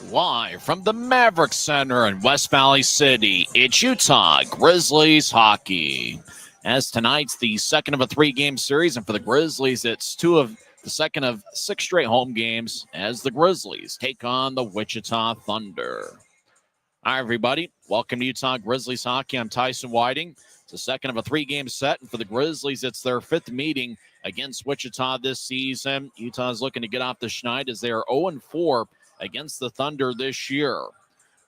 Live from the Maverik Center in West Valley City, it's Utah Grizzlies hockey. As tonight's the second of a three-game series, and for the Grizzlies, it's the second of 6 straight home games as the Grizzlies take on the Wichita Thunder. Hi, everybody. Welcome to Utah Grizzlies hockey. I'm Tyson Whiting. It's the second of a 3-game set, and for the Grizzlies, it's their 5th meeting against Wichita this season. Utah's looking to get off the schneid as they are 0-4 against the Thunder this year.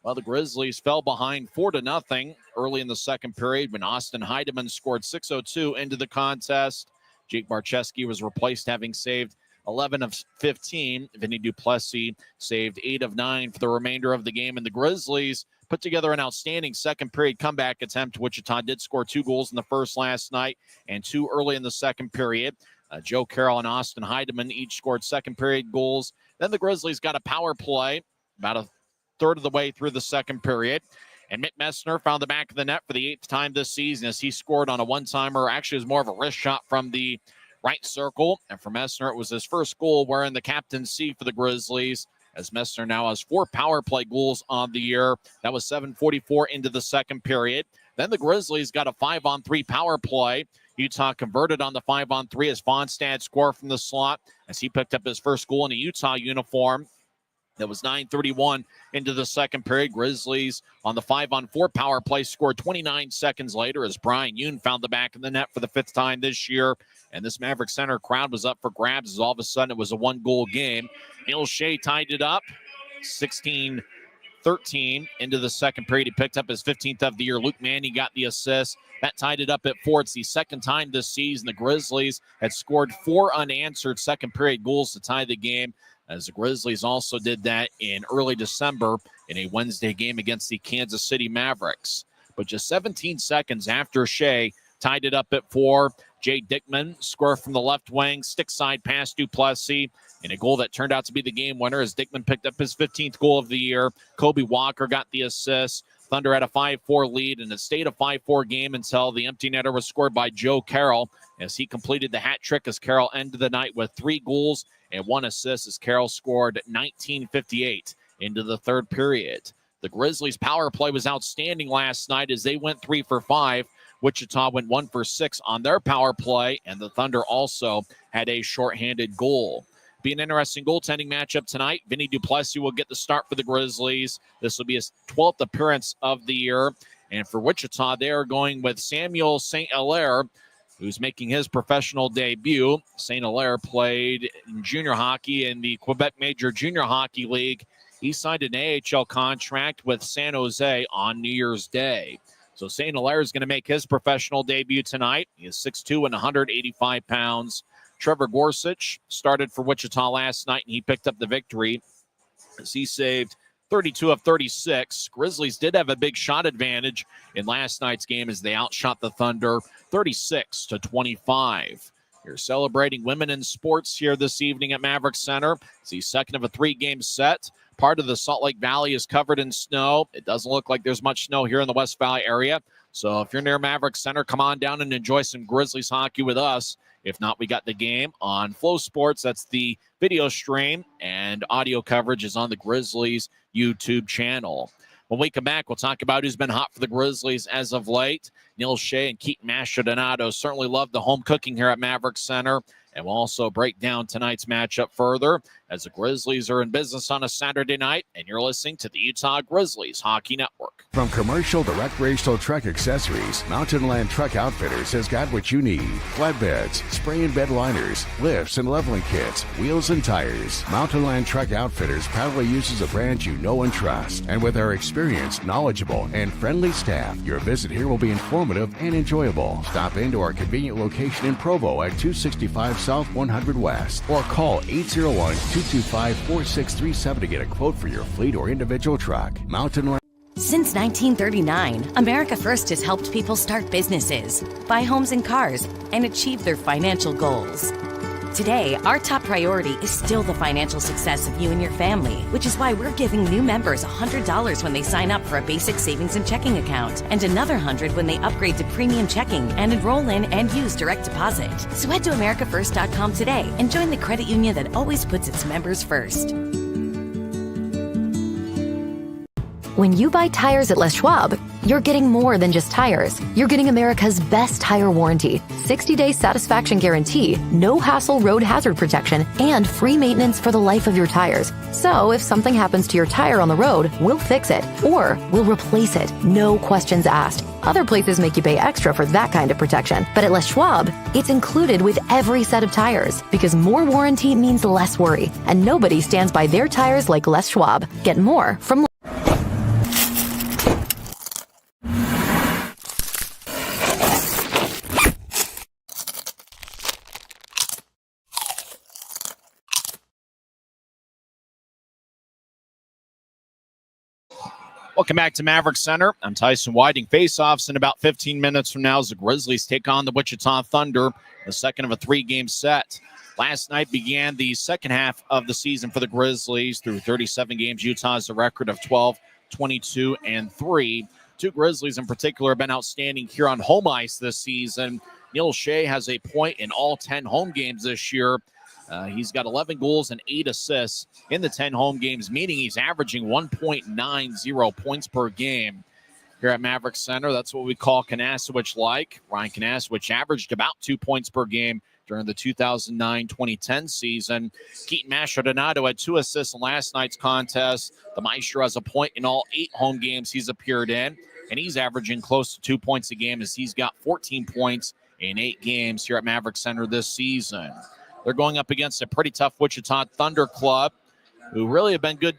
Well, the Grizzlies fell behind 4-0 early in the second period when Austin Heidemann scored 6:02 into the contest. Jake Barczewski was replaced, having saved 11 of 15. Vinny Duplessis saved 8 of 9 for the remainder of the game, and the Grizzlies put together an outstanding second period comeback attempt. Wichita did score 2 goals in the first last night and 2 early in the second period. Joe Carroll and Austin Heidemann each scored second period goals. Then the Grizzlies got a power play about a third of the way through the second period. And Mick Messner found the back of the net for the 8th time this season as he scored on a one-timer. Actually, it was more of a wrist shot from the right circle. And for Messner, it was his first goal wearing the captaincy for the Grizzlies, as Messner now has 4 power play goals on the year. That was 7:44 into the second period. Then the Grizzlies got a 5-on-3 power play. Utah converted on the 5-on-3 as Fonstad scored from the slot as he picked up his first goal in a Utah uniform. That was 9:31 into the second period. Grizzlies on the 5-on-4 power play scored 29 seconds later as Brian Yoon found the back of the net for the 5th time this year. And this Maverik Center crowd was up for grabs as all of a sudden it was a 1-goal game. Neil Shea tied it up 16-13 into the second period. He picked up his 15th of the year. Luke Manny got the assist. That tied it up at 4. It's the second time this season the Grizzlies had scored 4 unanswered second period goals to tie the game, as the Grizzlies also did that in early December in a Wednesday game against the Kansas City Mavericks. But just 17 seconds after Shea tied it up at 4, Jay Dickman scored from the left wing, stick side pass Duplessis, in a goal that turned out to be the game winner as Dickman picked up his 15th goal of the year. Kobe Walker got the assist. Thunder had a 5-4 lead, and it stayed a 5-4 game until the empty netter was scored by Joe Carroll as he completed the hat trick as Carroll ended the night with 3 goals and 1 assist as Carroll scored 19:58 into the third period. The Grizzlies' power play was outstanding last night as they went 3 for 5. Wichita went 1 for 6 on their power play, and the Thunder also had a shorthanded goal. Be an interesting goaltending matchup tonight. Vinny Duplessis will get the start for the Grizzlies. This will be his 12th appearance of the year. And for Wichita, they are going with Samuel St. Hilaire, who's making his professional debut. St. Hilaire played in junior hockey in the Quebec Major Junior Hockey League. He signed an AHL contract with San Jose on New Year's Day. So St. Hilaire is going to make his professional debut tonight. He is 6'2" and 185 pounds. Trevor Gorsuch started for Wichita last night, and he picked up the victory as he saved 32 of 36. Grizzlies did have a big shot advantage in last night's game as they outshot the Thunder 36-25. You're celebrating women in sports here this evening at Maverik Center. It's the second of a 3-game set. Part of the Salt Lake Valley is covered in snow. It doesn't look like there's much snow here in the West Valley area. So if you're near Maverik Center, come on down and enjoy some Grizzlies hockey with us. If not, we got the game on Flow Sports. That's the video stream, and audio coverage is on the Grizzlies YouTube channel. When we come back, we'll talk about who's been hot for the Grizzlies as of late. Neil Shea and Keaton Mastrodonato certainly love the home cooking here at Maverik Center. And we'll also break down tonight's matchup further as the Grizzlies are in business on a Saturday night, and you're listening to the Utah Grizzlies Hockey Network. From commercial to recreational truck accessories, Mountain Land Truck Outfitters has got what you need. Flatbeds, spray and bed liners, lifts and leveling kits, wheels and tires. Mountain Land Truck Outfitters proudly uses a brand you know and trust. And with our experienced, knowledgeable, and friendly staff, your visit here will be informative and enjoyable. Stop into our convenient location in Provo at 265 South 100 West, or call 801-225-4637 to get a quote for your fleet or individual truck. Mountain Land. Since 1939, America First has helped people start businesses, buy homes and cars, and achieve their financial goals. Today, our top priority is still the financial success of you and your family, which is why we're giving new members $100 when they sign up for a basic savings and checking account, and another $100 when they upgrade to premium checking and enroll in and use direct deposit. So head to AmericaFirst.com today and join the credit union that always puts its members first. When you buy tires at Les Schwab, you're getting more than just tires. You're getting America's best tire warranty, 60-day satisfaction guarantee, no hassle road hazard protection, and free maintenance for the life of your tires. So if something happens to your tire on the road, we'll fix it, or we'll replace it, no questions asked. Other places make you pay extra for that kind of protection, but at Les Schwab, it's included with every set of tires, because more warranty means less worry, and nobody stands by their tires like Les Schwab. Get more from Welcome back to Maverik Center. I'm Tyson Whiting. Face-offs in about 15 minutes from now as the Grizzlies take on the Wichita Thunder, the second of a three-game set. Last night began the second half of the season for the Grizzlies. Through 37 games, Utah has a record of 12, 22, and 3. Two Grizzlies in particular have been outstanding here on home ice this season. Neil Shea has a point in all 10 home games this year. He's got 11 goals and 8 assists in the 10 home games, meaning he's averaging 1.90 points per game. Here at Maverik Center, that's what we call Kanasowicz-like. Ryan Kanasowicz averaged about 2 points per game during the 2009-2010 season. Keaton Mastrodonato had 2 assists in last night's contest. The Maestro has a point in all 8 home games he's appeared in, and he's averaging close to 2 points a game as he's got 14 points in 8 games here at Maverik Center this season. They're going up against a pretty tough Wichita Thunder club who really have been good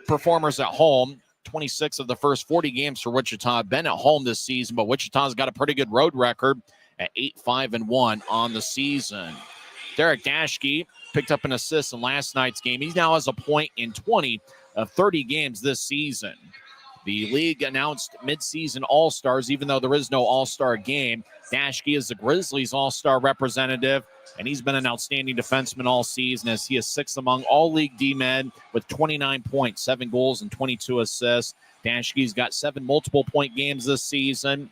performers at home. 26 of the first 40 games for Wichita have been at home this season, but Wichita's got a pretty good road record at 8-5-1 on the season. Derek Daschke picked up an assist in last night's game. He now has a point in 20 of 30 games this season. The league announced midseason All-Stars, even though there is no All-Star game. Daschke is the Grizzlies All-Star representative, and he's been an outstanding defenseman all season as he is 6th among all league D-men with 29 points, 7 goals, and 22 assists. Daschke's got 7 multiple-point games this season.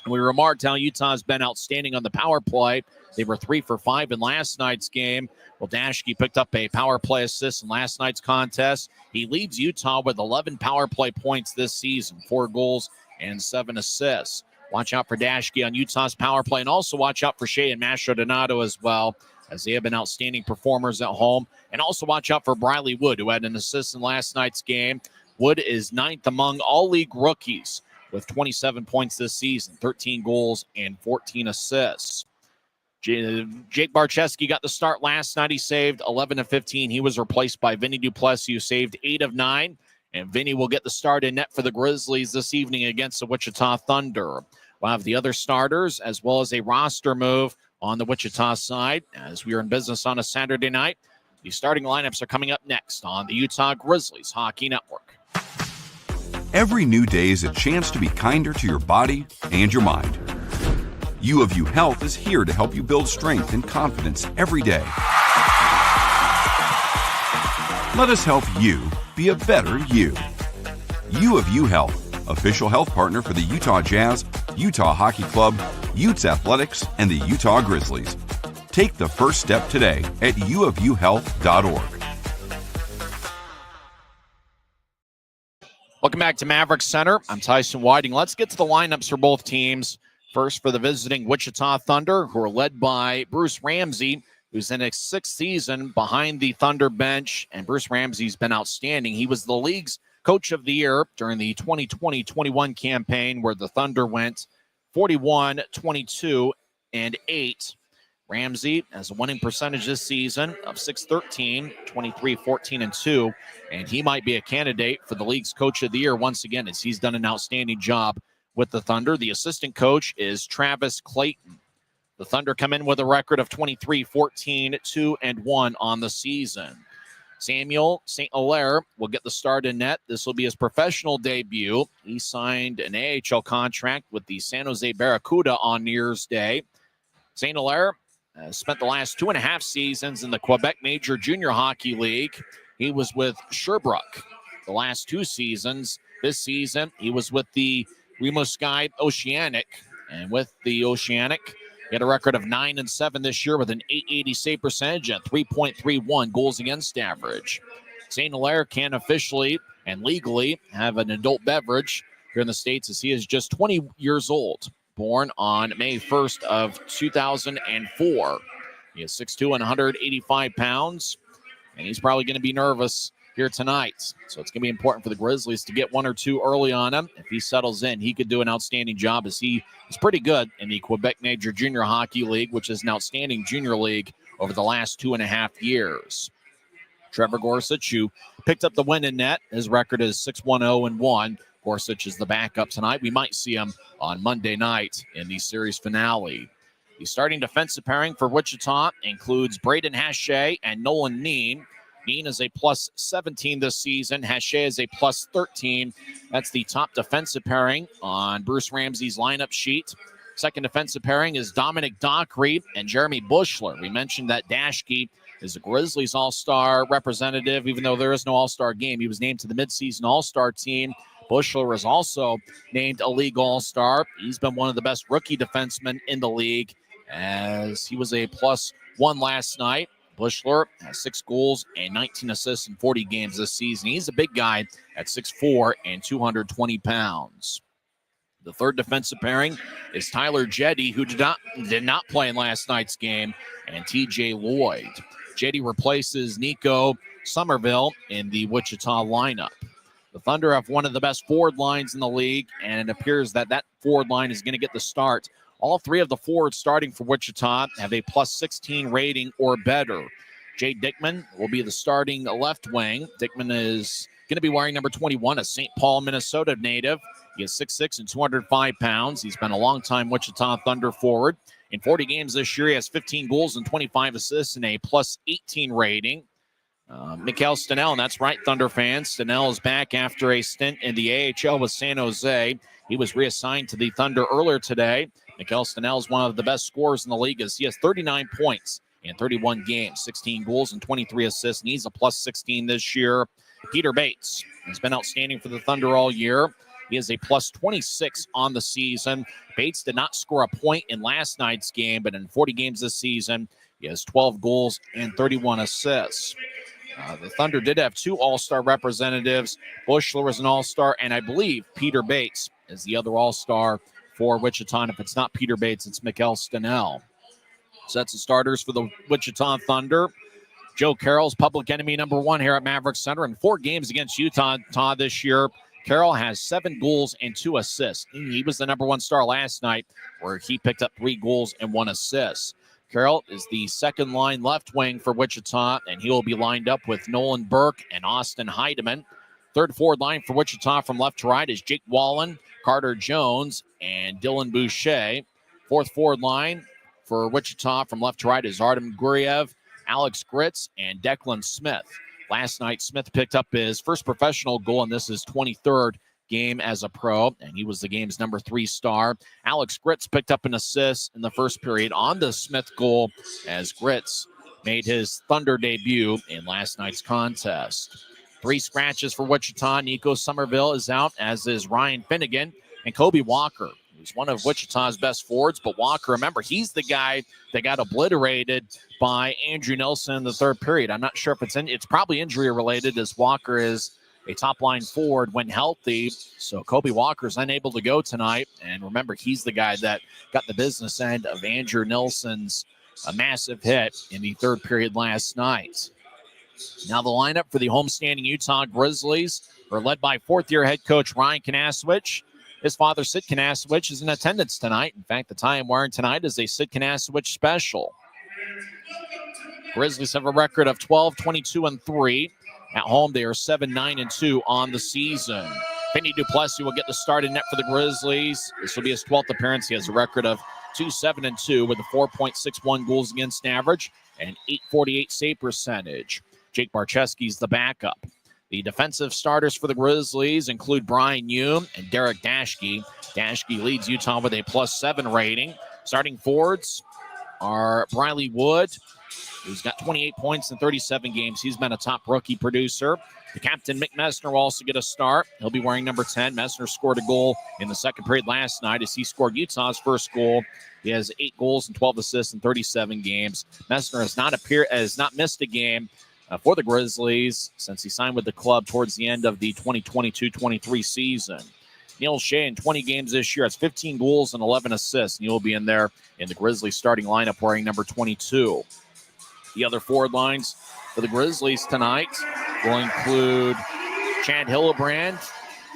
And we remarked how Utah's been outstanding on the power play. They were 3 for 5 in last night's game. Well, Daschke picked up a power play assist in last night's contest. He leads Utah with 11 power play points this season, 4 goals and 7 assists. Watch out for Daschke on Utah's power play, and also watch out for Shea and Mastrodonato as well, as they have been outstanding performers at home. And also watch out for Briley Wood, who had an assist in last night's game. Wood is 9th among all league rookies with 27 points this season, 13 goals and 14 assists. Jake Barczewski got the start last night. He saved 11 of 15. He was replaced by Vinny Duplessis, who saved 8 of 9. And Vinny will get the start in net for the Grizzlies this evening against the Wichita Thunder. We'll have the other starters as well as a roster move on the Wichita side as we are in business on a Saturday night. The starting lineups are coming up next on the Utah Grizzlies Hockey Network. Every new day is a chance to be kinder to your body and your mind. U of U Health is here to help you build strength and confidence every day. Let us help you be a better you. U of U Health, official health partner for the Utah Jazz, Utah Hockey Club, Utes Athletics, and the Utah Grizzlies. Take the first step today at uofuhealth.org. Welcome back to Maverik Center. I'm Tyson Whiting. Let's get to the lineups for both teams. First for the visiting Wichita Thunder, who are led by Bruce Ramsey, who's in his 6th season behind the Thunder bench. And Bruce Ramsey's been outstanding. He was the league's Coach of the Year during the 2020-21 campaign, where the Thunder went 41, 22, and 8. Ramsey has a winning percentage this season of .613, 23, 14, and 2. And he might be a candidate for the league's Coach of the Year once again, as he's done an outstanding job with the Thunder. The assistant coach is Travis Clayton. The Thunder come in with a record of 23, 14, 2, and 1 on the season. Samuel St. Hilaire will get the start in net. This will be his professional debut. He signed an AHL contract with the San Jose Barracuda on New Year's Day. St. Hilaire spent the last 2.5 seasons in the Quebec Major Junior Hockey League. He was with Sherbrooke the last 2 seasons. This season, he was with the Rimouski Oceanic. And with the Oceanic, he had a record of 9-7 this year with an .880 save percentage and 3.31 goals against average. St. Hilaire can officially and legally have an adult beverage here in the States, as he is just 20 years old, born on May 1st of 2004. He is 6'2" and 185 pounds, and he's probably going to be nervous here tonight. So it's going to be important for the Grizzlies to get one or two early on him. If he settles in, he could do an outstanding job, as he is pretty good in the Quebec Major Junior Hockey League, which is an outstanding junior league over the last 2.5 years. Trevor Gorsuch, who picked up the win in net. His record is 6-1-0-1. Gorsuch is the backup tonight. We might see him on Monday night in the series finale. The starting defensive pairing for Wichita includes Braden Hache and Nolan Neen. Neen is a plus 17 this season. Hache is a plus 13. That's the top defensive pairing on Bruce Ramsey's lineup sheet. Second defensive pairing is Dominic Dockery and Jeremy Bushler. We mentioned that Dashke is a Grizzlies All-Star representative, even though there is no All-Star game. He was named to the midseason All-Star team. Bushler was also named a league All-Star. He's been one of the best rookie defensemen in the league, as he was a +1 last night. Bushler has 6 goals and 19 assists in 40 games this season. He's a big guy at 6'4" and 220 pounds. The third defensive pairing is Tyler Jetty, who did not play in last night's game, and TJ Lloyd. Jetty replaces Nico Somerville in the Wichita lineup. The Thunder have one of the best forward lines in the league, and it appears that that forward line is going to get the start. All three of the forwards starting for Wichita have a +16 rating or better. Jay Dickman will be the starting left wing. Dickman is going to be wearing number 21, a St. Paul, Minnesota native. He is 6'6" and 205 pounds. He's been a long-time Wichita Thunder forward. In 40 games this year, he has 15 goals and 25 assists and a +18 rating. Mikhail Stenell, and that's right, Thunder fans. Stenell is back after a stint in the AHL with San Jose. He was reassigned to the Thunder earlier today. Mikhail Stenell is one of the best scorers in the league, as he has 39 points in 31 games, 16 goals and 23 assists, and he's a +16 this year. Peter Bates has been outstanding for the Thunder all year. He is a +26 on the season. Bates did not score a point in last night's game, but in 40 games this season, he has 12 goals and 31 assists. The Thunder did have 2 All-Star representatives. Bushler was an All-Star, and I believe Peter Bates is the other All-Star for Wichita. And if it's not Peter Bates, it's Mikhail Stenell. So that's the starters for the Wichita Thunder. Joe Carroll's public enemy number 1 here at Maverik Center. In 4 games against Utah this year, Carroll has 7 goals and 2 assists. He was the number 1 star last night, where he picked up 3 goals and 1 assist. Carroll is the second line left wing for Wichita, and he will be lined up with Nolan Burke and Austin Heidemann. Third forward line for Wichita from left to right is Jake Wallen, Carter Jones, and Dylan Boucher. Fourth forward line for Wichita from left to right is Artem Guriev, Alex Gritz, and Declan Smith. Last night, Smith picked up his first professional goal, and this is 23rd game as a pro, and he was the game's number 3 star. Alex Gritz picked up an assist in the first period on the Smith goal, as Gritz made his Thunder debut in last night's contest. 3 scratches for Wichita. Nico Somerville is out, as is Ryan Finnegan, and Kobe Walker, who's one of Wichita's best forwards. But Walker, remember, he's the guy that got obliterated by Andrew Nelson in the third period. I'm not sure if it's probably injury related, as Walker is a top-line forward when healthy. So Kobe Walker's unable to go tonight. And remember, he's the guy that got the business end of Andrew Nelson's massive hit in the third period last night. Now the lineup for the homestanding Utah Grizzlies are led by fourth-year head coach Ryan Kanasowicz. His father, Sid Kanasowicz, is in attendance tonight. In fact, the tie I'm wearing tonight is a Sid Kanasowicz special. Grizzlies have a record of 12-22-3. At home, they are 7-9-2 on the season. Vinny Duplessis will get the start in net for the Grizzlies. This will be his 12th appearance. He has a record of 2-7-2 with a 4.61 goals against average and .848 save percentage. Jake Barczewski's the backup. The defensive starters for the Grizzlies include Brian Hume and Derek Dashke. Dashke leads Utah with a +7 rating. Starting forwards are Briley Wood, who's got 28 points in 37 games. He's been a top rookie producer. The captain, Mick Messner, will also get a start. He'll be wearing number 10. Messner scored a goal in the second period last night as he scored Utah's first goal. He has 8 goals and 12 assists in 37 games. Messner has not missed a game for the Grizzlies since he signed with the club towards the end of the 2022-23 season. Neil Shea in 20 games this year has 15 goals and 11 assists, and he'll be in there in the Grizzlies starting lineup wearing number 22. The other forward lines for the Grizzlies tonight will include Chad Hillebrand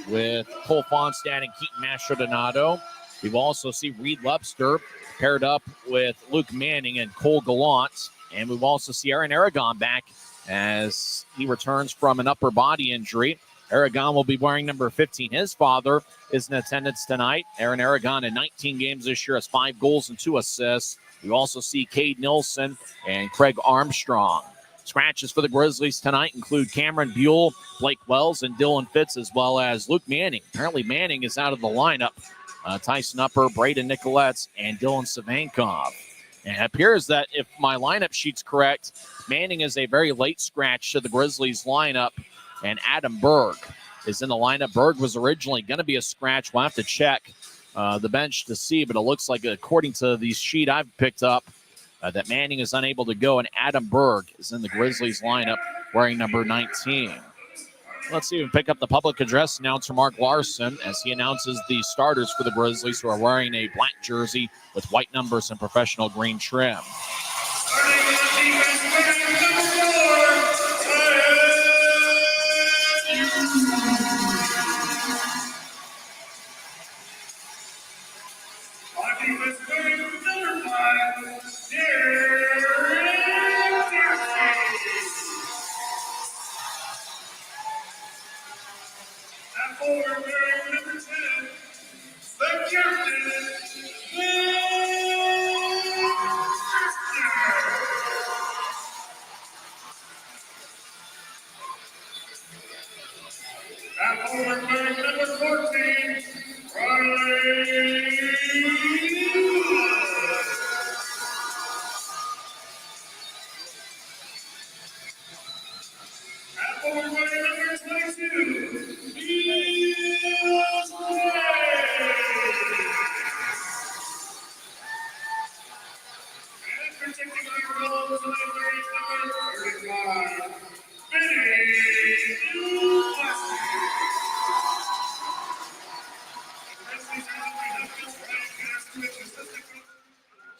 with Cole Fonstad and Keaton Mastrodonato. We will also see Reed Lepster paired up with Luke Manning and Cole Gallant. And we will also see Aaron Aragon back as he returns from an upper body injury. Aragon will be wearing number 15. His father is in attendance tonight. Aaron Aragon in 19 games this year has 5 goals and 2 assists. We also see Cade Nilsson and Craig Armstrong. Scratches for the Grizzlies tonight include Cameron Buell, Blake Wells, and Dylan Fitz, as well as Luke Manning. Apparently Manning is out of the lineup. Tyson Upper, Braden Nicoletz, and Dylan Savankov. And it appears that if my lineup sheet's correct, Manning is a very late scratch to the Grizzlies lineup, and Adam Berg is in the lineup. Berg was originally going to be a scratch. We'll have to check the bench to see, but it looks like, according to the sheet I've picked up, that Manning is unable to go, and Adam Berg is in the Grizzlies lineup wearing number 19. Let's see if we pick up the public address announcer Mark Larson as he announces the starters for the Grizzlies, who are wearing a black jersey with white numbers and professional green trim.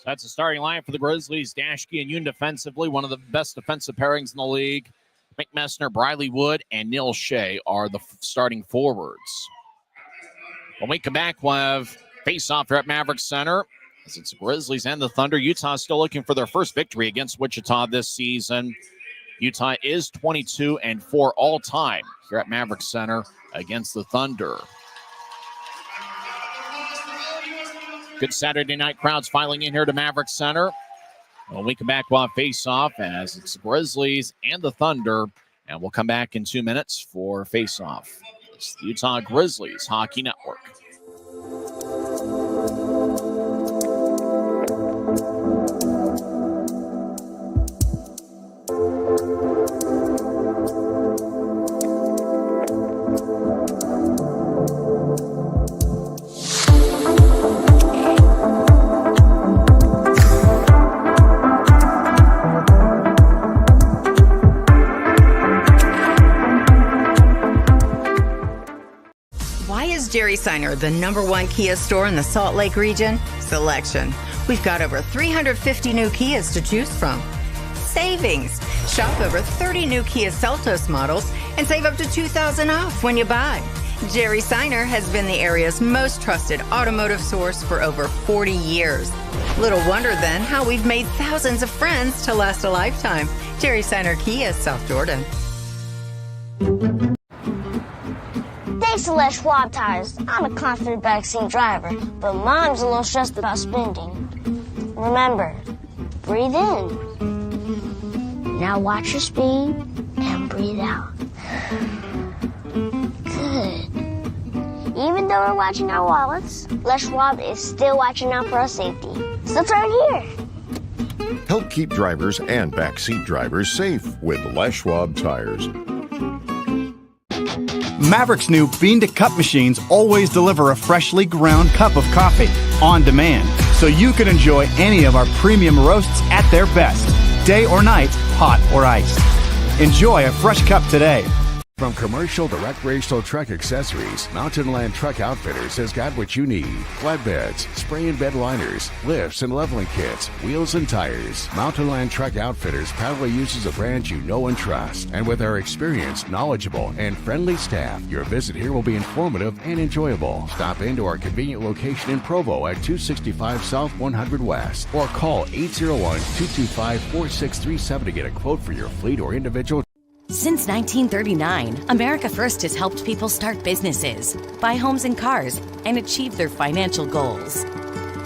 That's the starting line for the Grizzlies. Dashke and Yoon defensively, one of the best defensive pairings in the league. Mick Messner, Briley Wood, and Neil Shea are the starting forwards. When we come back, we'll have face-off here at Maverik Center. As it's the Grizzlies and the Thunder. Utah still looking for their first victory against Wichita this season. Utah is 22-4 all-time here at Maverik Center against the Thunder. Good Saturday night crowds filing in here to Maverik Center. When we come back, we'll have face-off as it's the Grizzlies and the Thunder. And we'll come back in 2 minutes for face-off. It's the Utah Grizzlies Hockey Network. Jerry Seiner, the #1 Kia store in the Salt Lake region? Selection. We've got over 350 new Kias to choose from. Savings. Shop over 30 new Kia Seltos models and save up to $2,000 off when you buy. Jerry Seiner has been the area's most trusted automotive source for over 40 years. Little wonder then how we've made thousands of friends to last a lifetime. Jerry Seiner Kia, South Jordan. Thanks to Les Schwab Tires, I'm a confident backseat driver, but Mom's a little stressed about spending. Remember, breathe in. Now watch your speed and breathe out. Good. Even though we're watching our wallets, Les Schwab is still watching out for our safety. So turn here. Help keep drivers and backseat drivers safe with Les Schwab Tires. Maverik's new bean-to-cup machines always deliver a freshly ground cup of coffee on demand, so you can enjoy any of our premium roasts at their best, day or night, hot or iced. Enjoy a fresh cup today. From commercial to recreational truck accessories, Mountain Land Truck Outfitters has got what you need. Flatbeds, spray and bed liners, lifts and leveling kits, wheels and tires. Mountain Land Truck Outfitters proudly uses a brand you know and trust. And with our experienced, knowledgeable, and friendly staff, your visit here will be informative and enjoyable. Stop into our convenient location in Provo at 265 South 100 West or call 801-225-4637 to get a quote for your fleet or individual. Since 1939, America First has helped people start businesses, buy homes and cars, and achieve their financial goals.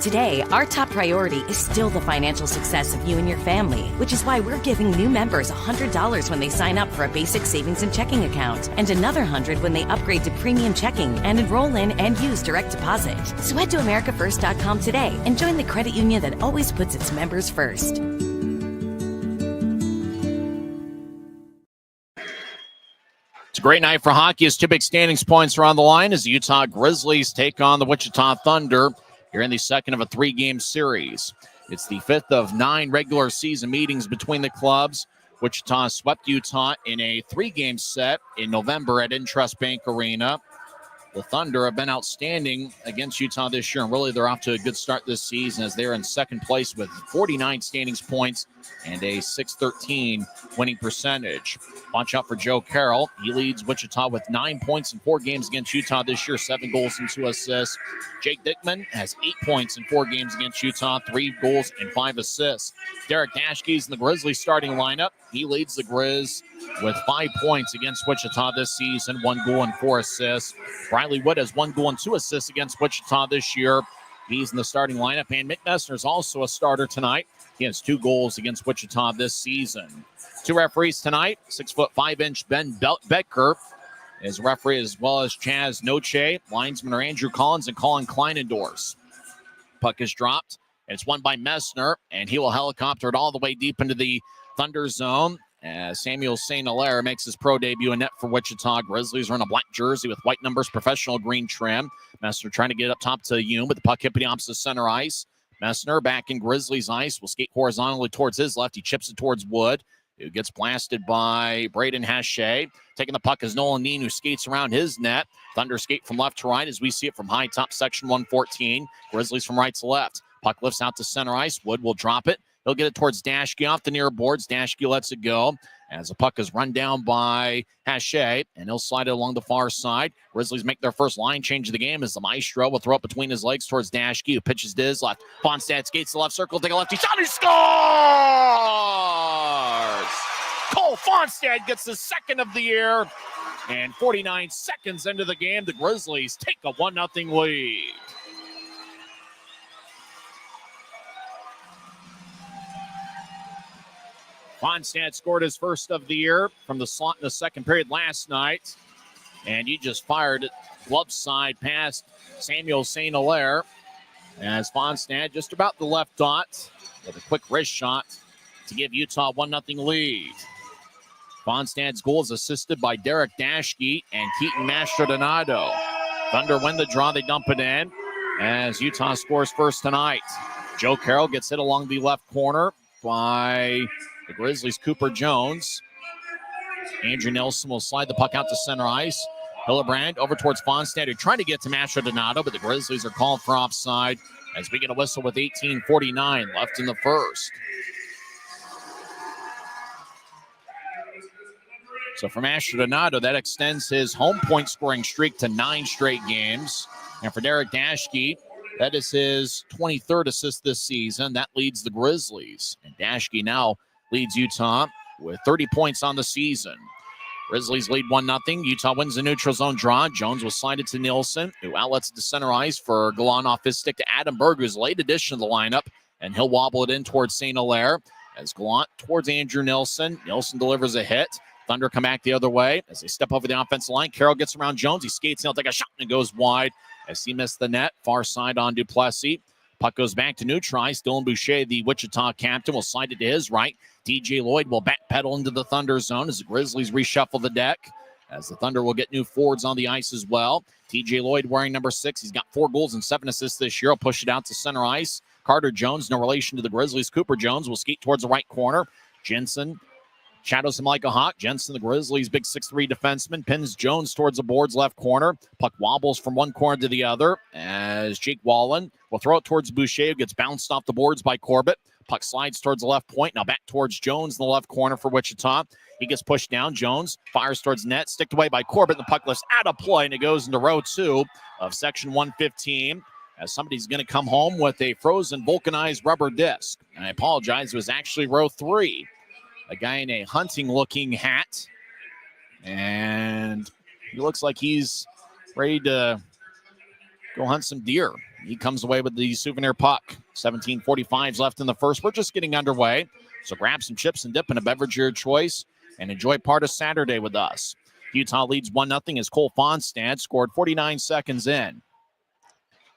Today, our top priority is still the financial success of you and your family, which is why we're giving new members $100 when they sign up for a basic savings and checking account, and another $100 when they upgrade to premium checking and enroll in and use direct deposit. So head to americafirst.com today and join the credit union that always puts its members first. It's a great night for hockey as two big standings points are on the line as the Utah Grizzlies take on the Wichita Thunder here in the second of a three-game series. It's the fifth of 9 regular season meetings between the clubs. Wichita swept Utah in a 3-game set in November at Intrust Bank Arena. The Thunder have been outstanding against Utah this year, and really they're off to a good start this season as they're in second place with 49 standings points and a .613 winning percentage. Watch out for Joe Carroll. He leads Wichita with 9 points in 4 games against Utah this year, 7 goals and 2 assists. Jake Dickman has 8 points in 4 games against Utah, 3 goals and 5 assists. Derek Daschke's in the Grizzlies starting lineup. He leads the Grizz with 5 points against Wichita this season, 1 goal and 4 assists. Riley Wood has 1 goal and 2 assists against Wichita this year. He's in the starting lineup, and Mick Messner is also a starter tonight. He has 2 goals against Wichita this season. 2 referees tonight, 6'5" Ben Becker is referee, as well as Chaz Noche. Linesmen are Andrew Collins and Colin Kleinendorf. Puck is dropped, and it's won by Messner, and he will helicopter it all the way deep into the Thunder zone. Samuel St. Hilaire makes his pro debut in net for Wichita. Grizzlies are in a black jersey with white numbers, professional green trim. Messner trying to get it up top to Hume, with the puck hitting opposite center ice. Messner back in Grizzlies ice will skate horizontally towards his left. He chips it towards Wood, who gets blasted by Braden Hache. Taking the puck is Nolan Neen, who skates around his net. Thunder skate from left to right as we see it from high top section 114. Grizzlies from right to left. Puck lifts out to center ice. Wood will drop it. He'll get it towards Daschke off the near boards. Daschke lets it go as the puck is run down by Hache, and he'll slide it along the far side. Grizzlies make their first line change of the game as the Maestro will throw it between his legs towards Daschke, who pitches to his left. Fonstad skates to the left circle, take a lefty shot, he scores! Cole Fonstad gets the second of the year, and 49 seconds into the game, the Grizzlies take a 1-0 lead. Fonstad scored his first of the year from the slot in the second period last night. And he just fired it glove side past Samuel St. Hilaire. As Fonstad just about the left dot with a quick wrist shot to give Utah a 1-0 lead. Fonstad's goal is assisted by Derek Daschke and Keaton Mastrodonado. Thunder win the draw, they dump it in as Utah scores first tonight. Joe Carroll gets hit along the left corner by the Grizzlies' Cooper Jones. Andrew Nelson will slide the puck out to center ice. Hillebrand over towards Fonstad, who tried to get to Mastrodonado, but the Grizzlies are called for offside as we get a whistle with 18:49 left in the first. So for Mastrodonado, that extends his home point scoring streak to 9 straight games. And for Derek Daschke, that is his 23rd assist this season. That leads the Grizzlies. And Daschke now leads Utah with 30 points on the season. Grizzlies lead 1-0. Utah wins the neutral zone draw. Jones will slide it to Nielsen, who outlets it to center ice for Galan off his stick to Adam Berg, who's late addition to the lineup, and he'll wobble it in towards St. Hilaire as Gallant towards Andrew Nielsen. Nielsen delivers a hit. Thunder come back the other way as they step over the offensive line. Carroll gets around Jones. He skates in, he'll take a shot, and it goes wide as he missed the net. Far side on Duplessis. Puck goes back to neutral ice. Dylan Boucher, the Wichita captain, will slide it to his right. DJ Lloyd will backpedal into the Thunder zone as the Grizzlies reshuffle the deck, as the Thunder will get new forwards on the ice as well. TJ Lloyd wearing number 6. He's got 4 goals and 7 assists this year. He'll push it out to center ice. Carter Jones, no relation to the Grizzlies. Cooper Jones will skate towards the right corner. Jensen Shadows him like a hawk. Jensen, the Grizzlies' big 6'3 defenseman, pins Jones towards the boards left corner. Puck wobbles from one corner to the other as Jake Wallen will throw it towards Boucher, who gets bounced off the boards by Corbett. Puck slides towards the left point. Now back towards Jones in the left corner for Wichita. He gets pushed down. Jones fires towards net, sticked away by Corbett. The puck lifts out of play, and it goes into row 2 of section 115. As somebody's going to come home with a frozen vulcanized rubber disc. And I apologize, it was actually row 3. A guy in a hunting-looking hat. And he looks like he's ready to go hunt some deer. He comes away with the souvenir puck. 17:45 left in the first. We're just getting underway. So grab some chips and dip and a beverage of your choice and enjoy part of Saturday with us. Utah leads 1-0 as Cole Fonstad scored 49 seconds in.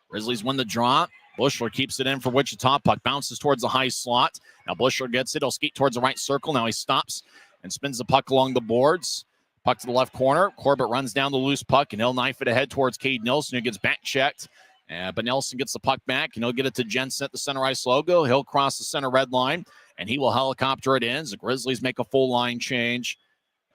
Grizzlies win the draw. Bushler keeps it in for Wichita. Puck bounces towards the high slot. Now Bushler gets it. He'll skate towards the right circle. Now he stops and spins the puck along the boards. Puck to the left corner. Corbett runs down the loose puck, and he'll knife it ahead towards Cade Nelson, who gets back checked. But Nelson gets the puck back, and he'll get it to Jensen at the center ice logo. He'll cross the center red line, and he will helicopter it in. The Grizzlies make a full line change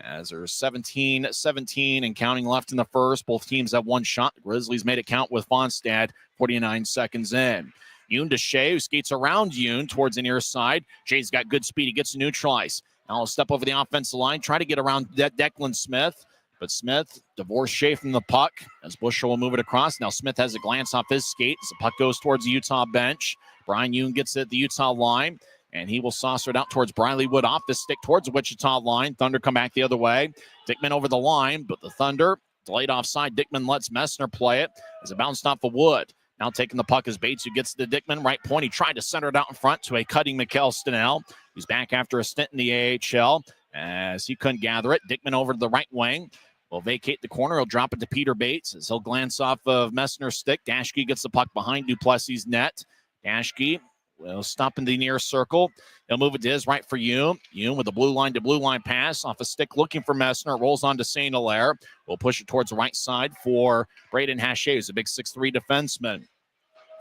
as there's 17-17 and counting left in the first. Both teams have one shot. The Grizzlies made it count with Fonstad 49 seconds in. Yoon to Shea, who skates around Yoon towards the near side. Shea's got good speed. He gets neutralized. Now he'll step over the offensive line, try to get around Declan Smith. But Smith divorced Shea from the puck as Bushel will move it across. Now Smith has a glance off his skate as the puck goes towards the Utah bench. Brian Yoon gets it at the Utah line, and he will saucer it out towards Briley Wood off the stick towards the Wichita line. Thunder come back the other way. Dickman over the line, but the Thunder delayed offside. Dickman lets Messner play it as it bounced off of Wood. Now taking the puck is Bates, who gets to Dickman. Right point. He tried to center it out in front to a cutting Mikkel Stenell. He's back after a stint in the AHL as he couldn't gather it. Dickman over to the right wing. Will vacate the corner. He'll drop it to Peter Bates as he'll glance off of Messner's stick. Dashke gets the puck behind Duplessis' net. Dashke will stop in the near circle. He'll move it to his right for Yoon. Yoon with a blue line to blue line pass off a stick looking for Messner. Rolls on to St. Hilaire. We'll push it towards the right side for Braden Hache, who's a big 6'3 defenseman.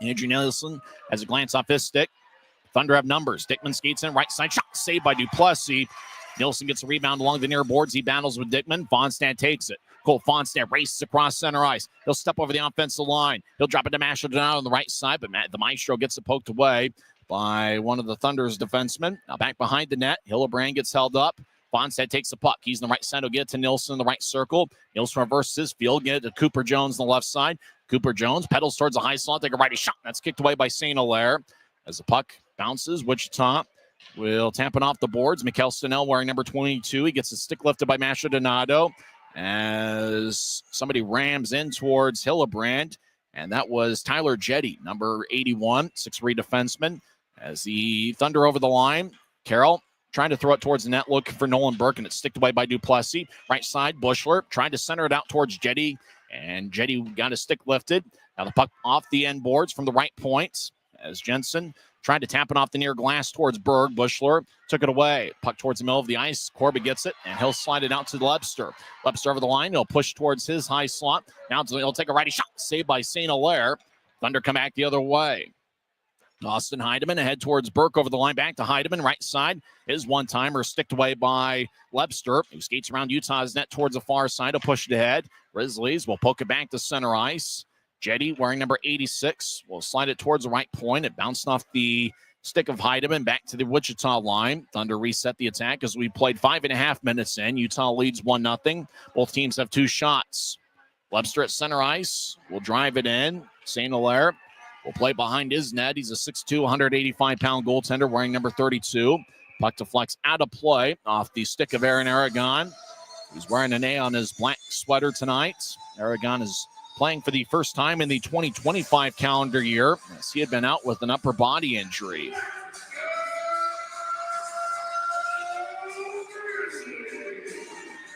Andrew Nielsen has a glance off his stick. Thunder have numbers. Dickman skates in right side. Shot saved by Duplessis. Nilsson gets a rebound along the near boards. He battles with Dickman. Fonstad takes it. Cole Fonstad races across center ice. He'll step over the offensive line. He'll drop it to Masher Donato on the right side, but the Maestro gets it poked away by one of the Thunder's defensemen. Now back behind the net. Hillebrand gets held up. Fonstad takes the puck. He's in the right side. He'll get it to Nilsson in the right circle. Nilsson reverses his field. Get it to Cooper Jones on the left side. Cooper Jones pedals towards the high slot. Take a righty shot. That's kicked away by St. Hilaire. As the puck bounces, Wichita will tamp it off the boards. Mikkel Stenell wearing number 22. He gets his stick lifted by Masher Donato as somebody rams in towards Hillebrand. And that was Tyler Jetty, number 81, 6'3 defenseman. As the Thunder over the line, Carroll trying to throw it towards the net, looking for Nolan Burke, and it's sticked away by Duplessis. Right side, Bushler trying to center it out towards Jetty, and Jetty got his stick lifted. Now the puck off the end boards from the right point as Jensen tried to tap it off the near glass towards Berg. Bushler took it away. Puck towards the middle of the ice. Corbett gets it, and he'll slide it out to Lebster. Lebster over the line. He'll push towards his high slot. Now he'll take a righty shot. Saved by St. Hilaire. Thunder come back the other way. Austin Heidemann ahead towards Burke over the line. Back to Heidemann, right side. His one-timer sticked away by Lebster, who skates around Utah's net towards the far side. He'll push it ahead. Grizzlies will poke it back to center ice. Jetty, wearing number 86, will slide it towards the right point. It bounced off the stick of Heidemann back to the Wichita line. Thunder reset the attack as we played 5.5 minutes in. Utah leads 1-0. Both teams have 2 shots. Lebster at center ice will drive it in. St. Hilaire will play behind his net. He's a 6'2", 185-pound goaltender wearing number 32. Puck deflects out of play off the stick of Aaron Aragon. He's wearing an A on his black sweater tonight. Aragon is playing for the first time in the 2025 calendar year, as he had been out with an upper body injury.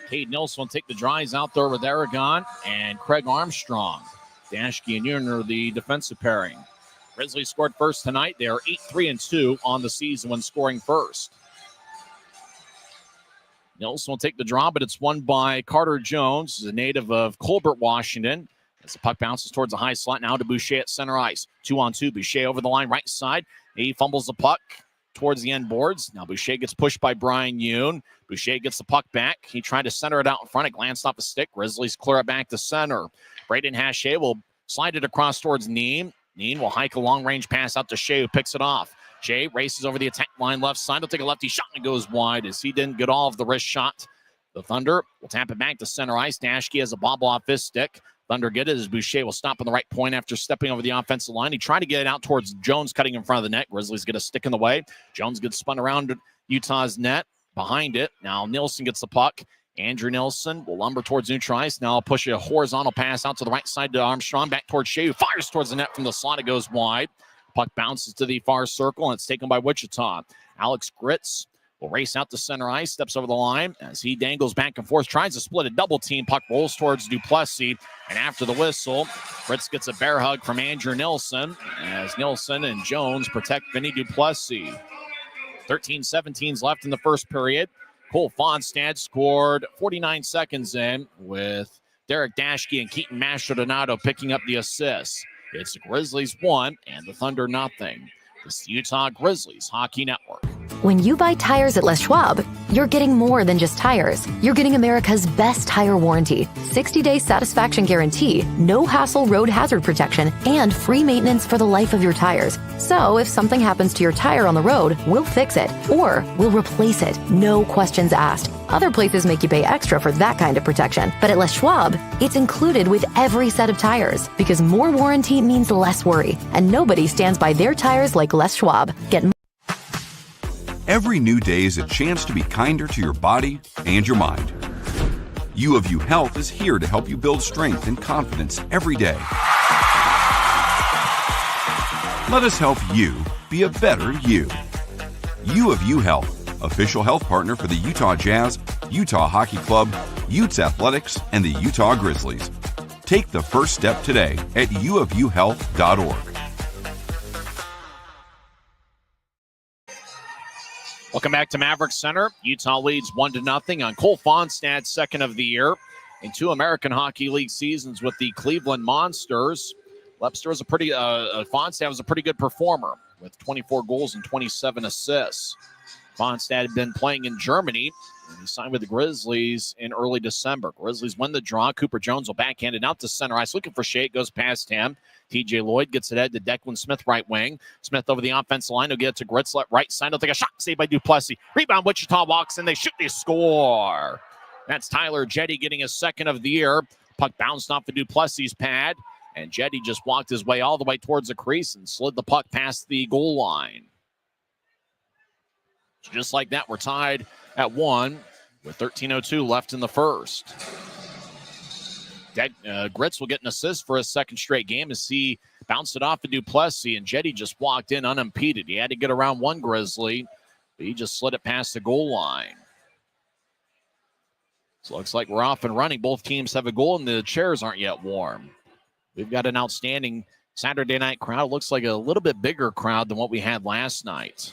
Cade Nelson will take the drives out there with Aragon and Craig Armstrong. Dashke and Yoon are the defensive pairing. Grizzlies scored first tonight. They are 8-3-2 on the season when scoring first. Nelson will take the draw, but it's won by Carter Jones, a native of Colbert, Washington. As the puck bounces towards the high slot, now to Boucher at center ice. 2-on-2, Boucher over the line, right side. He fumbles the puck. towards the end boards. Now Boucher gets pushed by Brian Yoon. Boucher gets the puck back. He tried to center it out in front. It glanced off a stick. Grizzlies clear it back to center. Braden Hache will slide it across towards Neem. Neem will hike a long-range pass out to Shea, who picks it off. Shea races over the attack line left side. He'll take a lefty shot and it goes wide as he didn't get all of the wrist shot. The Thunder will tap it back to center ice. Dashke has a bobble off his stick. Thunder get it as Boucher will stop on the right point after stepping over the offensive line. He tried to get it out towards Jones, cutting in front of the net. Grizzlies get a stick in the way. Jones gets spun around Utah's net. Behind it, now Nilsson gets the puck. Andrew Nilsson will lumber towards neutral ice. Now push a horizontal pass out to the right side to Armstrong. Back towards Shea, who fires towards the net from the slot. It goes wide. Puck bounces to the far circle, and it's taken by Wichita. Alex Gritz will race out to center ice, steps over the line as he dangles back and forth, tries to split a double team. Puck rolls towards Duplessis, and after the whistle, Gritz gets a bear hug from Andrew Nilsson as Nilsson and Jones protect Vinny Duplessis. 13-17 left in the first period. Cole Fonstad scored 49 seconds in with Derek Dashke and Keaton Mastrodonado picking up the assists. It's the Grizzlies 1 and the Thunder nothing. This is the Utah Grizzlies Hockey Network. When you buy tires at Les Schwab, you're getting more than just tires. You're getting America's best tire warranty, 60-day satisfaction guarantee, no hassle road hazard protection, and free maintenance for the life of your tires. So if something happens to your tire on the road, we'll fix it or we'll replace it. No questions asked. Other places make you pay extra for that kind of protection. But at Les Schwab, it's included with every set of tires because more warranty means less worry. And nobody stands by their tires like Les Schwab. Get Every new day is a chance to be kinder to your body and your mind. U of U Health is here to help you build strength and confidence every day. Let us help you be a better you. U of U Health, official health partner for the Utah Jazz, Utah Hockey Club, Utes Athletics, and the Utah Grizzlies. Take the first step today at uofuhealth.org. Welcome back to Maverik Center. Utah leads 1-0 on Cole Fonstad's second of the year in 2 American Hockey League seasons with the Cleveland Monsters. Fonstad was a pretty good performer with 24 goals and 27 assists. Fonstad had been playing in Germany, and he signed with the Grizzlies in early December. Grizzlies win the draw. Cooper Jones will backhand it out to center ice, looking for Shea. It goes past him. TJ Lloyd gets it head to Declan Smith, right wing. Smith over the offensive line. He'll get it to Gritzlet, right side. He'll take a shot, saved by Duplessis. Rebound, Wichita walks in. They shoot, they score. That's Tyler Jetty getting his second of the year. Puck bounced off the Duplessis pad, and Jetty just walked his way all the way towards the crease and slid the puck past the goal line. So just like that, we're tied at 1 with 13:02 left in the first. Gritz will get an assist for his second straight game as he bounced it off to Duplessis, and Jetty just walked in unimpeded. He had to get around one Grizzly, but he just slid it past the goal line. So looks like we're off and running. Both teams have a goal, and the chairs aren't yet warm. We've got an outstanding Saturday night crowd. Looks like a little bit bigger crowd than what we had last night.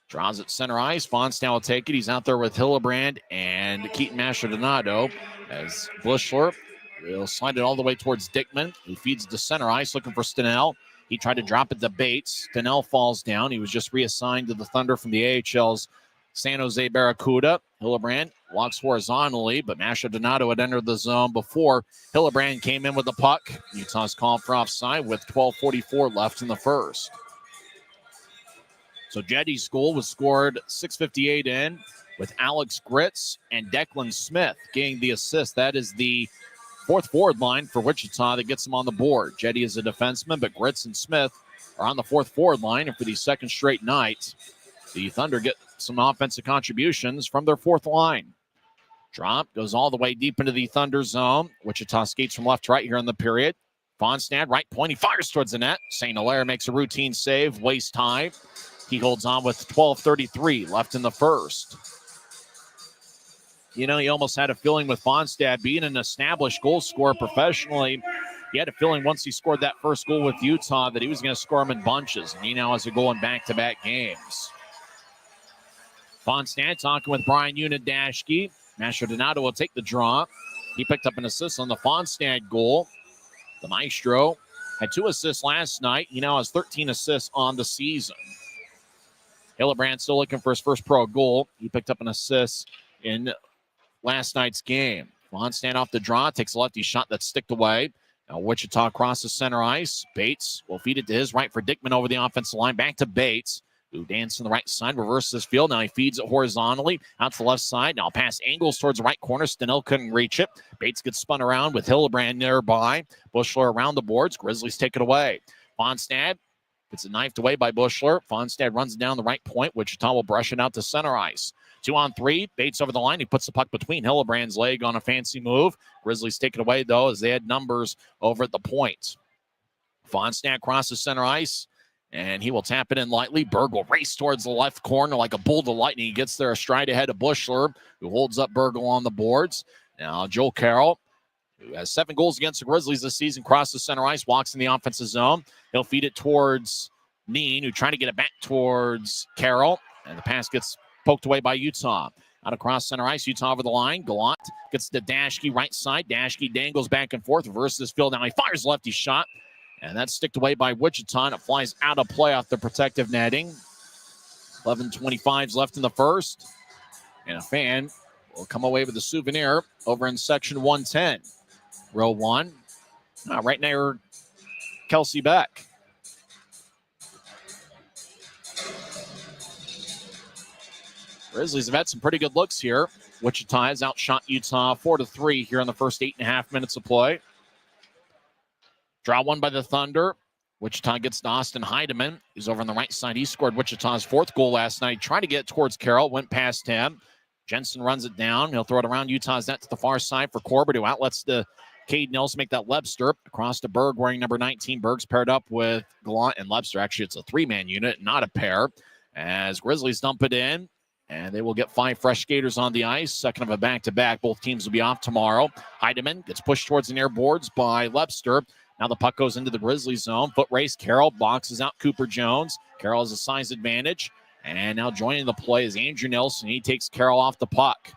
Draws at center ice. Fonstad will take it. He's out there with Hillebrand and Keaton Mastrodonado as Bushler will slide it all the way towards Dickman, who feeds to center ice looking for Stenell. He tried to drop it to Bates. Stenell falls down. He was just reassigned to the Thunder from the AHL's San Jose Barracuda. Hillebrand walks horizontally, but Mastrodonado had entered the zone before Hillebrand came in with the puck. Utah's called for offside with 12:44 left in the first. So Jetty's goal was scored 6:58 in with Alex Gritz and Declan Smith getting the assist. That is the fourth forward line for Wichita that gets them on the board. Jetty is a defenseman, but Gritz and Smith are on the fourth forward line. And for the second straight night, the Thunder get some offensive contributions from their fourth line. Drop goes all the way deep into the Thunder zone. Wichita skates from left to right here in the period. Fonstad, right point. He fires towards the net. St. Hilaire makes a routine save, waist high. He holds on with 12:33 left in the first. You know, he almost had a feeling with Fonstad being an established goal scorer professionally. He had a feeling once he scored that first goal with Utah that he was going to score them in bunches. And he now has a goal in back-to-back games. Fonstad talking with Brian Unadashki. Mastrodonado will take the draw. He picked up an assist on the Fonstad goal. The Maestro had 2 assists last night. He now has 13 assists on the season. Hillebrand still looking for his first pro goal. He picked up an assist in last night's game. Fonstad off the draw, takes a lefty shot that's sticked away. Now Wichita crosses center ice. Bates will feed it to his right for Dickman over the offensive line. Back to Bates, who dances on the right side, reverses his field. Now he feeds it horizontally out to the left side. Now pass angles towards the right corner. Stenell couldn't reach it. Bates gets spun around with Hillebrand nearby. Bushler around the boards. Grizzlies take it away. Fonstad gets it knifed away by Bushler. Fonstad runs down the right point. Wichita will brush it out to center ice. 2-on-3. Bates over the line. He puts the puck between Hillebrand's leg on a fancy move. Grizzlies take it away, though, as they had numbers over at the point. Fonstad crosses center ice, and he will tap it in lightly. Berg will race towards the left corner like a bull to lightning. He gets there a stride ahead of Bushler, who holds up Bergel on the boards. Now Joel Carroll, who has 7 goals against the Grizzlies this season, crosses center ice, walks in the offensive zone. He'll feed it towards Neen, who trying to get it back towards Carroll, and the pass gets poked away by Utah. Out across center ice, Utah over the line. Gallant gets to Dashke right side. Dashke dangles back and forth, reverses his field. Now he fires lefty shot, and that's sticked away by Wichita, and it flies out of play off the protective netting. 11:25 left in the first, and a fan will come away with a souvenir over in section 110. Row 1, right near Kelsey Beck. Grizzlies have had some pretty good looks here. Wichita has outshot Utah 4-3 here in the first 8.5 minutes of play. Draw one by the Thunder. Wichita gets to Austin Heidemann. He's over on the right side. He scored Wichita's 4th goal last night. Tried to get it towards Carroll. Went past him. Jensen runs it down. He'll throw it around Utah's net to the far side for Corbett, who outlets to Cade Nelson, make that Lebster. Across to Berg wearing number 19. Berg's paired up with Gallant and Lebster. Actually, it's a 3-man unit, not a pair. As Grizzlies dump it in. And they will get 5 fresh skaters on the ice. Second of a back-to-back. Both teams will be off tomorrow. Heidemann gets pushed towards the near boards by Lebster. Now the puck goes into the Grizzlies zone. Foot race. Carroll boxes out Cooper Jones. Carroll has a size advantage. And now joining the play is Andrew Nelson. He takes Carroll off the puck.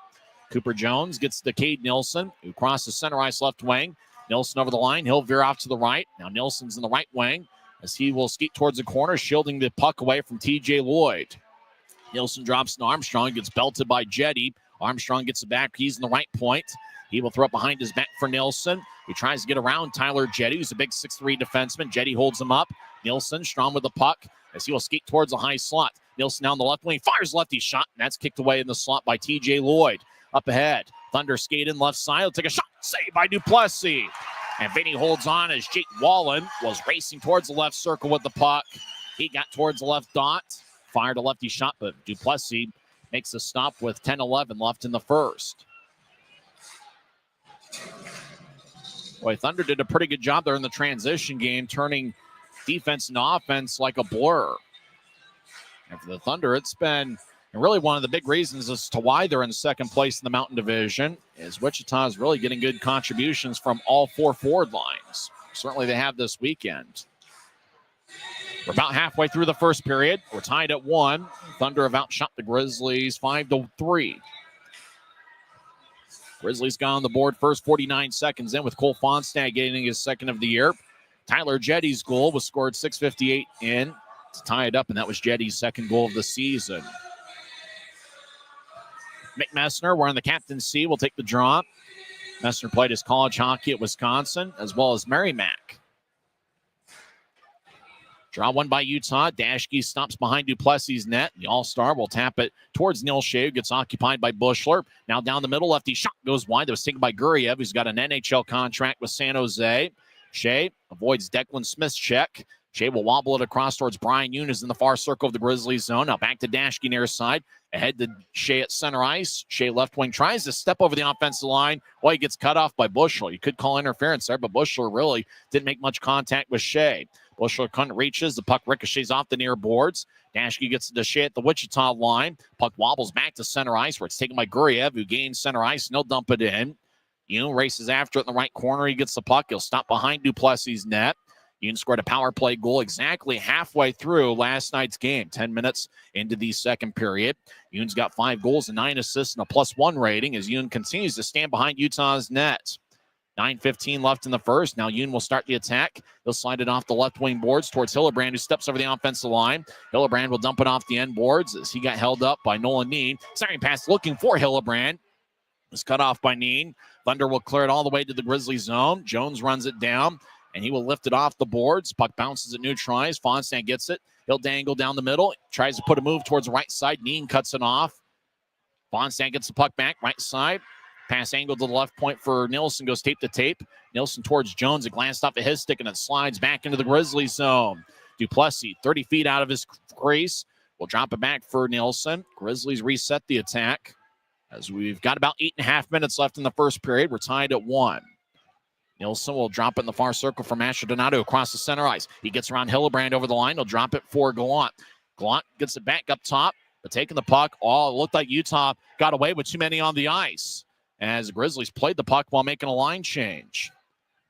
Cooper Jones gets to Cade Nelson, who crosses center ice left wing. Nelson over the line. He'll veer off to the right. Now Nelson's in the right wing as he will skate towards the corner, shielding the puck away from TJ Lloyd. Nielsen drops to Armstrong, gets belted by Jetty. Armstrong gets it back. He's in the right point. He will throw it behind his back for Nielsen, who tries to get around Tyler Jetty, who's a big 6'3 defenseman. Jetty holds him up. Nielsen strong with the puck as he will skate towards the high slot. Nielsen down the left wing, fires lefty shot, and that's kicked away in the slot by TJ Lloyd. Up ahead, Thunder skate in left side. He'll take a shot, saved by Duplessis. And Vinny holds on as Jake Wallen was racing towards the left circle with the puck. He got towards the left dot. Fired a lefty shot, but Duplessis makes a stop with 10-11 left in the first. Boy, Thunder did a pretty good job there in the transition game, turning defense into offense like a blur. And for the Thunder, it's been really one of the big reasons as to why they're in second place in the Mountain Division is Wichita is really getting good contributions from all 4 forward lines. Certainly they have this weekend. We're about halfway through the first period. We're tied at 1. Thunder have outshot the Grizzlies 5-3. Grizzlies got on the board first 49 seconds in with Cole Fonstad getting his 2nd of the year. Tyler Jetty's goal was scored 6:58 in to tie it up, and that was Jetty's 2nd goal of the season. Mick Messner, wearing the captaincy, will take the draw. Messner played his college hockey at Wisconsin as well as Merrimack. Draw one by Utah. Dashke stops behind Duplessis' net. The All-Star will tap it towards Neil Shea, who gets occupied by Bushler. Now down the middle, lefty shot goes wide. That was taken by Guriev, who's got an NHL contract with San Jose. Shea avoids Declan Smith's check. Shea will wobble it across towards Brian Younes in the far circle of the Grizzlies zone. Now back to Dashke near side. Ahead to Shea at center ice. Shea left wing tries to step over the offensive line. Well, he gets cut off by Bushler. You could call interference there, but Bushler really didn't make much contact with Shea. Bushler couldn't reaches. The puck ricochets off the near boards. Dashke gets to Shea at the Wichita line. Puck wobbles back to center ice where it's taken by Guriev, who gains center ice, and he'll dump it in. Yoon races after it in the right corner. He gets the puck. He'll stop behind Duplessis' net. Yoon scored a power play goal exactly halfway through last night's game, 10 minutes into the second period. Yoon's got 5 goals and 9 assists and a +1 rating as Yoon continues to stand behind Utah's net. 9:15 left in the first. Now Yoon will start the attack. He'll slide it off the left wing boards towards Hillebrand, who steps over the offensive line. Hillebrand will dump it off the end boards as he got held up by Nolan Neen. Centering pass looking for Hillebrand. Was cut off by Neen. Thunder will clear it all the way to the Grizzlies zone. Jones runs it down, and he will lift it off the boards. Puck bounces at neutralized. Fonstad gets it. He'll dangle down the middle. Tries to put a move towards the right side. Neen cuts it off. Fonstad gets the puck back, right side. Pass angle to the left point for Nilsson, goes tape to tape. Nilsson towards Jones. It glanced off of his stick and it slides back into the Grizzlies zone. Duplessis, 30 feet out of his crease, will drop it back for Nilsson. Grizzlies reset the attack as we've got about 8.5 minutes left in the first period. We're tied at 1. Nilsson will drop it in the far circle for Masher Donato across the center ice. He gets around Hillebrand over the line. He'll drop it for Gallant. Gallant gets it back up top, but taking the puck. Oh, it looked like Utah got away with too many on the ice as the Grizzlies played the puck while making a line change.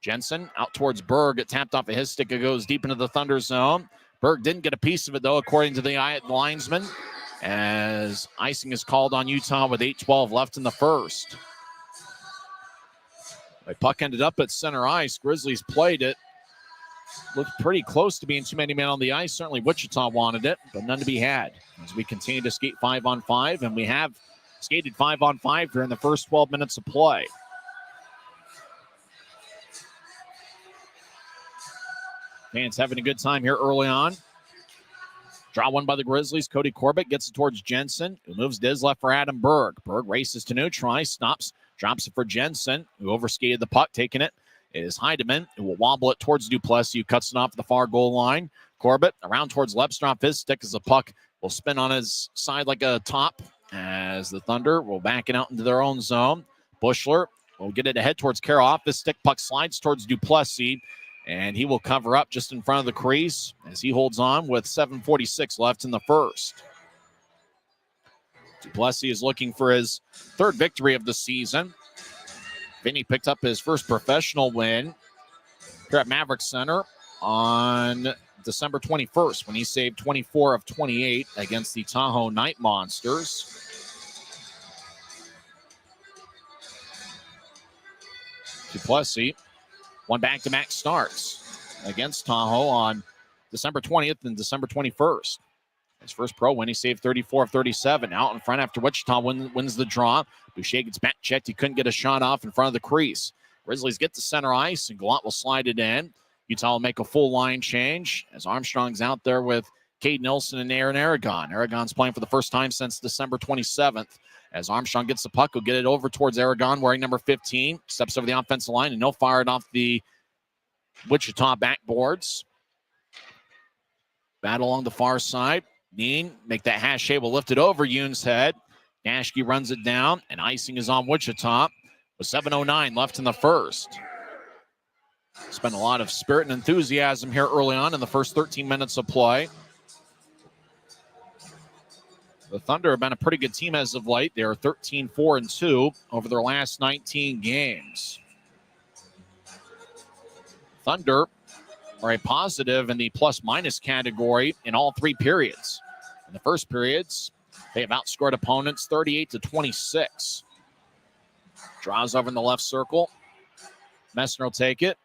Jensen out towards Berg. It tapped off of his stick. It goes deep into the Thunder zone. Berg didn't get a piece of it, though, according to the linesman, as icing is called on Utah with 8:12 left in the first. The puck ended up at center ice. Grizzlies played it. Looked pretty close to being too many men on the ice. Certainly Wichita wanted it, but none to be had as we continue to skate 5-on-5, and we have skated 5-on-5 during the first 12 minutes of play. Fans having a good time here early on. Draw one by the Grizzlies. Cody Corbett gets it towards Jensen, who moves to his left for Adam Berg. Berg races to neutralize, stops, drops it for Jensen, who overskated the puck. Taking it is Heidemann, who will wobble it towards Duplessis, who cuts it off the far goal line. Corbett around towards Lepstra off his stick as the puck will spin on his side like a top as the Thunder will back it out into their own zone. Bushler will get it ahead towards Carroll off his stick. Puck slides towards Duplessis, and he will cover up just in front of the crease as he holds on with 7:46 left in the first. Duplessis is looking for his third victory of the season. Vinny picked up his first professional win here at Maverik Center on December 21st when he saved 24 of 28 against the Tahoe Night Monsters. Duplessis won back-to-back starts against Tahoe on December 20th and December 21st. His first pro win, he saved 34 of 37. Out in front after Wichita wins the draw. Boucher gets back checked. He couldn't get a shot off in front of the crease. Grizzlies get to center ice, and Gallant will slide it in. Utah will make a full line change as Armstrong's out there with Cade Nilsson and Aaron Aragon. Aragon's playing for the first time since December 27th. As Armstrong gets the puck, he'll get it over towards Aragon, wearing number 15. Steps over the offensive line, and he'll fire it off the Wichita backboards. Battle along the far side. Neen, make that hash shape, will lift it over Yoon's head. Dashke runs it down, and icing is on Wichita with 7:09 left in the first. Spent a lot of spirit and enthusiasm here early on in the first 13 minutes of play. The Thunder have been a pretty good team as of late. They are 13-4-2 over their last 19 games. Thunder are a positive in the plus-minus category in all three periods. In the first periods, they have outscored opponents 38-26. Draws over in the left circle. Messner will take it.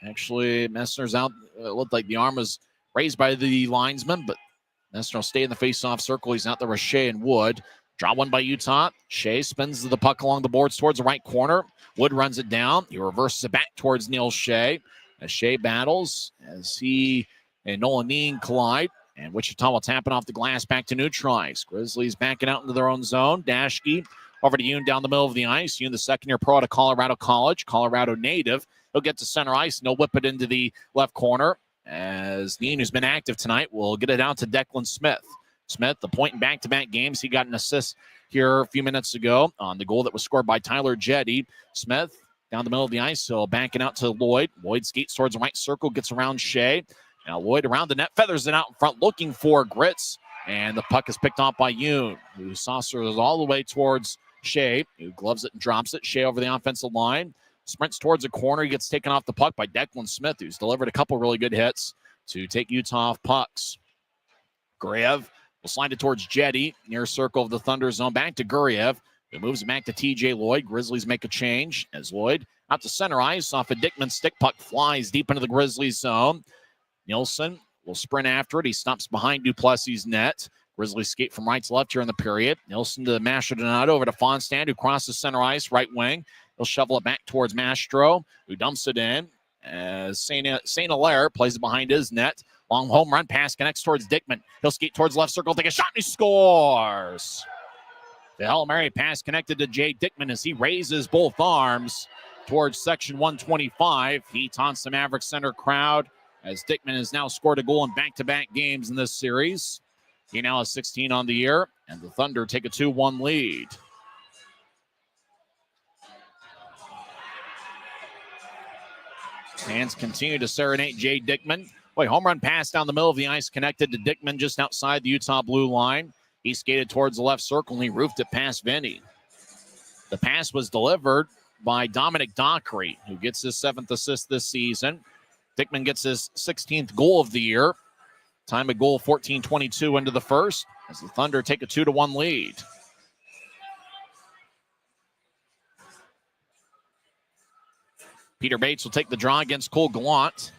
Actually, Messner's out. It looked like the arm was raised by the linesman, but Messner will stay in the face-off circle. He's out there with Shea and Wood. Draw one by Utah. Shea spins the puck along the boards towards the right corner. Wood runs it down. He reverses it back towards Neil Shea. As Shea battles, as he and Nolan Neen collide. And Wichita will tap it off the glass back to neutralize. Grizzlies backing out into their own zone. Dashke over to Yoon down the middle of the ice. Yoon, the second-year pro out of Colorado College. Colorado native. He'll get to center ice, and he'll whip it into the left corner. As Neen, who's been active tonight, will get it out to Declan Smith. Smith, the point in back-to-back games. He got an assist here a few minutes ago on the goal that was scored by Tyler Jetty. Smith down the middle of the ice, so backing out to Lloyd. Lloyd skates towards the right circle, gets around Shea. Now Lloyd around the net, feathers it out in front, looking for Gritz. And the puck is picked off by Yoon, who saucers all the way towards Shea, who gloves it and drops it. Shea over the offensive line. Sprints towards the corner. He gets taken off the puck by Declan Smith, who's delivered a couple really good hits to take Utah off pucks. Guriev will slide it towards Jetty, near circle of the Thunder zone. Back to Guriev, He moves it back to TJ Lloyd. Grizzlies make a change as Lloyd out to center ice off a Dickman stick. Puck flies deep into the Grizzlies zone. Nielsen will sprint after it. He stops behind Duplessis' net. Grizzlies skate from right to left here in the period. Nielsen to Mastrodonato over to Fonstad, who crosses center ice, right wing. He'll shovel it back towards Mastro, who dumps it in as St. Hilaire plays it behind his net. Long home run pass connects towards Dickman. He'll skate towards left circle, take a shot, and he scores. The Hail Mary pass connected to Jay Dickman as he raises both arms towards section 125. He taunts the Maverik Center crowd as Dickman has now scored a goal in back-to-back games in this series. He now has 16 on the year, and the Thunder take a 2-1 lead. Fans continue to serenade Jay Dickman. Home run pass down the middle of the ice connected to Dickman just outside the Utah blue line. He skated towards the left circle and he roofed it past Vinny. The pass was delivered by Dominic Dockery, who gets his 7th assist this season. Dickman gets his 16th goal of the year. Time of goal 14:22 into the first as the Thunder take a 2-1 lead. Peter Bates will take the draw against Cole Gallant.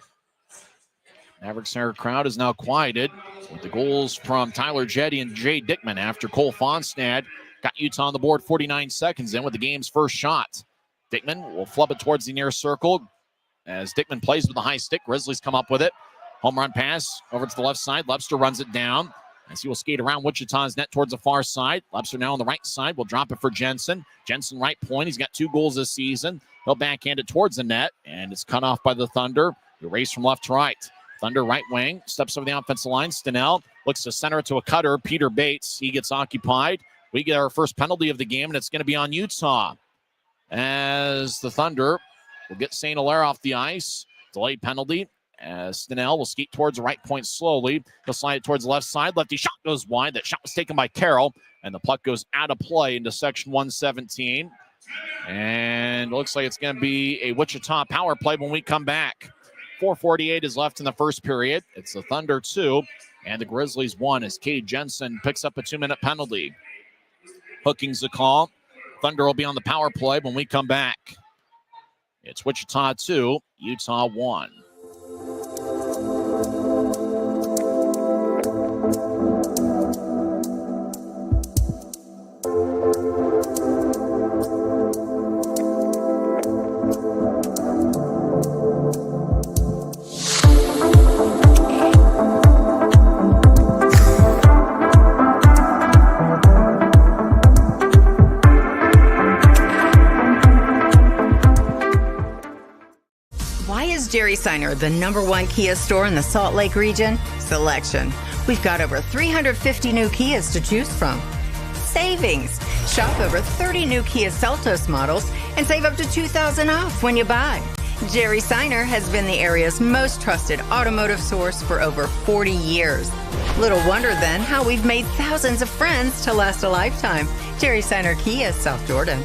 Maverik Center crowd is now quieted with the goals from Tyler Jetty and Jay Dickman after Cole Fonstad got Utah on the board 49 seconds in with the game's first shot. Dickman will flub it towards the near circle as Dickman plays with the high stick. Grizzlies come up with it. Home run pass over to the left side. Lebster runs it down as he will skate around Wichita's net towards the far side. Lebster now on the right side will drop it for Jensen. Jensen right point. He's got 2 goals this season. He'll backhand it towards the net, and it's cut off by the Thunder. The race from left to right. Thunder right wing, steps over the offensive line. Stenell looks to center it to a cutter. Peter Bates, he gets occupied. We get our first penalty of the game, and it's going to be on Utah. As the Thunder will get St. Hilaire off the ice. Delayed penalty. As Stenell will skate towards the right point slowly. He'll slide it towards the left side. Lefty shot goes wide. That shot was taken by Carroll, and the puck goes out of play into section 117. And it looks like it's going to be a Wichita power play when we come back. 4:48 is left in the first period. It's the Thunder 2 and the Grizzlies 1 as Cade Jensen picks up a 2-minute penalty. Hooking's the call. Thunder will be on the power play when we come back. It's Wichita 2, Utah 1. Jerry Seiner, the #1 Kia store in the Salt Lake region? Selection. We've got over 350 new Kias to choose from. Savings. Shop over 30 new Kia Seltos models and save up to $2,000 off when you buy. Jerry Seiner has been the area's most trusted automotive source for over 40 years. Little wonder then how we've made thousands of friends to last a lifetime. Jerry Seiner Kia, South Jordan.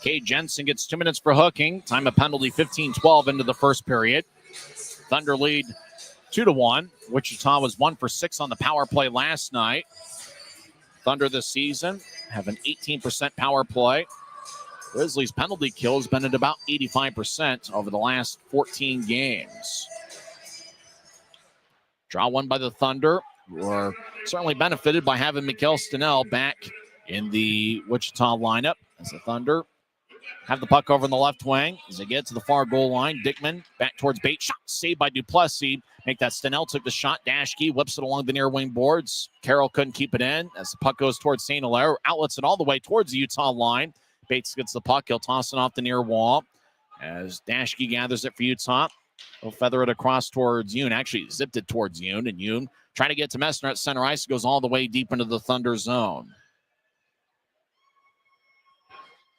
Cade Jensen gets 2 minutes for hooking. Time of penalty 15-12 into the first period. Thunder lead 2-1. Wichita was 1 for 6 on the power play last night. Thunder this season have an 18% power play. Grizzlies' penalty kill has been at about 85% over the last 14 games. Draw one by the Thunder, who are certainly benefited by having Mikael Stenell back in the Wichita lineup as the Thunder have the puck over in the left wing as they get to the far goal line. Dickman back towards Bates. Shot saved by Duplessis. Make that Stenell took the shot. Dashke whips it along the near wing boards. Carroll couldn't keep it in as the puck goes towards St. Hilaire. Outlets it all the way towards the Utah line. Bates gets the puck. He'll toss it off the near wall as Dashke gathers it for Utah. He'll feather it across towards Yoon. Actually zipped it towards Yoon, and Yoon trying to get to Messner at center ice. Goes all the way deep into the Thunder zone.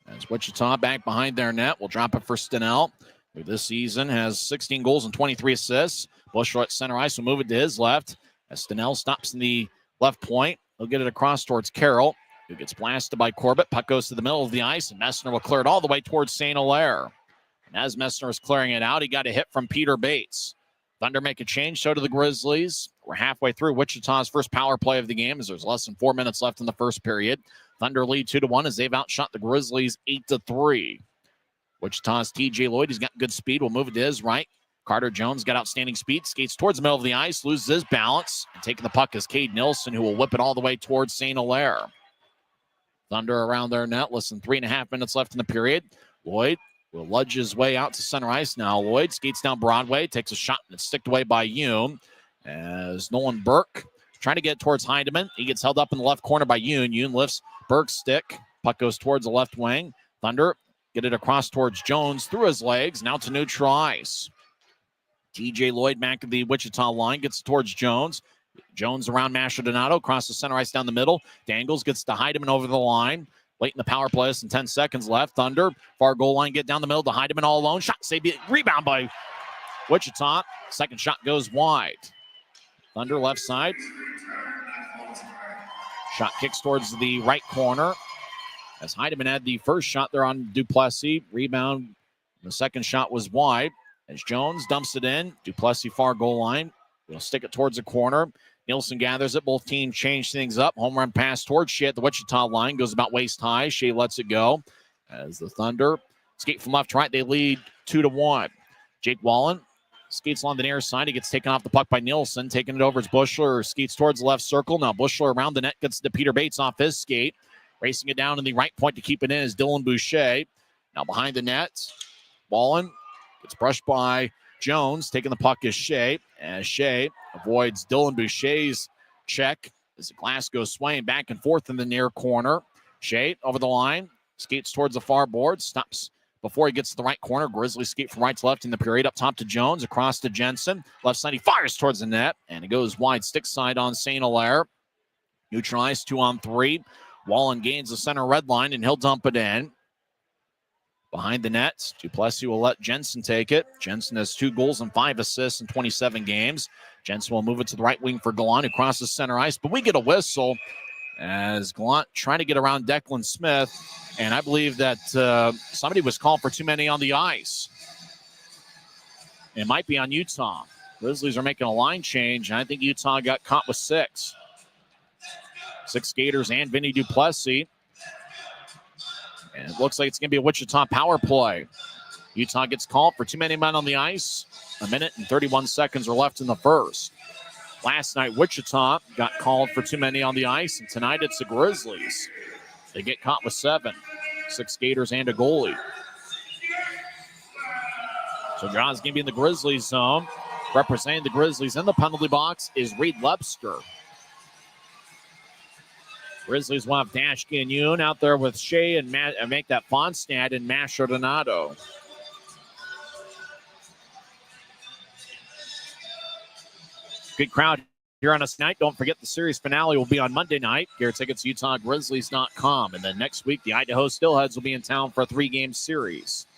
As Wichita back behind their net, will drop it for Stenell, who this season has 16 goals and 23 assists. Bushrow at center ice will move it to his left. As Stenell stops in the left point, he'll get it across towards Carroll, who gets blasted by Corbett. Puck goes to the middle of the ice, and Messner will clear it all the way towards St. Hilaire. And as Messner is clearing it out, he got a hit from Peter Bates. Thunder make a change, so do the Grizzlies. We're halfway through Wichita's first power play of the game as there's less than 4 minutes left in the first period. Thunder lead 2-1 as they've outshot the Grizzlies 8-3. Wichita's TJ Lloyd, he's got good speed. We'll move it to his right. Carter Jones got outstanding speed, skates towards the middle of the ice, loses his balance, and taking the puck is Cade Nilsson, who will whip it all the way towards St. Hilaire. Thunder around their net, less than 3.5 minutes left in the period. Lloyd will ludge his way out to center ice now. Lloyd skates down Broadway, takes a shot, and it's sticked away by Yoon. As Nolan Burke trying to get towards Heidemann. He gets held up in the left corner by Yoon. Yoon lifts Burke's stick. Puck goes towards the left wing. Thunder get it across towards Jones through his legs. Now to neutral ice. TJ Lloyd back at the Wichita line. Gets towards Jones. Jones around Masher Donato. Across the center ice down the middle. Dangles gets to Heidemann over the line. Late in the power play, and 10 seconds left. Thunder, far goal line, get down the middle to Heidemann all alone. Shot save, rebound by Wichita. Second shot goes wide. Thunder left side. Shot kicks towards the right corner. As Heidemann had the first shot there on Duplessis. Rebound. The second shot was wide. As Jones dumps it in. Duplessis far goal line. He'll stick it towards the corner. Nielsen gathers it. Both teams change things up. Home run pass towards Shea at the Wichita line. Goes about waist high. Shea lets it go. As the Thunder skate from left to right, they lead 2-1. Jake Wallen skates along the near side. He gets taken off the puck by Nielsen. Taking it over is Bushler. Skates towards the left circle. Now Bushler around the net. Gets to Peter Bates off his skate. Racing it down in the right point to keep it in is Dylan Boucher. Now behind the net. Wallen gets brushed by Jones. Taking the puck is Shea. As Shea avoids Dylan Boucher's check as the glass goes swaying back and forth in the near corner. Shea over the line. Skates towards the far board. Stops before he gets to the right corner. Grizzlies skate from right to left in the period. Up top to Jones. Across to Jensen. Left side. He fires towards the net. And it goes wide stick side on St. Hilaire. Neutralized 2-on-3. Wallen gains the center red line and he'll dump it in. Behind the net, Duplessis will let Jensen take it. Jensen has 2 goals and 5 assists in 27 games. Jensen will move it to the right wing for Gallant, who crosses center ice. But we get a whistle as Gallant trying to get around Declan Smith. And I believe that somebody was called for too many on the ice. It might be on Utah. Grizzlies are making a line change, and I think Utah got caught with 6. 6 skaters and Vinny Duplessis. And it looks like it's going to be a Wichita power play. Utah gets called for too many men on the ice. 1 minute and 31 seconds are left in the first. Last night, Wichita got called for too many on the ice, and tonight it's the Grizzlies. They get caught with 7. 6 skaters and a goalie. So John's going to be in the Grizzlies zone. Representing the Grizzlies in the penalty box is Reed Lebster. Grizzlies will have Dashke and Yoon out there with Shea and make that Fonstad and Masher Donato. Good crowd here on us tonight. Don't forget the series finale will be on Monday night. Get tickets at UtahGrizzlies.com. And then next week, the Idaho Steelheads will be in town for a 3-game series.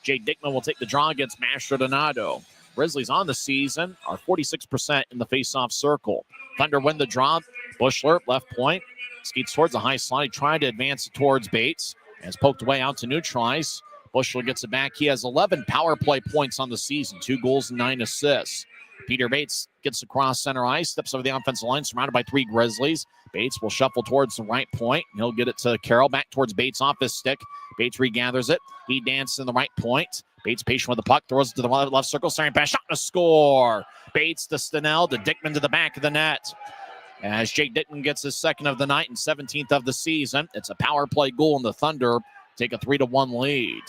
Jay Dickman will take the draw against Masher Donato. Grizzlies on the season are 46% in the face-off circle. Thunder win the draw. Bushler, left point. Skates towards the high slide, trying to advance it towards Bates. And it's poked away out to neutralize. Bushler gets it back. He has 11 power play points on the season, 2 goals and 9 assists. Peter Bates gets across center ice, steps over the offensive line, surrounded by 3 Grizzlies. Bates will shuffle towards the right point. He'll get it to Carroll, back towards Bates off his stick. Bates regathers it. He dances in the right point. Bates patient with the puck, throws it to the left circle, starting pass, shot, and a score. Bates to Stenell, to Dickman to the back of the net. As Jake Dickman gets his 2nd of the night and 17th of the season, it's a power play goal, and the Thunder take a 3-1 lead.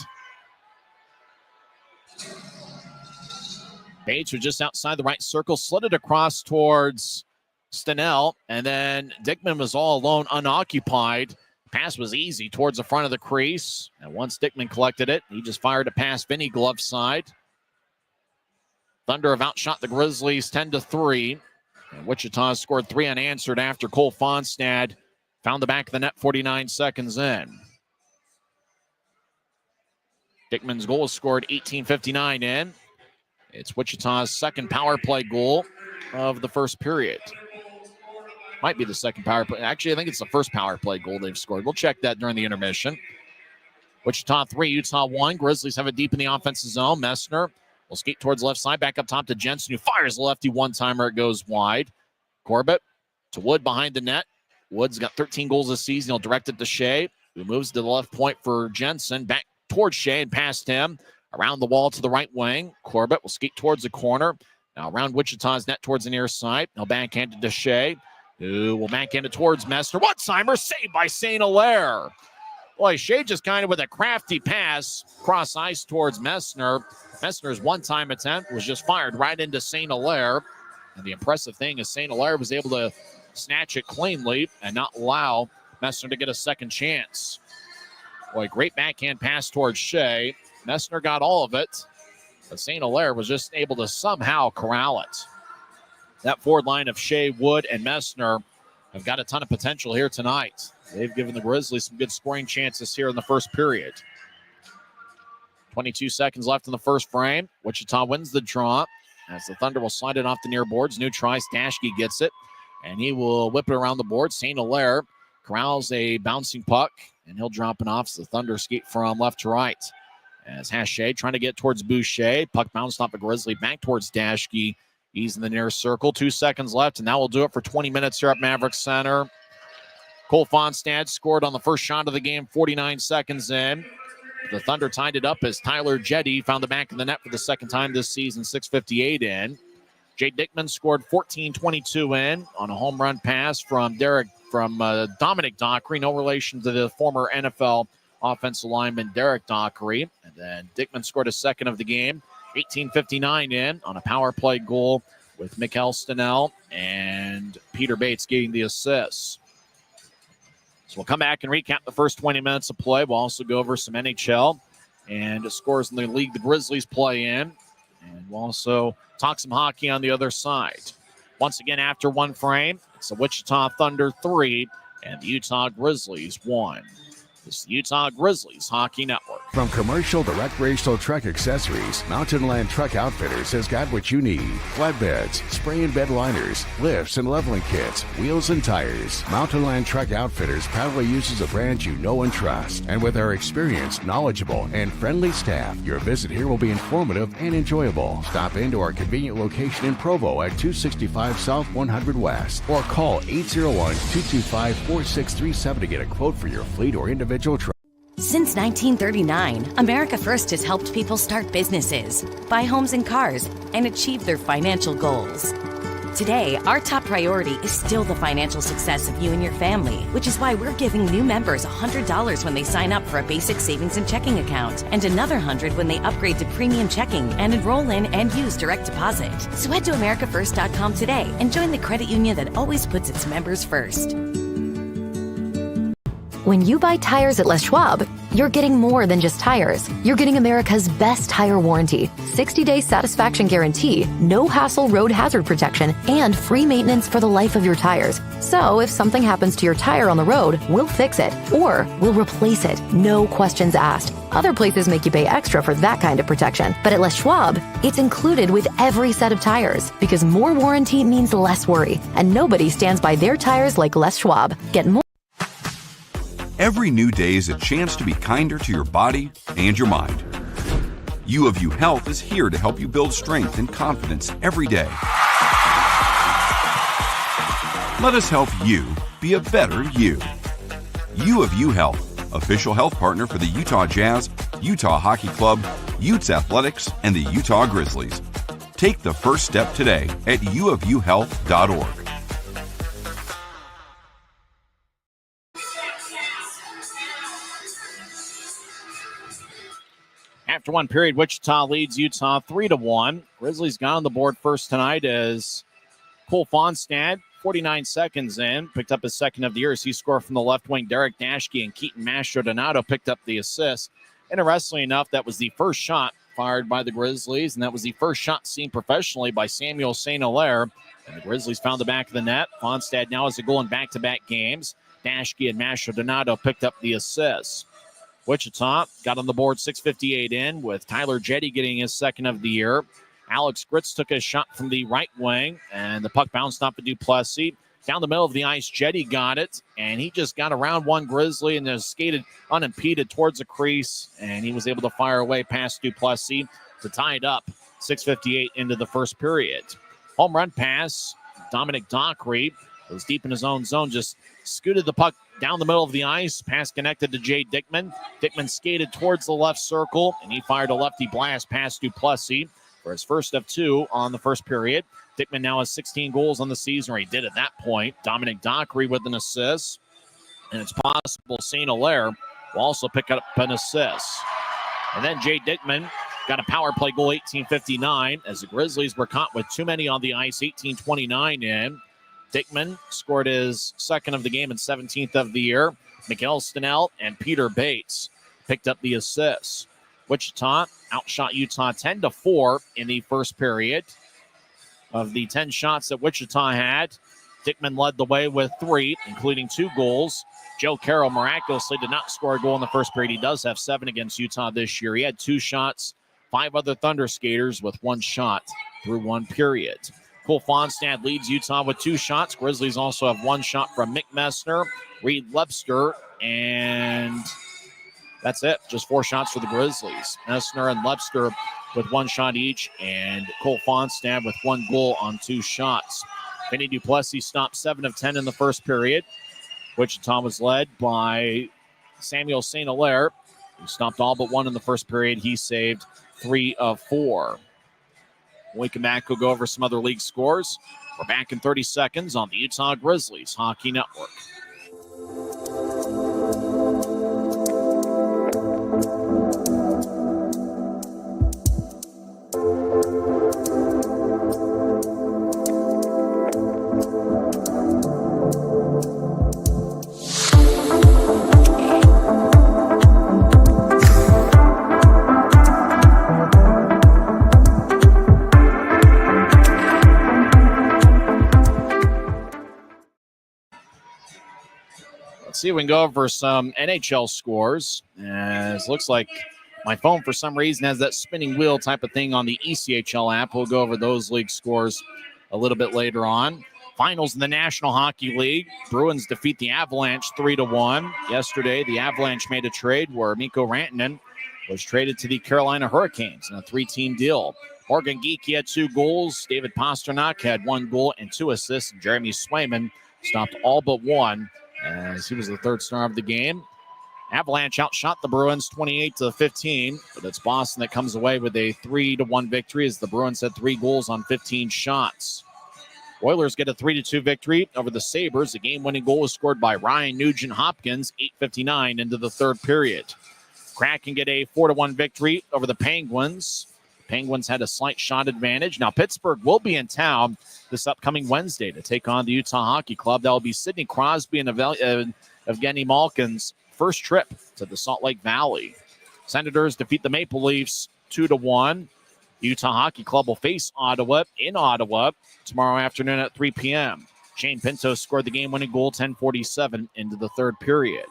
Bates was just outside the right circle, slid it across towards Stenell, and then Dickman was all alone, unoccupied. Pass was easy towards the front of the crease, and once Dickman collected it, he just fired a pass Vinny glove side. Thunder have outshot the Grizzlies 10-3. And Wichita scored 3 unanswered after Cole Fonstad found the back of the net 49 seconds in. Dickman's goal was scored 18:59 in. It's Wichita's 2nd power play goal of the first period. Might be the 2nd power play. Actually, I think it's the 1st power play goal they've scored. We'll check that during the intermission. Wichita 3, Utah 1. Grizzlies have it deep in the offensive zone. Messner will skate towards the left side, back up top to Jensen, who fires the lefty one-timer. It goes wide. Corbett to Wood behind the net. Wood's got 13 goals this season. He'll direct it to Shea, who moves to the left point for Jensen. Back towards Shea and past him. Around the wall to the right wing. Corbett will skate towards the corner. Now around Wichita's net towards the near side. He'll backhand it to Shea, who will backhand it towards Messner. One-timer saved by St. Hilaire. Boy, Shea just kind of with a crafty pass cross ice towards Messner. Messner's one-time attempt was just fired right into St. Hilaire. And the impressive thing is St. Hilaire was able to snatch it cleanly and not allow Messner to get a second chance. Boy, great backhand pass towards Shea. Messner got all of it, but St. Hilaire was just able to somehow corral it. That forward line of Shea, Wood, and Messner have got a ton of potential here tonight. They've given the Grizzlies some good scoring chances here in the first period. 22 seconds left in the first frame. Wichita wins the draw as the Thunder will slide it off the near boards. New try, Stashke gets it, and he will whip it around the board. St. Hilaire corrals a bouncing puck, and he'll drop it off as the Thunder skate from left to right. As Hache trying to get towards Boucher. Puck bounced off a Grizzly back towards Dashke. He's in the near circle. 2 seconds left, and that will do it for 20 minutes here at Maverik Center. Cole Fonstad scored on the first shot of the game 49 seconds in. The Thunder tied it up as Tyler Jetty found the back of the net for the second time this season, 6:58 in. Jay Dickman scored 14:22 in on a home run pass from Dominic Dockery, no relation to the former NFL offensive lineman Derek Dockery. And then Dickman scored a second of the game, 18:59 in on a power play goal with Mikkel Stenell and Peter Bates getting the assists. So we'll come back and recap the first 20 minutes of play. We'll also go over some NHL and the scores in the league the Grizzlies play in. And we'll also talk some hockey on the other side. Once again, after one frame, it's the Wichita Thunder 3 and the Utah Grizzlies 1. This is the Utah Grizzlies Hockey Network. From commercial to recreational truck accessories, Mountain Land Truck Outfitters has got what you need. Flatbeds, spray and bed liners, lifts and leveling kits, wheels and tires. Mountain Land Truck Outfitters proudly uses a brand you know and trust. And with our experienced, knowledgeable, and friendly staff, your visit here will be informative and enjoyable. Stop into our convenient location in Provo at 265 South 100 West or call 801-225-4637 to get a quote for your fleet or individual truck. Since 1939, America First has helped people start businesses, buy homes and cars, and achieve their financial goals. Today, our top priority is still the financial success of you and your family, which is why we're giving new members $100 when they sign up for a basic savings and checking account, and another $100 when they upgrade to premium checking and enroll in and use direct deposit. So head to AmericaFirst.com today and join the credit union that always puts its members first. When you buy tires at Les Schwab, you're getting more than just tires. You're getting America's best tire warranty, 60-day satisfaction guarantee, no hassle road hazard protection, and free maintenance for the life of your tires. So if something happens to your tire on the road, we'll fix it, or we'll replace it, no questions asked. Other places make you pay extra for that kind of protection, but at Les Schwab, it's included with every set of tires, because more warranty means less worry, and nobody stands by their tires like Les Schwab. Get more. Every new day is a chance to be kinder to your body and your mind. U of U Health is here to help you build strength and confidence every day. Let us help you be a better you. U of U Health, official health partner for the Utah Jazz, Utah Hockey Club, Utes Athletics, and the Utah Grizzlies. Take the first step today at uofuhealth.org. After one period, Wichita leads Utah 3-1. Grizzlies got on the board first tonight as Cole Fonstad, 49 seconds in, picked up his second of the year as he scored from the left wing. Derek Dashke and Keaton Mastrodonato picked up the assist. Interestingly enough, that was the first shot fired by the Grizzlies, and that was the first shot seen professionally by Samuel St. Hilaire. And the Grizzlies found the back of the net. Fonstad now has a goal in back-to-back games. Dashke and Mastrodonato picked up the assists. Wichita got on the board 6:58 in with Tyler Jetty getting his second of the year. Alex Gritz took a shot from the right wing, and the puck bounced off of Duplessis. Down the middle of the ice, Jetty got it, and he just got around one Grizzly and then skated unimpeded towards the crease, and he was able to fire away past Duplessis to tie it up 6:58 into the first period. Home run pass. Dominic Dockery was deep in his own zone, just scooted the puck down the middle of the ice. Pass connected to Jay Dickman. Dickman skated towards the left circle, and he fired a lefty blast past Duplessis for his first of 2 on the first period. Dickman now has 16 goals on the season, or he did at that point. Dominic Dockery with an assist, and it's possible St. Hilaire will also pick up an assist. And then Jay Dickman got a power play goal, 18:59, as the Grizzlies were caught with too many on the ice, 18:29 in. Dickman scored his second of the game and 17th of the year. Miguel Stenell and Peter Bates picked up the assists. Wichita outshot Utah 10-4 in the first period. Of the 10 shots that Wichita had, Dickman led the way with 3, including 2 goals. Joe Carroll miraculously did not score a goal in the first period. He does have 7 against Utah this year. He had 2 shots, 5 other Thunder skaters with 1 shot through 1 period. Cole Fonstad leads Utah with 2 shots. Grizzlies also have 1 shot from Mick Messner, Reed Lebster, and that's it. Just 4 shots for the Grizzlies. Messner and Lebster with 1 shot each, and Cole Fonstad with 1 goal on 2 shots. Vinny Duplessis stopped 7 of 10 in the first period. Wichita was led by Samuel St. Hilaire, who stopped all but 1 in the first period. He saved 3 of 4. When we come back, we'll go over some other league scores. We're back in 30 seconds on the Utah Grizzlies Hockey Network. See if we can go over some NHL scores. As looks like my phone for some reason has that spinning wheel type of thing on the ECHL app. We'll go over those league scores a little bit later on. Finals in the National Hockey League. Bruins defeat the Avalanche 3-1. Yesterday, the Avalanche made a trade where Mikko Rantanen was traded to the Carolina Hurricanes in a 3-team deal. Morgan Geekie had 2 goals. David Pasternak had 1 goal and 2 assists. Jeremy Swayman stopped all but 1, as he was the 3rd star of the game. Avalanche outshot the Bruins 28-15, but it's Boston that comes away with a 3-1 victory, as the Bruins had 3 goals on 15 shots. Oilers get a 3-2 victory over the Sabres. The game-winning goal was scored by Ryan Nugent-Hopkins, 8:59 into the 3rd period. Kraken get a 4-1 victory over the Penguins. Penguins had a slight shot advantage. Now Pittsburgh will be in town this upcoming Wednesday to take on the Utah Hockey Club. That will be Sidney Crosby and Evgeny Malkin's first trip to the Salt Lake Valley. Senators defeat the Maple Leafs 2-1. Utah Hockey Club will face Ottawa in Ottawa tomorrow afternoon at 3 p.m. Shane Pinto scored the game-winning goal, 10:47 into the 3rd period.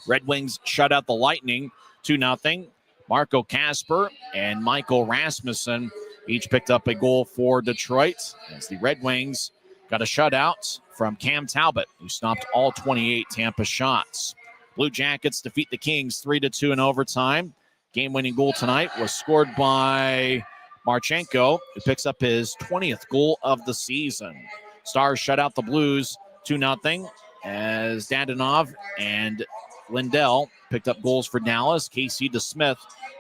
Red Wings shut out the Lightning 2-0. Marco Kasper and Michael Rasmussen each picked up a goal for Detroit, as the Red Wings got a shutout from Cam Talbot, who stopped all 28 Tampa shots. Blue Jackets defeat the Kings 3-2 in overtime. Game-winning goal tonight was scored by Marchenko, who picks up his 20th goal of the season. Stars shut out the Blues 2-0, as Dadonov and Lindell picked up goals for Dallas. Casey DeSmith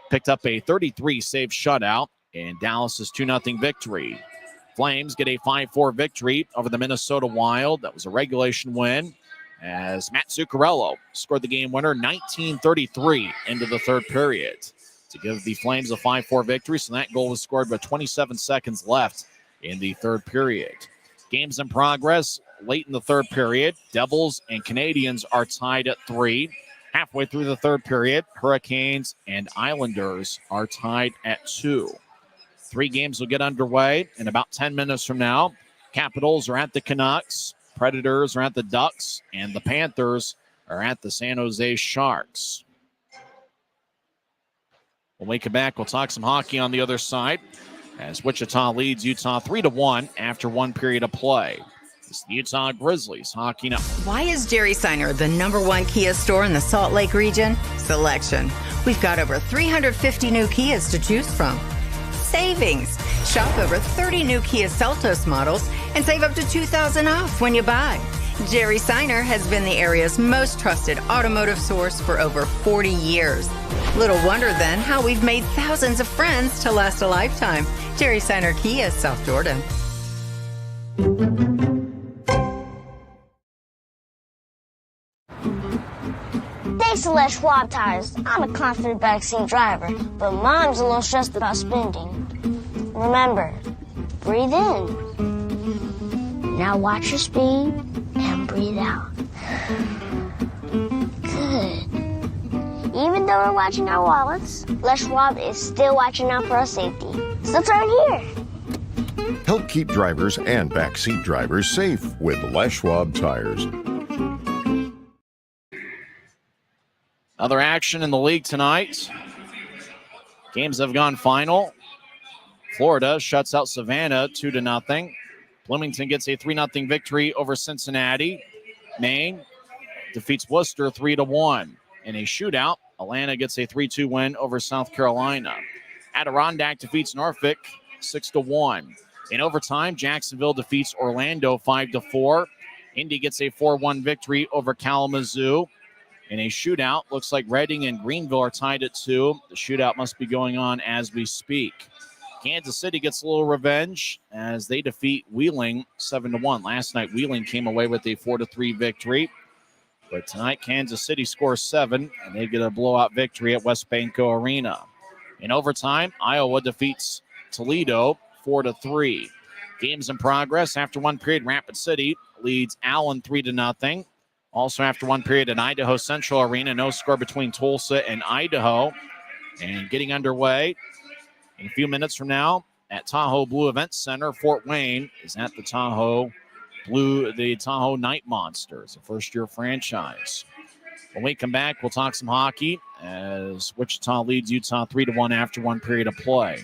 picked up a 33-save shutout in Dallas's 2-0 victory. Flames get a 5-4 victory over the Minnesota Wild. That was a regulation win, as Matt Zuccarello scored the game winner, 19:33 into the 3rd period to give the Flames a 5-4 victory. So that goal was scored with 27 seconds left in the 3rd period. Games in progress late in the 3rd period. Devils and Canadians are tied at 3. Halfway through the 3rd period, Hurricanes and Islanders are tied at 2. 3 games will get underway in about 10 minutes from now. Capitals are at the Canucks, Predators are at the Ducks, and the Panthers are at the San Jose Sharks. When we come back, we'll talk some hockey on the other side, as Wichita leads Utah 3-1 after 1 period of play. It's the Utah Grizzlies Hockey Network. Why is Jerry Seiner the #1 Kia store in the Salt Lake region? Selection. We've got over 350 new Kias to choose from. savings. Shop over 30 new Kia Seltos models and save up to $2,000 off when you buy. Jerry Seiner has been the area's most trusted automotive source for over 40 years. Little wonder then how we've made thousands of friends to last a lifetime. Jerry Seiner Kia, South Jordan. Thanks to Les Schwab tires, I'm a confident backseat driver, but Mom's a little stressed about spending. Remember, breathe in. Now watch your speed and breathe out. Good. Even though we're watching our wallets, Les Schwab is still watching out for our safety. So turn here. Help keep drivers and backseat drivers safe with Les Schwab tires. Other action in the league tonight. Games have gone final. Florida shuts out Savannah 2-0. Bloomington gets a 3-0 victory over Cincinnati. Maine defeats Worcester 3-1. In a shootout, Atlanta gets a 3-2 win over South Carolina. Adirondack defeats Norfolk 6-1. In overtime, Jacksonville defeats Orlando 5-4. Indy gets a 4-1 victory over Kalamazoo. In a shootout, looks like Reading and Greenville are tied at 2. The shootout must be going on as we speak. Kansas City gets a little revenge as they defeat Wheeling 7-1. Last night, Wheeling came away with a 4-3 victory. But tonight, Kansas City scores 7, and they get a blowout victory at West Banco Arena. In overtime, Iowa defeats Toledo 4-3. Games in progress. After one period, Rapid City leads Allen 3-0. Also after one period at Idaho Central Arena, no score between Tulsa and Idaho. And getting underway in a few minutes from now at Tahoe Blue Event Center, Fort Wayne is at the Tahoe Night Monsters, a first-year franchise. When we come back, we'll talk some hockey as Wichita leads Utah 3-1 after one period of play.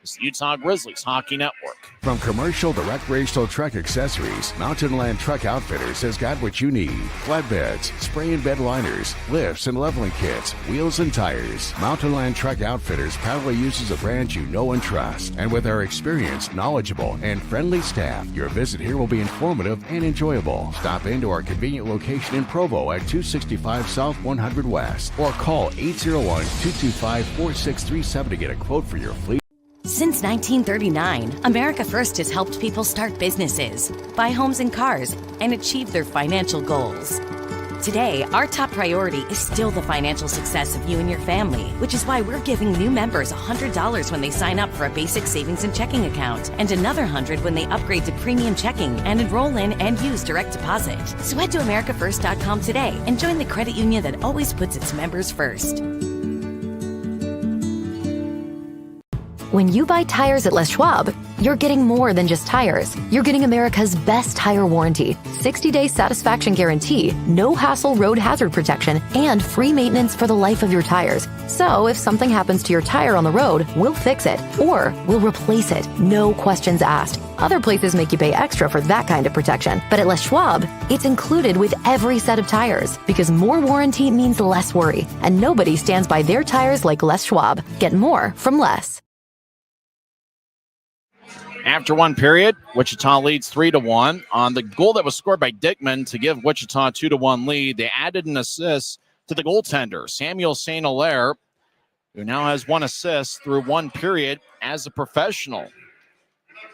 It's the Utah Grizzlies Hockey Network. From commercial to recreational truck accessories, Mountain Land Truck Outfitters has got what you need. Flatbeds, spray and bed liners, lifts and leveling kits, wheels and tires. Mountain Land Truck Outfitters proudly uses a brand you know and trust. And with our experienced, knowledgeable, and friendly staff, your visit here will be informative and enjoyable. Stop into our convenient location in Provo at 265 South 100 West or call 801-225-4637 to get a quote for your fleet. Since 1939, America First has helped people start businesses, buy homes and cars, and achieve their financial goals. Today, our top priority is still the financial success of you and your family, which is why we're giving new members $100 when they sign up for a basic savings and checking account, and another $100 when they upgrade to premium checking and enroll in and use direct deposit. So head to AmericaFirst.com today and join the credit union that always puts its members first. When you buy tires at Les Schwab, you're getting more than just tires. You're getting America's best tire warranty, 60-day satisfaction guarantee, no hassle road hazard protection, and free maintenance for the life of your tires. So if something happens to your tire on the road, we'll fix it, or we'll replace it, no questions asked. Other places make you pay extra for that kind of protection, but at Les Schwab, it's included with every set of tires, because more warranty means less worry, and nobody stands by their tires like Les Schwab. Get more from less. After one period, Wichita leads 3-1. On the goal that was scored by Dickman to give Wichita a 2-1 lead, they added an assist to the goaltender, Samuel St. Hilaire, who now has one assist through one period as a professional.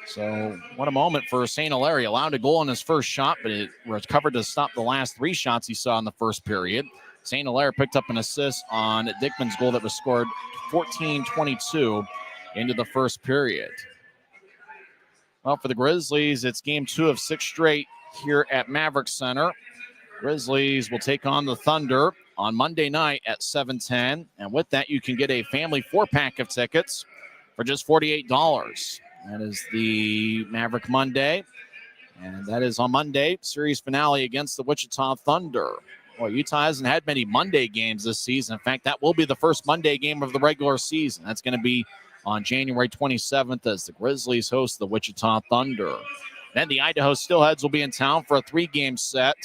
So what a moment for St. Hilaire. He allowed a goal on his first shot, but it recovered to stop the last three shots he saw in the first period. St. Hilaire picked up an assist on Dickman's goal that was scored 14-22 into the first period. Well, for the Grizzlies, it's game 2 of 6 straight here at Maverik Center. Grizzlies will take on the Thunder on Monday night at 7:10. And with that, you can get a family 4-pack of tickets for just $48. That is the Maverik Monday. And that is on Monday, series finale against the Wichita Thunder. Well, Utah hasn't had many Monday games this season. In fact, that will be the first Monday game of the regular season. That's going to be on January 27th as the Grizzlies host the Wichita Thunder. Then the Idaho Steelheads will be in town for a 3-game set,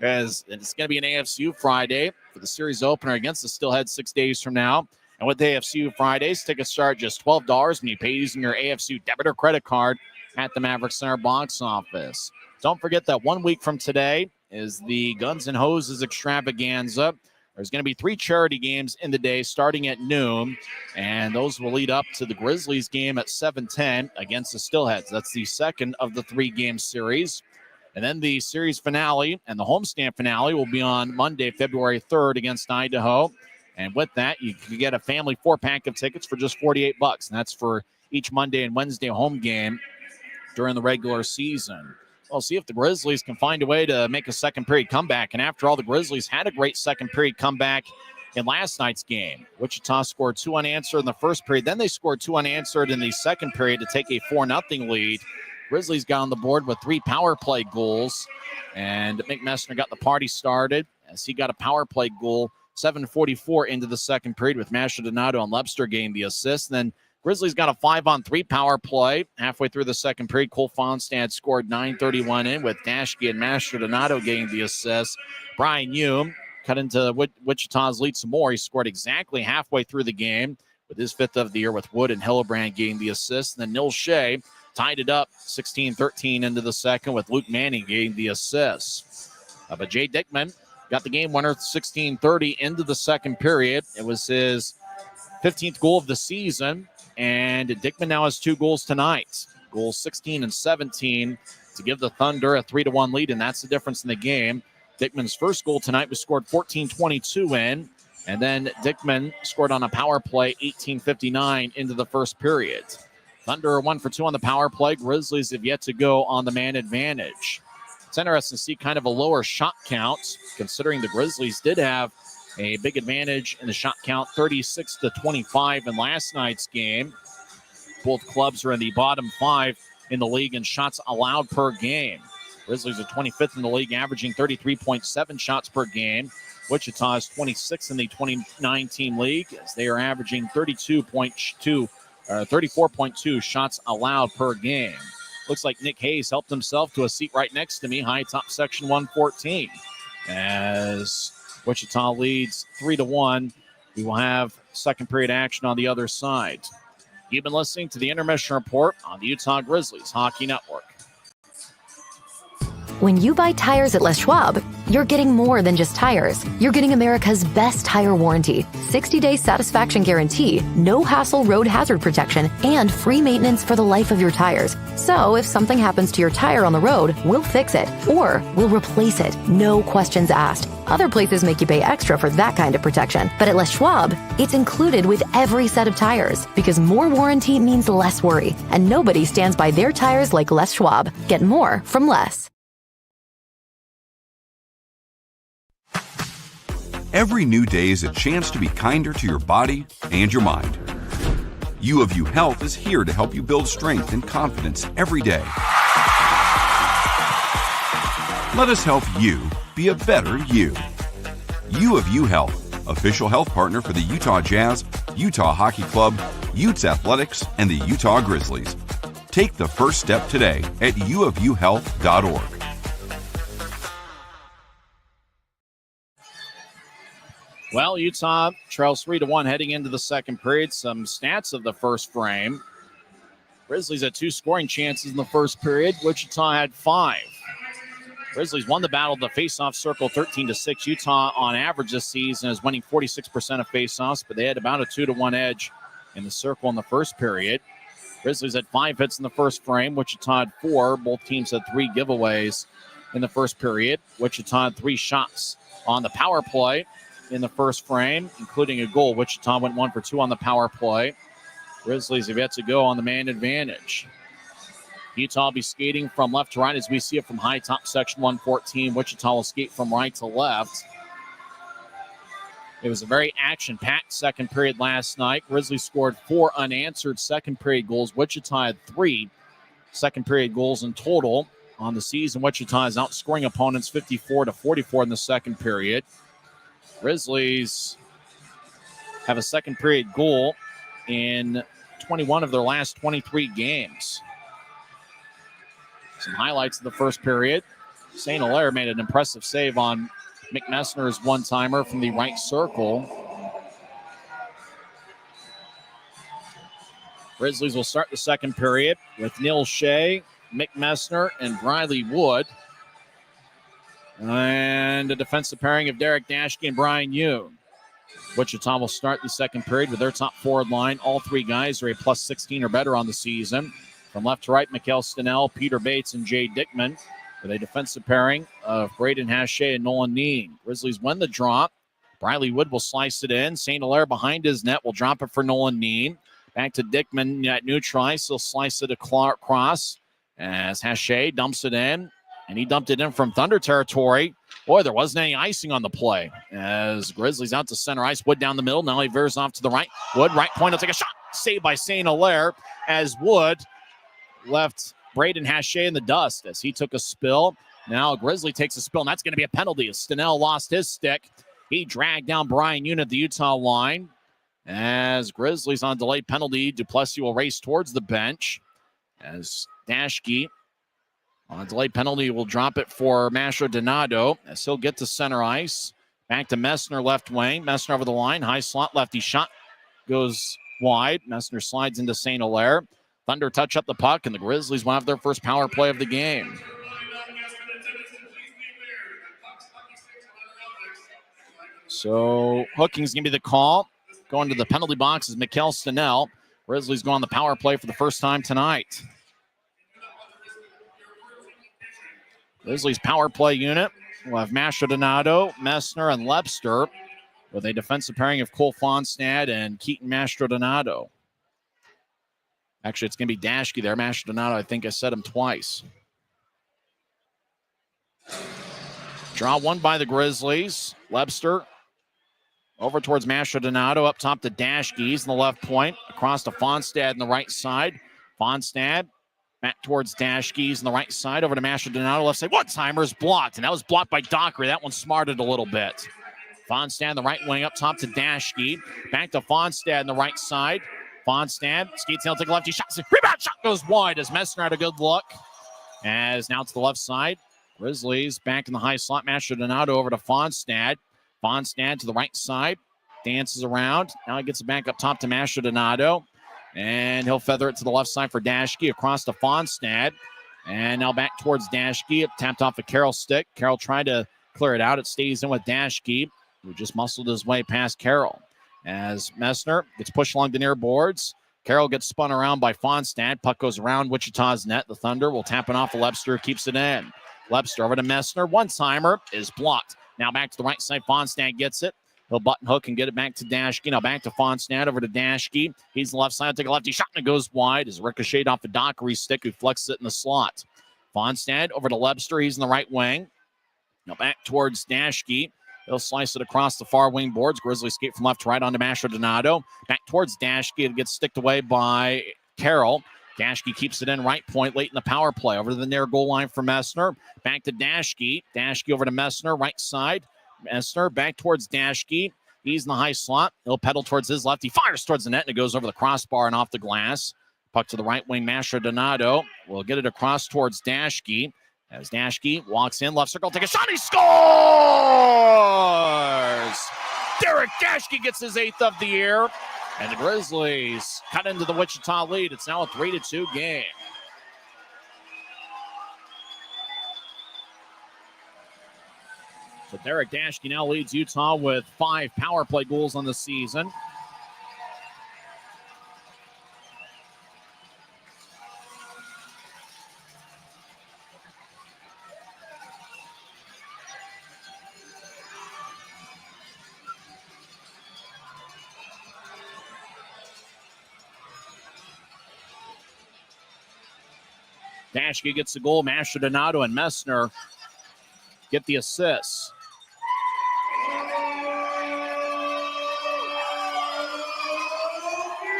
as it's going to be an AFCU Friday for the series opener against the Steelheads 6 days from now. And with AFCU Fridays, tickets start just $12 when you pay using your AFCU debit or credit card at the Maverik Center box office. Don't forget that 1 week from today is the Guns and Hoses extravaganza. There's going to be 3 charity games in the day starting at noon, and those will lead up to the Grizzlies game at 7:10 against the Stillheads. That's the second of the 3-game series. And then the series finale and the homestand finale will be on Monday, February 3rd against Idaho. And with that, you can get a family 4-pack of tickets for just $48. And that's for each Monday and Wednesday home game during the regular season. We'll see if the Grizzlies can find a way to make a second-period comeback. And after all, the Grizzlies had a great second-period comeback in last night's game. Wichita scored 2 unanswered in the first period. Then they scored 2 unanswered in the second period to take a 4-0 lead. Grizzlies got on the board with 3 power play goals. And Mick Messner got the party started as he got a power play goal 7:44 into the second period with Mastrodonado and Lebster getting the assist. And then Grizzlies got a 5-on-3 power play halfway through the second period. Cole Fonstad scored 9:31 in with Dashke and Mastrodonado getting the assist. Brian Hume cut into Wichita's lead some more. He scored exactly halfway through the game with his 5th of the year with Wood and Hillebrand getting the assist. And then Nil Shea tied it up 16-13 into the second with Luke Manning getting the assist. But Jay Dickman got the game winner 16-30 into the second period. It was his 15th goal of the season. And Dickman now has 2 goals tonight. Goals 16 and 17 to give the Thunder a 3-1 lead, and that's the difference in the game. Dickman's first goal tonight was scored 14:22 in, and then Dickman scored on a power play 18:59 into the first period. Thunder are 1 for 2 on the power play. Grizzlies have yet to go on the man advantage. It's interesting to see kind of a lower shot count, considering the Grizzlies did have a big advantage in the shot count, 36-25 in last night's game. Both clubs are in the bottom 5 in the league in shots allowed per game. Grizzlies are 25th in the league, averaging 33.7 shots per game. Wichita is 26th in the 29-team league, as they are averaging 34.2 shots allowed per game. Looks like Nick Hayes helped himself to a seat right next to me, high top section 114, as Wichita leads 3-1. We will have second period action on the other side. You've been listening to the Intermission Report on the Utah Grizzlies Hockey Network. When you buy tires at Les Schwab, you're getting more than just tires. You're getting America's best tire warranty, 60-day satisfaction guarantee, no hassle road hazard protection, and free maintenance for the life of your tires. So if something happens to your tire on the road, we'll fix it, or we'll replace it, no questions asked. Other places make you pay extra for that kind of protection, but at Les Schwab, it's included with every set of tires, because more warranty means less worry, and nobody stands by their tires like Les Schwab. Get more from less. Every new day is a chance to be kinder to your body and your mind. U of U Health is here to help you build strength and confidence every day. Let us help you be a better you. U of U Health, official health partner for the Utah Jazz, Utah Hockey Club, Utes Athletics, and the Utah Grizzlies. Take the first step today at uofuhealth.org. Well, Utah trails 3-1 heading into the second period. Some stats of the first frame. Grizzlies had 2 scoring chances in the first period. Wichita had 5. Grizzlies won the battle of the faceoff circle 13-6. Utah, on average this season, is winning 46% of faceoffs, but they had about a 2-1 edge in the circle in the first period. Grizzlies had 5 hits in the first frame. Wichita had 4. Both teams had 3 giveaways in the first period. Wichita had 3 shots on the power play in the first frame, including a goal. Wichita went 1 for 2 on the power play. Grizzlies have yet to go on the man advantage. Utah will be skating from left to right as we see it from high top section 114. Wichita will skate from right to left. It was a very action-packed second period last night. Grizzlies scored 4 unanswered second period goals. Wichita had 3 second period goals in total on the season. Wichita is outscoring opponents 54-44 in the second period. Grizzlies have a second period goal in 21 of their last 23 games. Some highlights of the first period. St. Hilaire made an impressive save on Mick Messner's one-timer from the right circle. Grizzlies will start the second period with Neil Shea, Mick Messner, and Briley Wood. And a defensive pairing of Derek Dashke and Brian Yoon. Wichita will start the second period with their top forward line. All three guys are a plus 16 or better on the season. From left to right, Mikhail Stenell, Peter Bates, and Jay Dickman, with a defensive pairing of Braden Hache and Nolan Neen. Grizzlies win the drop. Briley Wood will slice it in. St. Hilaire behind his net will drop it for Nolan Neen. Back to Dickman at neutral ice. He'll slice it across as Hache dumps it in. And he dumped it in from Thunder territory. Boy, there wasn't any icing on the play. As Grizzlies out to center ice. Wood down the middle. Now he veers off to the right. Wood, right point. He'll take a shot. Saved by St. Hilaire as Wood left Braden Hache in the dust as he took a spill. Now Grizzly takes a spill, and that's going to be a penalty as Stenell lost his stick. He dragged down Brian Yoon at the Utah line. As Grizzlies on delayed penalty, Duplessis will race towards the bench. As Dashke on a delayed penalty will drop it for Masher Donato as he'll get to center ice. Back to Messner, left wing. Messner over the line. High slot, lefty shot goes wide. Messner slides into St. Hilaire. Thunder touch up the puck, and the Grizzlies will have their first power play of the game. So hooking's going to be the call. Going to the penalty box is Mikhail Stenell. Grizzlies go on the power play for the first time tonight. Grizzlies power play unit will have Masher Donato, Messner, and Lepster, with a defensive pairing of Cole Fonstad and Keaton Mastrodonato. Actually, it's going to be Dashke there. Mastrodonato, I think I said him twice. Draw one by the Grizzlies. Lepster over towards Mastrodonato. Up top to Dashke. He's in the left point. Across to Fonstad on the right side. Fonstad back towards Dashke. He's on the right side. Over to Mastrodonato. Left side. One-timer's blocked. And that was blocked by Dockery. That one smarted a little bit. Fonstad, the right wing, up top to Dashke. Back to Fonstad on the right side. Fonstad skates down, take a lefty shot. Rebound shot goes wide as Messner had a good look. As now to the left side. Grizzlies back in the high slot. Mastrodonato over to Fonstad. Fonstad to the right side. Dances around. Now he gets it back up top to Mastrodonato. And he'll feather it to the left side for Dashke. Across to Fonstad. And now back towards Dashke. It tapped off a Carroll's stick. Carroll tried to clear it out. It stays in with Dashke, who just muscled his way past Carroll. As Messner gets pushed along the near boards. Carroll gets spun around by Fonstad. Puck goes around Wichita's net. The Thunder will tap it off of Lepster. Keeps it in. Lepster over to Messner. One-timer is blocked. Now back to the right side. Fonstad gets it. He'll button hook and get it back to Dashke. Now back to Fonstad over to Dashke. He's the left side. Take a lefty shot and it goes wide as ricocheted off the Dockery's stick, who flexes it in the slot. Fonstad over to Lepster. He's in the right wing. Now back towards Dashke. He'll slice it across the far wing boards. Grizzlies skate from left to right onto Mastrodonato. Back towards Dashke. It gets sticked away by Carroll. Dashke keeps it in right point late in the power play. Over to the near goal line for Messner. Back to Dashke. Dashke over to Messner, right side. Messner back towards Dashke. He's in the high slot. He'll pedal towards his left. He fires towards the net, and it goes over the crossbar and off the glass. Puck to the right wing. Mastrodonato will get it across towards Dashke. As Dashke walks in, left circle, take a shot, he scores! Derek Dashke gets his 8th of the year, and the Grizzlies cut into the Wichita lead. It's now a 3-2 game. So Derek Dashke now leads Utah with 5 power play goals on the season. Dashke gets the goal. Mastrodonato and Messner get the assists.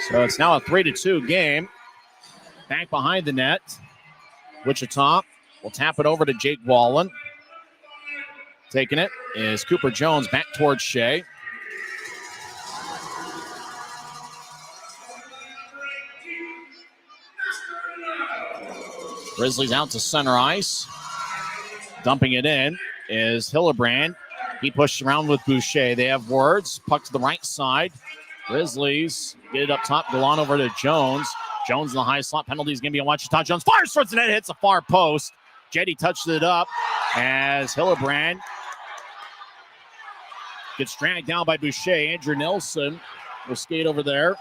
So it's now a 3-2 game. Back behind the net. Wichita will tap it over to Jake Wallen. Taking it is Cooper Jones back towards Shea. Grizzlies out to center ice. Dumping it in is Hillebrand. He pushes around with Boucher. They have words. Puck to the right side. Grizzlies get it up top. Go on over to Jones. Jones in the high slot. Penalty is going to be on Wichita. Jones fires towards the net, hits the far post. Jetty touched it up as Hillebrand gets dragged down by Boucher. Andrew Nilsson will skate over there.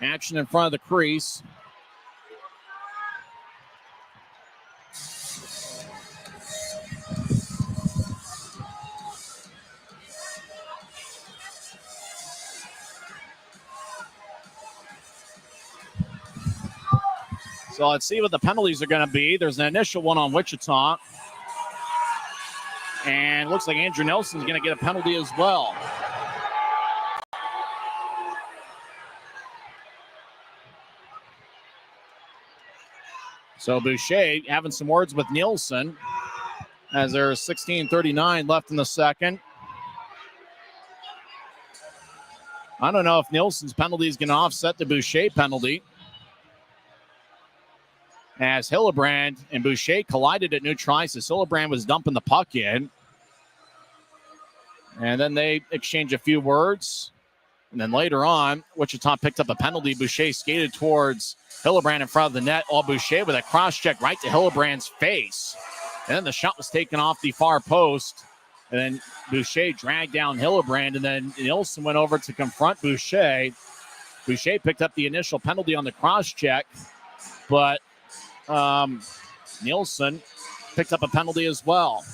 Action in front of the crease. So let's see what the penalties are going to be. There's an initial one on Wichita. And it looks like Andrew Nelson's going to get a penalty as well. So Boucher having some words with Nielsen as there's 16:39 left in the second. I don't know if Nielsen's penalty is going to offset the Boucher penalty, as Hillebrand and Boucher collided at neutral ice as Hillebrand was dumping the puck in. And then they exchanged a few words. And then later on, Wichita picked up a penalty. Boucher skated towards Hillebrand in front of the net. All Boucher with a cross-check right to Hillebrand's face. And then the shot was taken off the far post. And then Boucher dragged down Hillebrand. And then Nielsen went over to confront Boucher. Boucher picked up the initial penalty on the cross-check. But Nielsen picked up a penalty as well.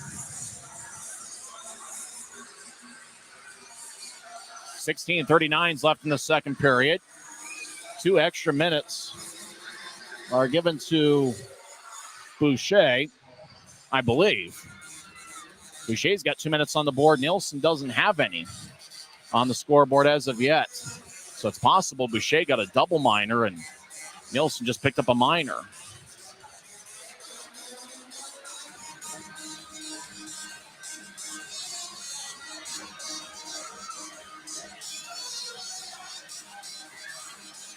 16:39 left in the second period. 2 extra minutes are given to Boucher, I believe. Boucher's got 2 minutes on the board. Nielsen doesn't have any on the scoreboard as of yet. So it's possible Boucher got a double minor and Nielsen just picked up a minor.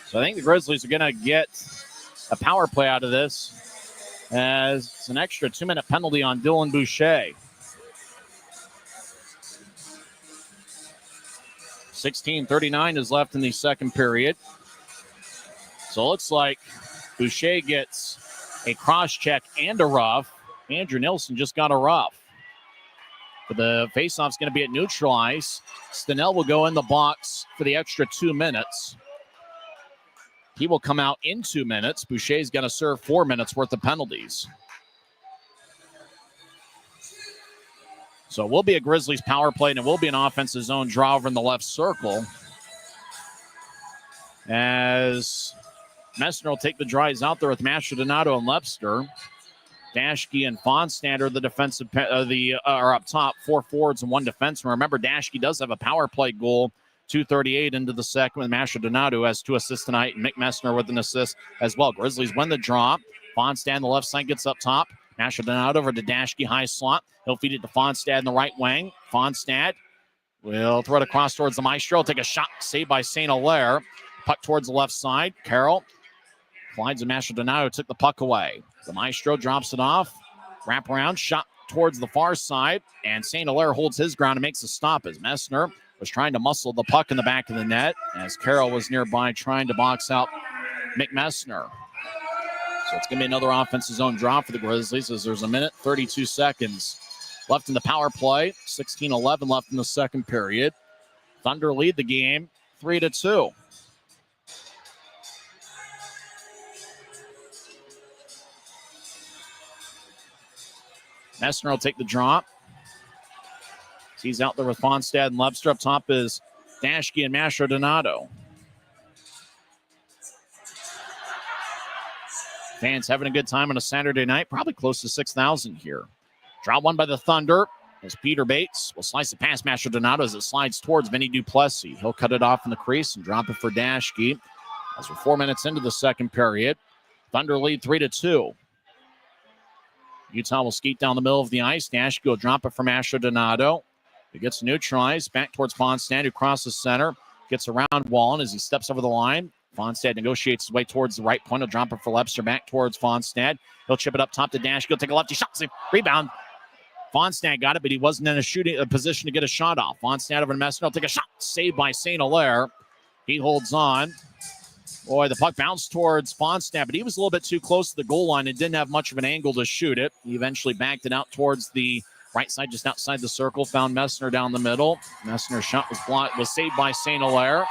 So I think the Grizzlies are going to get a power play out of this as it's an extra 2-minute penalty on Dylan Boucher. 16:39 is left in the second period. So it looks like Boucher gets a cross check and a rough. Andrew Nilsson just got a rough. But the faceoff's going to be at neutral ice. Stenell will go in the box for the extra 2 minutes. He will come out in 2 minutes. Boucher's going to serve 4 minutes worth of penalties. So it will be a Grizzlies power play, and it will be an offensive zone draw over in the left circle. As Messner will take the drives out there with Mastrodonato and Lepster. Dashke and Fonstad are the defensive are up top. 4 forwards and 1 defenseman. Remember, Dashke does have a power play goal. 2:38 into the second with Mastrodonato, who has 2 assists tonight, and Mick Messner with an assist as well. Grizzlies win the draw. Fonstad on the left side gets up top. Mastrodonato over to Dashke, high slot. He'll feed it to Fonstad in the right wing. Fonstad will throw it across towards the Maestro. Take a shot, saved by St. Hilaire. Puck towards the left side. Carroll collides with Mastrodonato, took the puck away. The Maestro drops it off. Wrap around, shot towards the far side. And St. Hilaire holds his ground and makes a stop as Messner was trying to muscle the puck in the back of the net as Carroll was nearby trying to box out Mick Messner. So it's going to be another offensive zone draw for the Grizzlies as there's 1:32 seconds left in the power play. 16:11 left in the second period. Thunder lead the game 3-2. Messner will take the drop. He's out there with Fonstad and Lepster. Up top is Dashke and Mastrodonato. Fans having a good time on a Saturday night. Probably close to 6,000 here. Draw one by the Thunder as Peter Bates will slice it past Mastrodonato as it slides towards Vinny Duplessis. He'll cut it off in the crease and drop it for Dashke. As we're 4 minutes into the second period, Thunder lead 3-2. Utah will skate down the middle of the ice. Dashke will drop it for Mastrodonato. He gets neutralized back towards Fonstad, who crosses center. Gets around Wallen as he steps over the line. Fonstad negotiates his way towards the right point. He'll drop it for Lepster back towards Fonstad. He'll chip it up top to Dashke. He'll take a lefty shot. Rebound. Fonstad got it, but he wasn't in a position to get a shot off. Fonstad over to Messner. He'll take a shot. Saved by St. Hilaire. He holds on. Boy, the puck bounced towards Fonstad, but he was a little bit too close to the goal line and didn't have much of an angle to shoot it. He eventually backed it out towards the right side, just outside the circle, found Messner down the middle. Messner's shot was saved by St. Hilaire.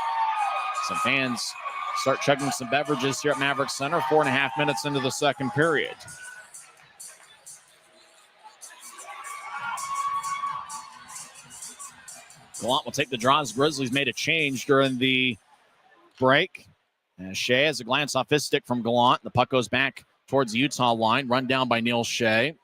Some fans start chugging some beverages here at Maverik Center, 4.5 minutes into the second period. Gallant will take the draws. Grizzlies made a change during the break. And Shea has a glance off his stick from Gallant. The puck goes back towards the Utah line, run down by Neil Shea.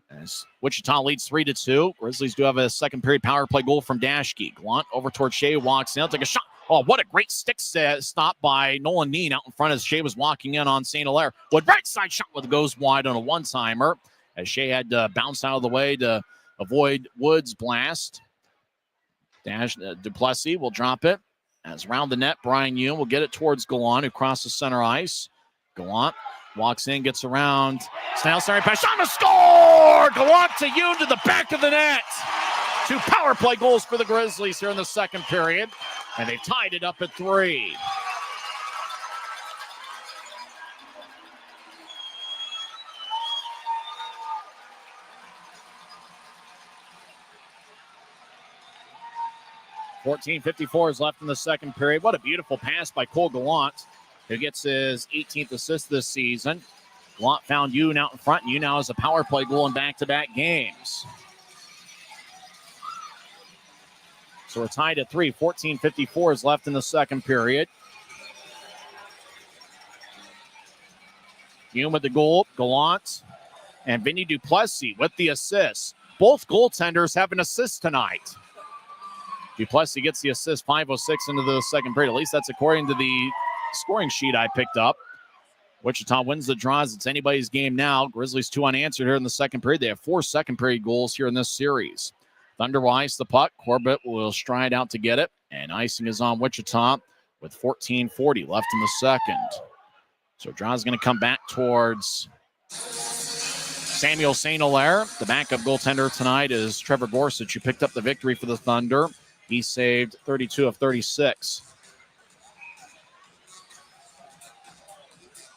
As Wichita leads 3-2. Grizzlies do have a second period power play goal from Dashke. Gallant over towards Shea, walks in, take a shot. Oh, what a great stick stop by Nolan Dean out in front as Shea was walking in on St. Hilaire. With right side shot goes wide on a one-timer as Shea had to bounce out of the way to avoid Wood's blast. Duplessis will drop it. As around the net, Brian Yoon will get it towards Gallant, who crosses center ice. Gallant walks in, gets around. Snail center pass, shot and a score! Gallant to Yoon to the back of the net. 2 power play goals for the Grizzlies here in the second period, and they've tied it up at 3. .54 is left in the second period. What a beautiful pass by Cole Gallant, who gets his 18th assist this season. Gallant found Yoon out in front, and Yoon now has a power play goal in back-to-back games. So we're tied at 3. 14:54 is left in the second period. Yoon with the goal, Gallant, and Vinny Duplessis with the assist. Both goaltenders have an assist tonight. Duplessis gets the assist, 5:06 into the second period. At least that's according to the scoring sheet I picked up. Wichita wins the draws. It's anybody's game now. Grizzlies 2 unanswered here in the second period. They have 4 second period goals here in this series. Thunder will ice the puck. Corbett will stride out to get it. And icing is on Wichita with 14:40 left in the second. So draw's going to come back towards Samuel St. Hilaire. The backup goaltender tonight is Trevor Gorsuch, who picked up the victory for the Thunder. He saved 32 of 36.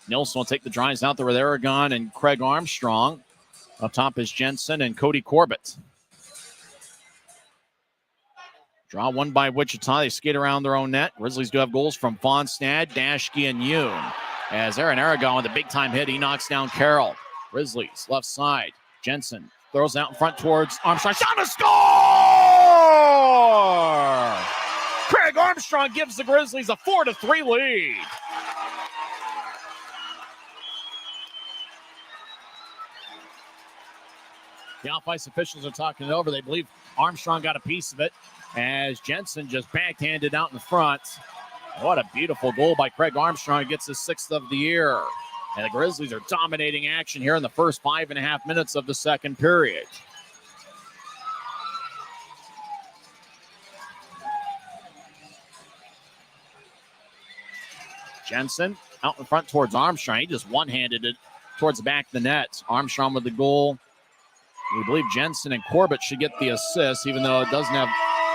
Nilsson will take the drives out there with Aragon and Craig Armstrong. Up top is Jensen and Cody Corbett. Draw won by Wichita. They skate around their own net. Grizzlies do have goals from Fonstad, Dashke, and Yoon. As Aaron Aragon with a big-time hit, he knocks down Carroll. Grizzlies left side. Jensen throws out in front towards Armstrong. Shot and a score! Craig Armstrong gives the Grizzlies a 4-3 lead. The off-ice officials are talking it over. They believe Armstrong got a piece of it as Jensen just backhanded out in front. What a beautiful goal by Craig Armstrong. He gets his 6th of the year. And the Grizzlies are dominating action here in the first 5.5 minutes of the second period. Jensen out in front towards Armstrong. He just one-handed it towards the back of the net. Armstrong with the goal. We believe Jensen and Corbett should get the assist, even though it doesn't have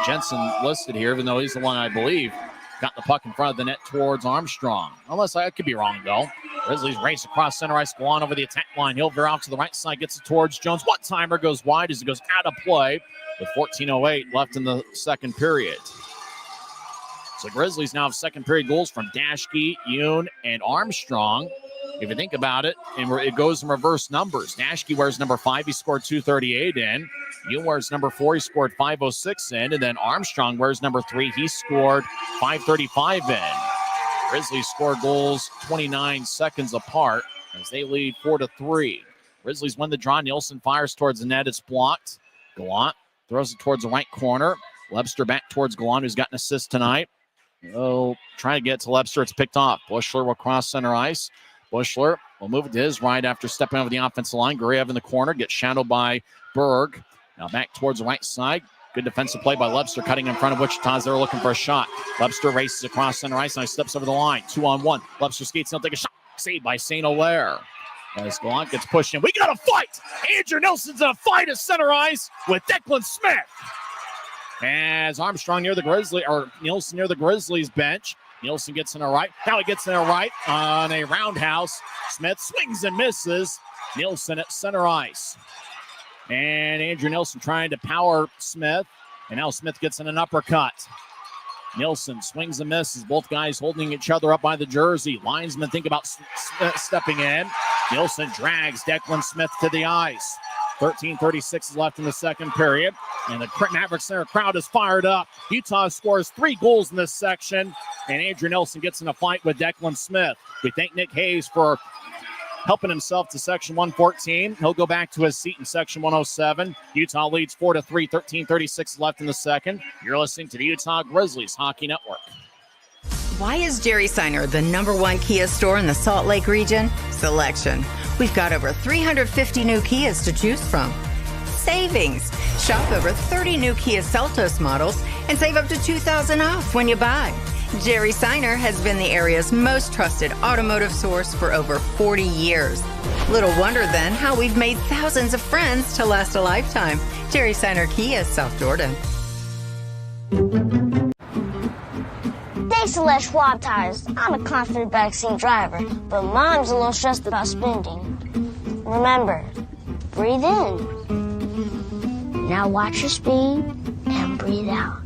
Jensen listed here, even though he's the one I believe got the puck in front of the net towards Armstrong. Unless I could be wrong, though. Grizzlies race across center ice, go on over the attack line. He'll veer out to the right side, gets it towards Jones. One-timer goes wide as it goes out of play with 14:08 left in the second period. So Grizzlies now have second period goals from Dashke, Yoon, and Armstrong. If you think about it, and it goes in reverse numbers. Dashke wears number 5. He scored 238 in. Yoon wears number 4. He scored 506 in. And then Armstrong wears number 3. He scored 535 in. Grizzlies scored goals 29 seconds apart as they lead 4-3. Grizzlies win the draw. Nielsen fires towards the net. It's blocked. Gallant throws it towards the right corner. Lebster back towards Gallant, who's got an assist tonight. He'll try to get to Lebster. It's picked off. Bushler will cross center ice. Bushler will move it to his right after stepping over the offensive line. Gurev in the corner, gets shadowed by Berg. Now back towards the right side. Good defensive play by Lebster, cutting in front of Wichita as they're looking for a shot. Lebster races across center ice, and he steps over the line. 2-on-1. Lebster skates and he'll take a shot. Saved by St. Hilaire. As Gallant gets pushed in. We got a fight! Andrew Nelson's in a fight at center ice with Declan Smith. As Armstrong near the Grizzlies, or Nielsen near the Grizzlies bench. Nielsen gets in a right. Now he gets in a right on a roundhouse. Smith swings and misses. Nielsen at center ice. And Andrew Nielsen trying to power Smith. And now Smith gets in an uppercut. Nielsen swings and misses. Both guys holding each other up by the jersey. Linesmen think about stepping in. Nielsen drags Declan Smith to the ice. 13:36 is left in the second period. And the Maverik Center crowd is fired up. Utah scores 3 goals in this section. And Andrew Nielsen gets in a fight with Declan Smith. We thank Nick Hayes for helping himself to section 114. He'll go back to his seat in section 107. Utah leads 4-3, 13:36 left in the second. You're listening to the Utah Grizzlies Hockey Network. Why is Jerry Seiner the #1 Kia store in the Salt Lake region? Selection. We've got over 350 new Kias to choose from. Savings. Shop over 30 new Kia Seltos models and save up to $2,000 off when you buy. Jerry Seiner has been the area's most trusted automotive source for over 40 years. Little wonder then how we've made thousands of friends to last a lifetime. Jerry Seiner Kia, South Jordan. Thanks to Les Schwab Tires, I'm a confident backseat driver, but Mom's a little stressed about spending. Remember, breathe in. Now watch your speed and breathe out.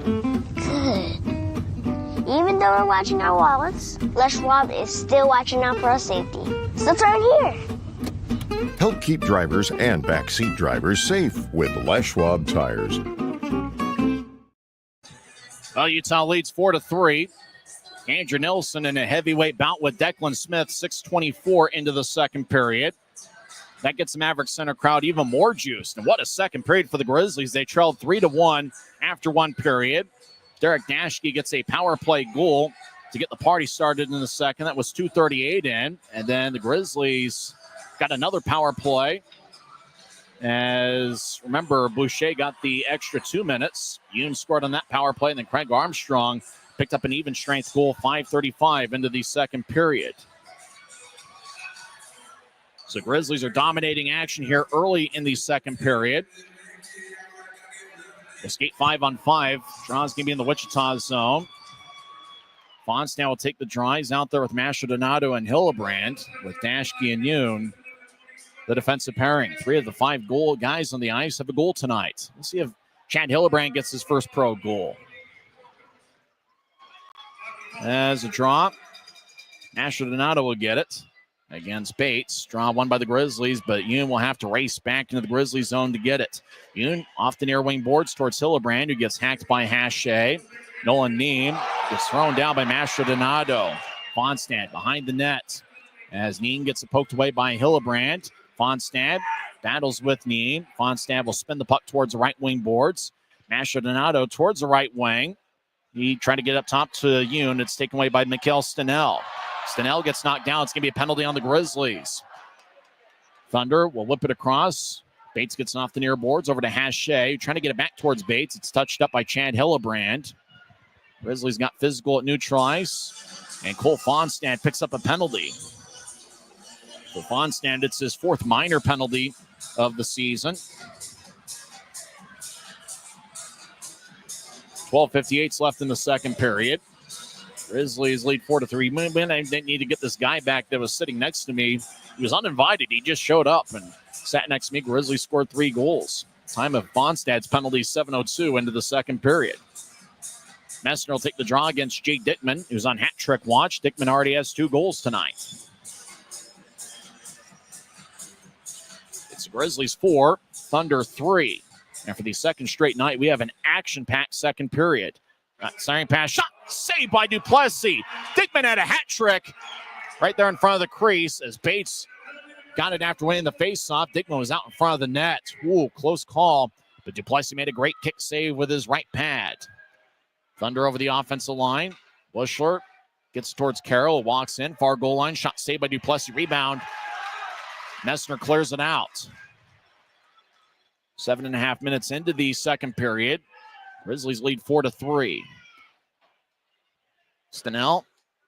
Good. Even though we're watching our wallets, Les Schwab is still watching out for our safety. So turn here. Help keep drivers and backseat drivers safe with Les Schwab Tires. Well, Utah leads 4-3. Andrew Nielsen in a heavyweight bout with Declan Smith, 6:24 into the second period. That gets the Maverik Center crowd even more juiced. And what a second period for the Grizzlies. They trailed 3-1 after one period. Derek Dashke gets a power play goal to get the party started in the second. That was 2:38 in. And then the Grizzlies got another power play. As, remember, Boucher got the extra 2 minutes. Yoon scored on that power play, and then Craig Armstrong picked up an even strength goal, 5:35 into the second period. So Grizzlies are dominating action here early in the second period. They skate 5-on-5. Draw's going to be in the Wichita zone. Fonstad will take the draw. He's out there with Mastrodonato and Hillebrand, with Dashke and Yoon, the defensive pairing. 3 of the 5 goal guys on the ice have a goal tonight. Let's see if Chad Hillebrand gets his first pro goal. As a draw, Mastrodonato will get it against Bates. Draw won by the Grizzlies, but Yoon will have to race back into the Grizzlies zone to get it. Yoon off the near wing boards towards Hillebrand, who gets hacked by Hache. Nolan Neem gets thrown down by Mastrodonato. Fonstad behind the net as Neem gets poked away by Hillebrand. Fonstad battles with Neem. Fonstad will spin the puck towards the right wing boards. Mastrodonato towards the right wing. He tried to get up top to Yoon. It's taken away by Mikhail Stenell. Stenell gets knocked down. It's going to be a penalty on the Grizzlies. Thunder will whip it across. Bates gets off the near boards over to Hache. Trying to get it back towards Bates. It's touched up by Chad Hillebrand. Grizzlies got physical at neutral ice. And Cole Fonstad picks up a penalty. For Fonstad, it's his 4th minor penalty of the season. 12:58 left in the second period. Grizzlies lead 4-3. Man, I didn't need to get this guy back that was sitting next to me. He was uninvited. He just showed up and sat next to me. Grizzlies scored 3 goals. Time of Fonstad's penalty, 7:02 into the second period. Messner will take the draw against Jay Dickman, who's on hat trick watch. Dickman already has 2 goals tonight. It's the Grizzlies 4, Thunder 3. And for the second straight night, we have an action-packed second period. Siren pass, shot, saved by Duplessis. Dickman had a hat trick right there in front of the crease as Bates got it after winning the faceoff. Dickman was out in front of the net. Ooh, close call. But Duplessis made a great kick save with his right pad. Thunder over the offensive line. Bushler gets towards Carroll, walks in, far goal line, shot saved by Duplessis, rebound. Messner clears it out. 7.5 minutes into the second period. Grizzlies lead 4-3. Stenell,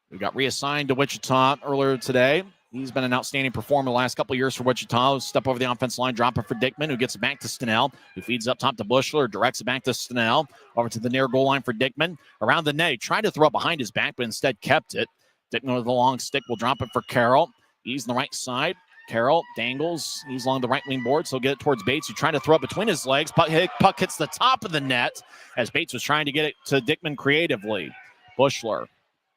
who got reassigned to Wichita earlier today, He's been an outstanding performer the last couple of years for Wichita. Step over the offensive line, drop it for Dickman, who gets it back to Stenell, who feeds up top to Bushler, directs it back to Stenell, over to the near goal line for Dickman. Around the net, he tried to throw it behind his back, but instead kept it. Dickman with a long stick will drop it for Carroll. He's on the right side. Carroll dangles. He's along the right wing board, so he'll get it towards Bates, who tried to throw it between his legs. Puck hits the top of the net as Bates was trying to get it to Dickman creatively. Bushler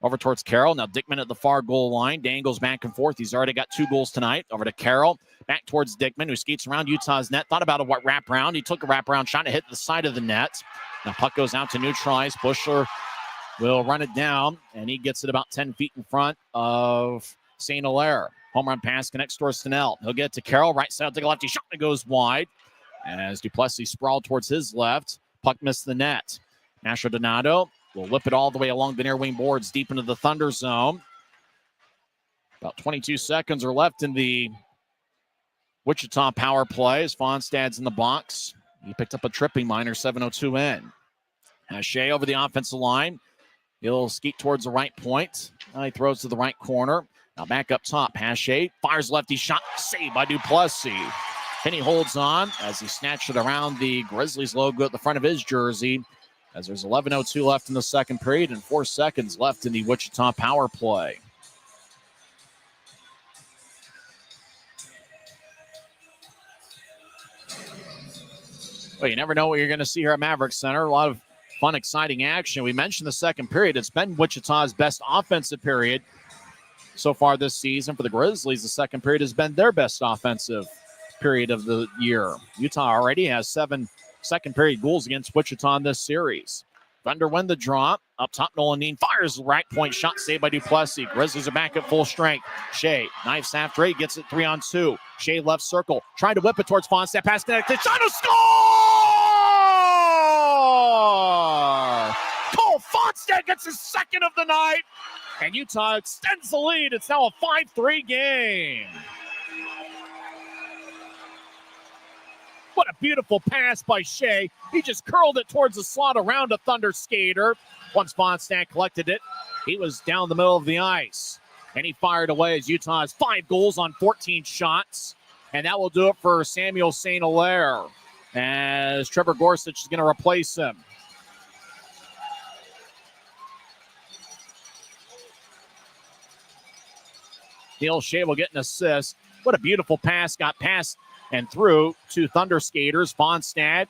over towards Carroll. Now Dickman at the far goal line. Dangles back and forth. He's already got 2 goals tonight. Over to Carroll. Back towards Dickman, who skates around Utah's net. Thought about a wraparound. He took a wraparound shot to hit the side of the net. Now puck goes out to neutralize. Bushler will run it down, and he gets it about 10 feet in front of St. Hilaire. Home run pass connects towards Stenell. He'll get it to Carroll. Right side, take a lefty shot that goes wide. As Duplessis sprawled towards his left. Puck missed the net. Nasher Donato will whip it all the way along the near wing boards deep into the Thunder zone. About 22 seconds are left in the Wichita power play as Fonstad's in the box. He picked up a tripping minor, 7:02 in. Shea over the offensive line. He'll skeet towards the right point. He throws to the right corner. Now back up top. Hache fires lefty shot. Saved by Duplessis. Penny holds on as he snatched it around the Grizzlies logo at the front of his jersey. As there's 11:02 left in the second period and 4 seconds left in the Wichita power play. Well, you never know what you're going to see here at Maverik Center. A lot of fun, exciting action. We mentioned the second period. It's been Wichita's best offensive period so far this season. For the Grizzlies, the second period has been their best offensive period of the year. Utah already has 7 second period goals against Wichita in this series. Thunder win the draw. Up top, Nolan Dean fires the right point shot, saved by Duplessis. Grizzlies are back at full strength. Shea knifes after he gets it 3-on-2. Shea left circle, trying to whip it towards Fonstad. Pass connected. Shot to score! Cole Fonstad gets his second of the night, and Utah extends the lead. It's now a 5-3 game. What a beautiful pass by Shea. He just curled it towards the slot around a Thunder skater. Once Fonstad collected it, he was down the middle of the ice. And he fired away as Utah has 5 goals on 14 shots. And that will do it for Samuel St. Hilaire, as Trevor Gorsuch is going to replace him. Neil Shea will get an assist. What a beautiful pass. Got past and through to Thunder skaters. Fonstad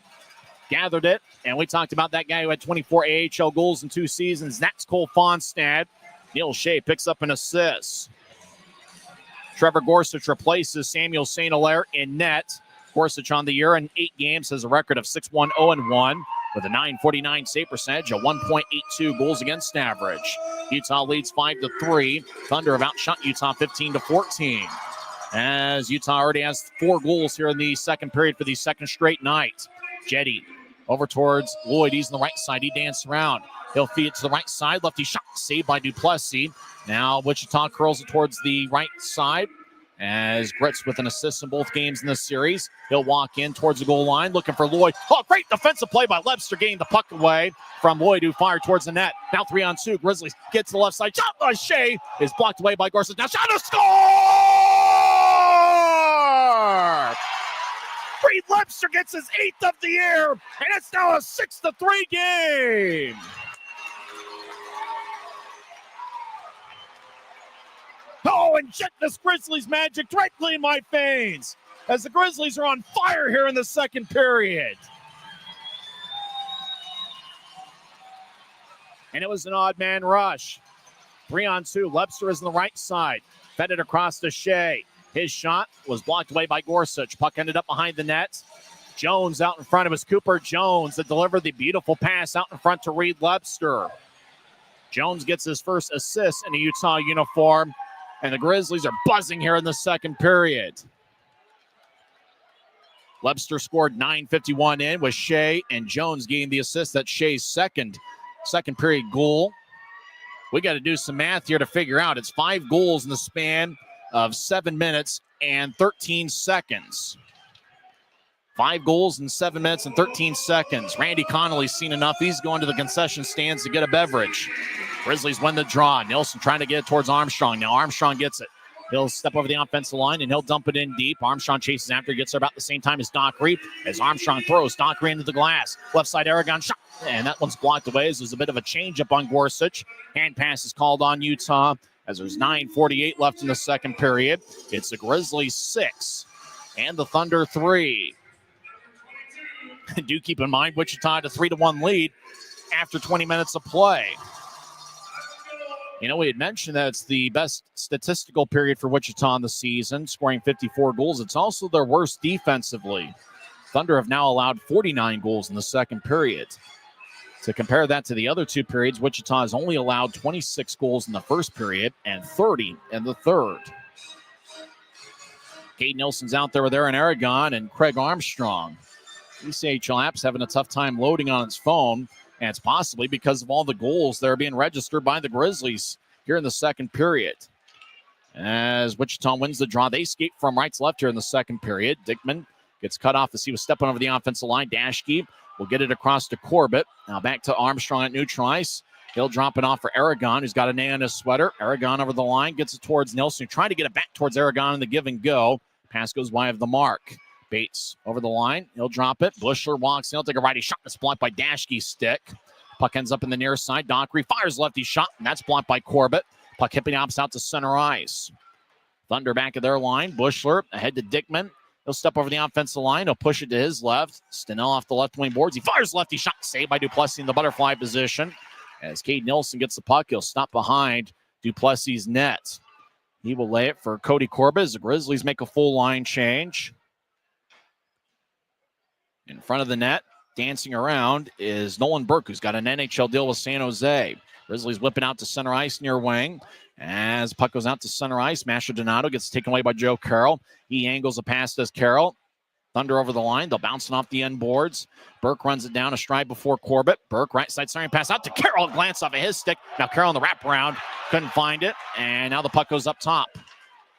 gathered it. And we talked about that guy who had 24 AHL goals in 2 seasons. That's Cole Fonstad. Neil Shea picks up an assist. Trevor Gorsuch replaces Samuel St. Hilaire in net. Gorsuch on the year in 8 games has a record of 6-1-0-1 with a .949 save percentage, a 1.82 goals against average. Utah leads 5-3. Thunder have outshot Utah 15-14. As Utah already has 4 goals here in the second period for the second straight night. Jetty over towards Lloyd. He's on the right side. He danced around. He'll feed it to the right side. Lefty shot saved by Duplessis. Now Wichita curls it towards the right side as Gritz with an assist in both games in this series. He'll walk in towards the goal line looking for Lloyd. Oh, great defensive play by Lebster, getting the puck away from Lloyd, who fired towards the net. Now 3-on-2. Grizzlies gets to the left side. Shot by Shea is blocked away by Gorsuch. Now shot to score! Reed Lebster gets his 8th of the year, and it's now a 6-3 game. Oh, inject this Grizzlies magic directly in my veins as the Grizzlies are on fire here in the second period. And it was an odd man rush. 3-on-2. Lebster is on the right side. Fed it across to Shea. His shot was blocked away by Gorsuch. Puck ended up behind the net. Jones out in front of us. Cooper Jones that delivered the beautiful pass out in front to Reed Lebster. Jones gets his first assist in a Utah uniform, and the Grizzlies are buzzing here in the second period. Lebster scored 9:51 in with Shea, and Jones getting the assist. That's Shea's second period goal. We got to do some math here to figure out. It's 5 goals in the span of 7 minutes and 13 seconds. 5 goals in 7 minutes and 13 seconds. Randy Connolly's seen enough. He's going to the concession stands to get a beverage. Grizzlies win the draw. Nilsson trying to get it towards Armstrong. Now Armstrong gets it. He'll step over the offensive line, and he'll dump it in deep. Armstrong chases after. He gets there about the same time as Dockery. As Armstrong throws, Dockery into the glass. Left side, Aragon shot. And that one's blocked away as there's a bit of a change-up on Gorsuch. Hand pass is called on Utah as there's 9:48 left in the second period. It's the Grizzlies 6 and the Thunder 3. Do keep in mind, Wichita had a 3-1 lead after 20 minutes of play. You know, we had mentioned that it's the best statistical period for Wichita in the season, scoring 54 goals. It's also their worst defensively. Thunder have now allowed 49 goals in the second period. To compare that to the other two periods, Wichita has only allowed 26 goals in the first period and 30 in the third. Cade Nilsson's out there with Aaron Aragon and Craig Armstrong. ECHL app's having a tough time loading on its phone. And it's possibly because of all the goals that are being registered by the Grizzlies here in the second period. As Wichita wins the draw, they skate from right to left here in the second period. Dickman gets cut off as he was stepping over the offensive line. Dashke will get it across to Corbett. Now back to Armstrong at neutral ice. He'll drop it off for Aragon, who's got an A on his sweater. Aragon over the line, gets it towards Nilsson, trying to get it back towards Aragon in the give and go. Pass goes wide of the mark. Bates over the line. He'll drop it. Bushler walks in. He'll take a righty shot. It's blocked by Dashke's stick. Puck ends up in the near side. Dockery fires lefty shot, and that's blocked by Corbett. Puck hipping ops out to center ice. Thunder back of their line. Bushler ahead to Dickman. He'll step over the offensive line. He'll push it to his left. Stenell off the left wing boards. He fires lefty shot. Saved by Duplessis in the butterfly position. As Cade Nilsson gets the puck, he'll stop behind Duplessis' net. He will lay it for Cody Corbett as the Grizzlies make a full line change. In front of the net, dancing around, is Nolan Burke, who's got an NHL deal with San Jose. Grizzlies whipping out to center ice near wing. As puck goes out to center ice, Masher Donato gets taken away by Joe Carroll. He angles a pass to Carroll. Thunder over the line. They'll bounce it off the end boards. Burke runs it down a stride before Corbett. Burke right side centering pass out to Carroll. Glance off of his stick. Now Carroll in the wraparound. Couldn't find it. And now the puck goes up top.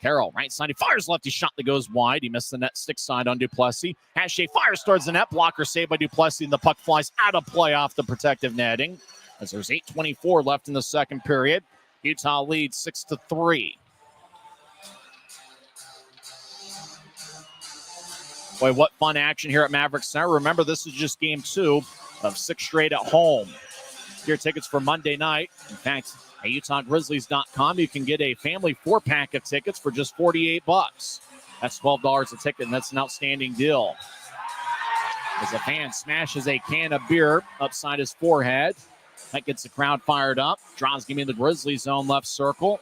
Carroll, right side, he fires lefty shot that goes wide. He missed the net stick side on Duplessis. Hache fires towards the net. Blocker saved by Duplessis, and the puck flies out of play off the protective netting. As there's 8:24 left in the second period. Utah leads 6-3. Boy, what fun action here at Maverik Center. Remember, this is just game 2 of 6 straight at home. Your tickets for Monday night. In fact, at UtahGrizzlies.com, you can get a family 4-pack of tickets for just $48. That's $12 a ticket, and that's an outstanding deal. As a fan smashes a can of beer upside his forehead, that gets the crowd fired up. Draws give me the Grizzlies zone left circle.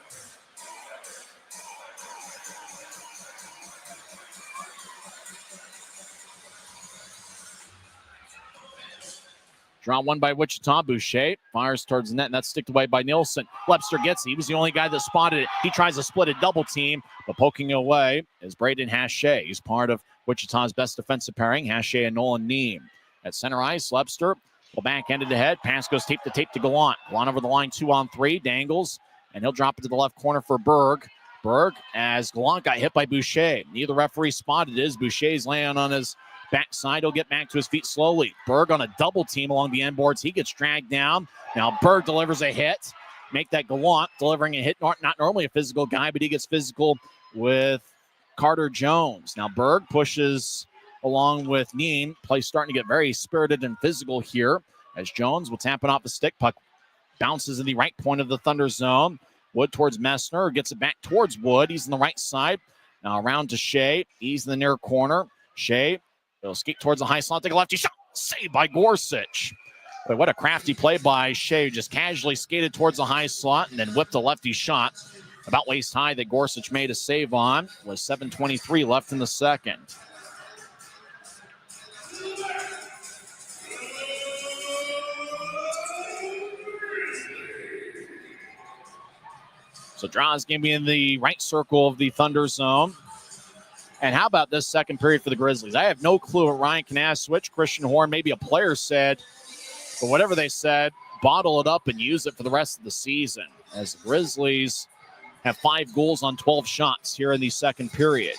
Draw one by Wichita. Boucher fires towards the net, and that's sticked away by Nilsson. Webster gets it. He was the only guy that spotted it. He tries to split a double team, but poking away is Braden Hache. He's part of Wichita's best defensive pairing, Hache and Nolan Neem. At center ice, Webster will back-end it ahead. Pass goes tape to Gallant. Gallant over the line, 2-on-3, dangles, and he'll drop it to the left corner for Berg. Berg, as Gallant got hit by Boucher. Neither referee spotted it. Boucher's laying on his backside. He'll get back to his feet slowly. Berg on a double team along the end boards. He gets dragged down. Now Berg delivers a hit. Make that Gallant delivering a hit. Not normally a physical guy, but he gets physical with Carter Jones. Now Berg pushes along with Neem. Play starting to get very spirited and physical here as Jones will tap it off the stick. Puck bounces in the right point of the Thunder zone. Wood towards Messner. Gets it back towards Wood. He's on the right side. Now around to Shea. He's in the near corner. Shea will skate towards the high slot. Take a lefty shot. Saved by Gorsuch. But what a crafty play by Shea. Just casually skated towards the high slot and then whipped a lefty shot about waist high that Gorsuch made a save on. With 7:23 left in the second. So draws going to be in the right circle of the Thunder zone. And how about this second period for the Grizzlies? I have no clue what Ryan Knaus switched. Christian Horn, maybe a player said, but whatever they said, bottle it up and use it for the rest of the season. As the Grizzlies have 5 goals on 12 shots here in the second period.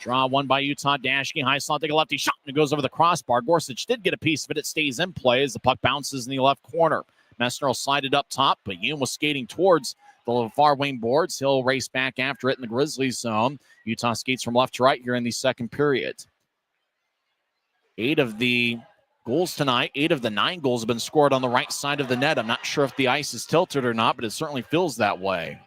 Draw one by Utah. Dashke, high slot, take a lefty shot, and it goes over the crossbar. Gorsuch did get a piece of it. It stays in play as the puck bounces in the left corner. Messner will slide it up top, but Yoon was skating towards the far wing boards. He'll race back after it in the Grizzlies zone. Utah skates from left to right here in the second period. 8 of the goals tonight, 8 of the 9 goals have been scored on the right side of the net. I'm not sure if the ice is tilted or not, but it certainly feels that way.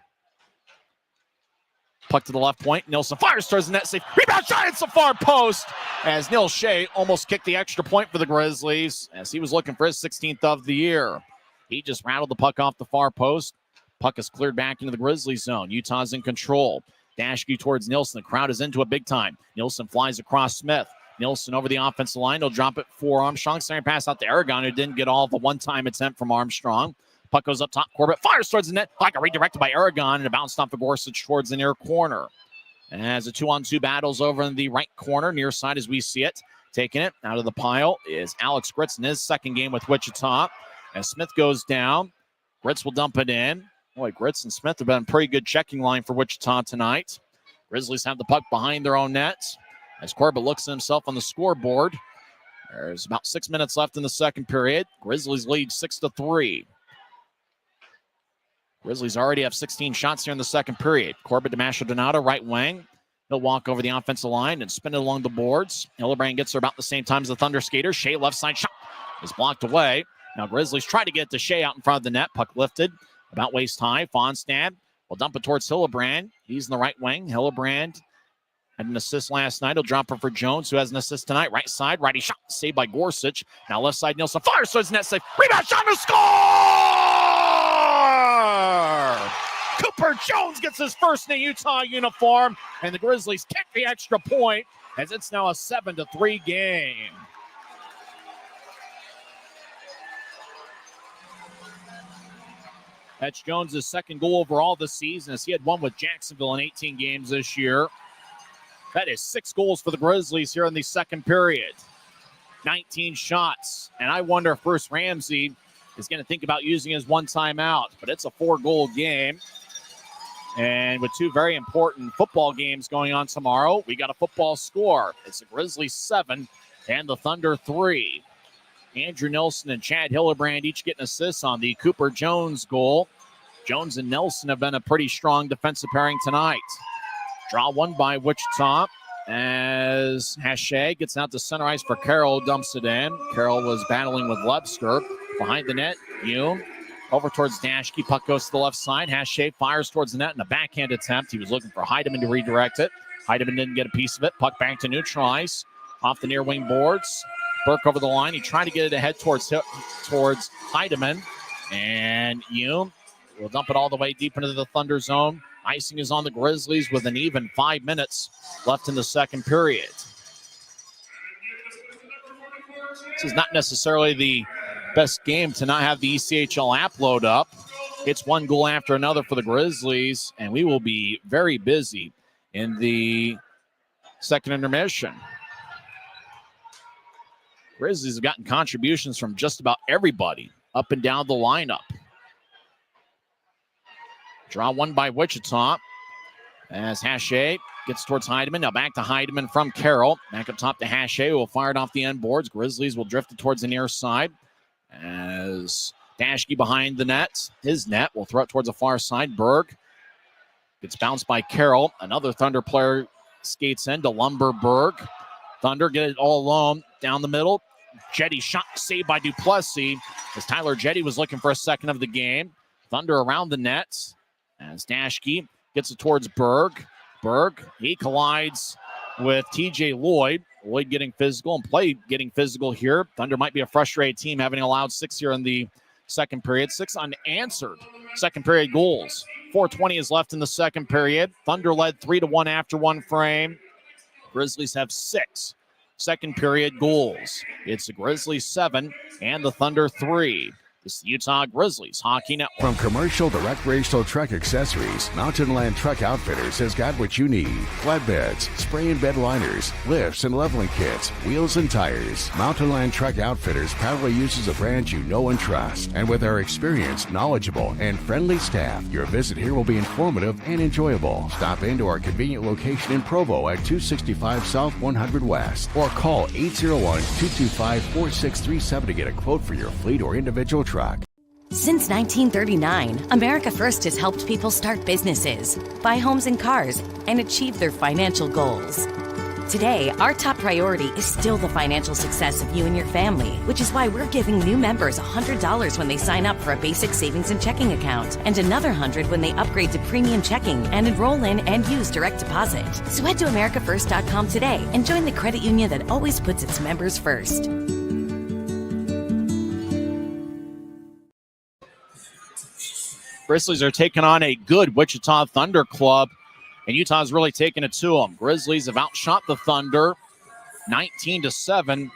Puck to the left point. Nilsson fires towards the net. Safe. Rebound shot. It's the far post as Neil Shea almost kicked the extra point for the Grizzlies as he was looking for his 16th of the year. He just rattled the puck off the far post. Puck is cleared back into the Grizzlies zone. Utah's in control. Dashke towards Nilsson. The crowd is into it big time. Nilsson flies across Smith. Nilsson over the offensive line. He'll drop it for Armstrong. Second pass out to Aragon, who didn't get all of a one-time attempt from Armstrong. Puck goes up top. Corbett fires towards the net. Puck redirected by Aragon and it bounced off of Gorsuch towards the near corner. And as a 2-on-2 battles over in the right corner, near side as we see it. Taking it out of the pile is Alex Gritz in his second game with Wichita. As Smith goes down, Gritz will dump it in. Boy, Gritz and Smith have been a pretty good checking line for Wichita tonight. Grizzlies have the puck behind their own net. As Corbett looks at himself on the scoreboard. There's about 6 minutes left in the second period. Grizzlies lead 6-3. Grizzlies already have 16 shots here in the second period. Corbett to Masha Donato, right wing. He'll walk over the offensive line and spin it along the boards. Hillebrand gets there about the same time as the Thunder skater. Shea left side shot is blocked away. Now Grizzlies try to get to Shea out in front of the net. Puck lifted about waist high. Fonstad will dump it towards Hillebrand. He's in the right wing. Hillebrand had an assist last night. He'll drop it for Jones, who has an assist tonight. Right side, righty shot, saved by Gorsuch. Now left side, Nilsson fires towards net, save. Rebound shot to score! Cooper Jones gets his first in a Utah uniform, and the Grizzlies kick the extra point as it's now a 7-3 game. That's Jones' second goal overall this season, as he had one with Jacksonville in 18 games this year. That is 6 goals for the Grizzlies here in the second period. 19 shots. And I wonder if Bruce Ramsey is going to think about using his one timeout. But it's a 4-goal game. And with 2 very important football games going on tomorrow, we got a football score. It's the Grizzlies 7 and the Thunder 3. Andrew Nilsson and Chad Hillebrand each getting assists on the Cooper Jones goal. Jones and Nelson have been a pretty strong defensive pairing tonight. Draw one by Wichita as Hache gets out to center ice for Carroll, dumps it in. Carroll was battling with Lebsker. Behind the net, Yoon over towards Dashke. Puck goes to the left side. Hache fires towards the net in a backhand attempt. He was looking for Heidemann to redirect it. Heidemann didn't get a piece of it. Puck back to neutral ice. Off the near wing boards. Burke over the line. He tried to get it ahead towards Heidemann. And Yoon will dump it all the way deep into the Thunder zone. Icing is on the Grizzlies with an even 5 minutes left in the second period. This is not necessarily the best game to not have the ECHL app load up. It's one goal after another for the Grizzlies, and we will be very busy in the second intermission. Grizzlies have gotten contributions from just about everybody up and down the lineup. Draw one by Wichita as Hache gets towards Heidemann. Now back to Heidemann from Carroll. Back up top to Hache, who will fire it off the end boards. Grizzlies will drift it towards the near side as Dashke behind the net. His net will throw it towards the far side. Berg gets bounced by Carroll. Another Thunder player skates in to lumber Berg. Thunder get it all alone down the middle. Jetty shot saved by Duplessis as Tyler Jetty was looking for a second of the game. Thunder around the net as Dashke gets it towards Berg. Berg, he collides with TJ Lloyd. Lloyd getting physical and Play getting physical here. Thunder might be a frustrated team having allowed 6 here in the second period. 6 unanswered second period goals. 4:20 is left in the second period. Thunder led 3-1 after one frame. Grizzlies have 6 second period goals. It's the Grizzlies 7 and the Thunder 3. This is the Utah Grizzlies Hockey Network. From commercial to recreational truck accessories, Mountain Land Truck Outfitters has got what you need. Flatbeds, spray and bed liners, lifts and leveling kits, wheels and tires. Mountain Land Truck Outfitters proudly uses a brand you know and trust. And with our experienced, knowledgeable, and friendly staff, your visit here will be informative and enjoyable. Stop into our convenient location in Provo at 265 South 100 West or call 801-225-4637 to get a quote for your fleet or individual truck. Since 1939, America First has helped people start businesses, buy homes and cars, and achieve their financial goals. Today, our top priority is still the financial success of you and your family, which is why we're giving new members $100 when they sign up for a basic savings and checking account, and another $100 when they upgrade to premium checking and enroll in and use direct deposit. So head to americafirst.com today and join the credit union that always puts its members first. Grizzlies are taking on a good Wichita Thunder club, and Utah's really taking it to them. Grizzlies have outshot the Thunder 19-7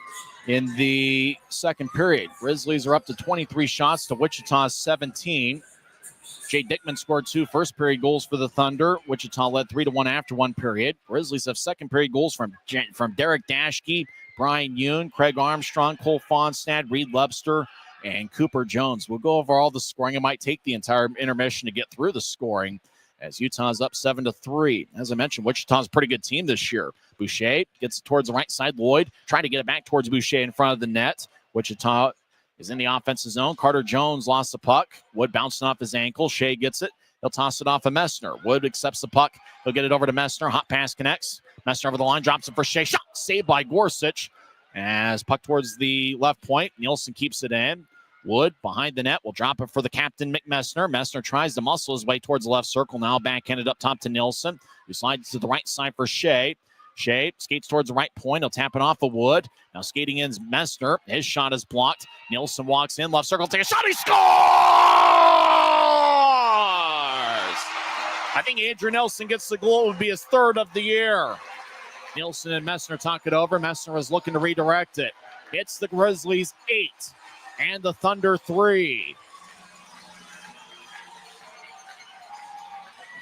in the second period. Grizzlies are up to 23 shots to Wichita's 17. Jay Dickman scored 2 first-period goals for the Thunder. Wichita led 3-1 after one period. Grizzlies have second-period goals from Derek Dashke, Brian Yoon, Craig Armstrong, Cole Fonstad, Reed Lebster, and Cooper Jones. We'll go over all the scoring. It might take the entire intermission to get through the scoring as Utah's up 7-3. As I mentioned, Wichita's a pretty good team this year. Boucher gets it towards the right side. Lloyd trying to get it back towards Boucher in front of the net. Wichita is in the offensive zone. Carter Jones lost the puck. Wood bouncing off his ankle. Shea gets it. He'll toss it off of Messner. Wood accepts the puck. He'll get it over to Messner. Hot pass connects. Messner over the line. Drops it for Shea. Shot saved by Gorsuch. As puck towards the left point. Nielsen keeps it in. Wood behind the net will drop it for the captain, Mick Messner. Messner tries to muscle his way towards the left circle. Now backhanded up top to Nielsen, who slides to the right side for Shea. Shea skates towards the right point. He'll tap it off of Wood. Now skating in is Messner. His shot is blocked. Nielsen walks in. Left circle. Take a shot. He scores! I think Andrew Nielsen gets the goal. It would be his third of the year. Nielsen and Messner talk it over. Messner is looking to redirect it. It's the Grizzlies 8. And the Thunder 3.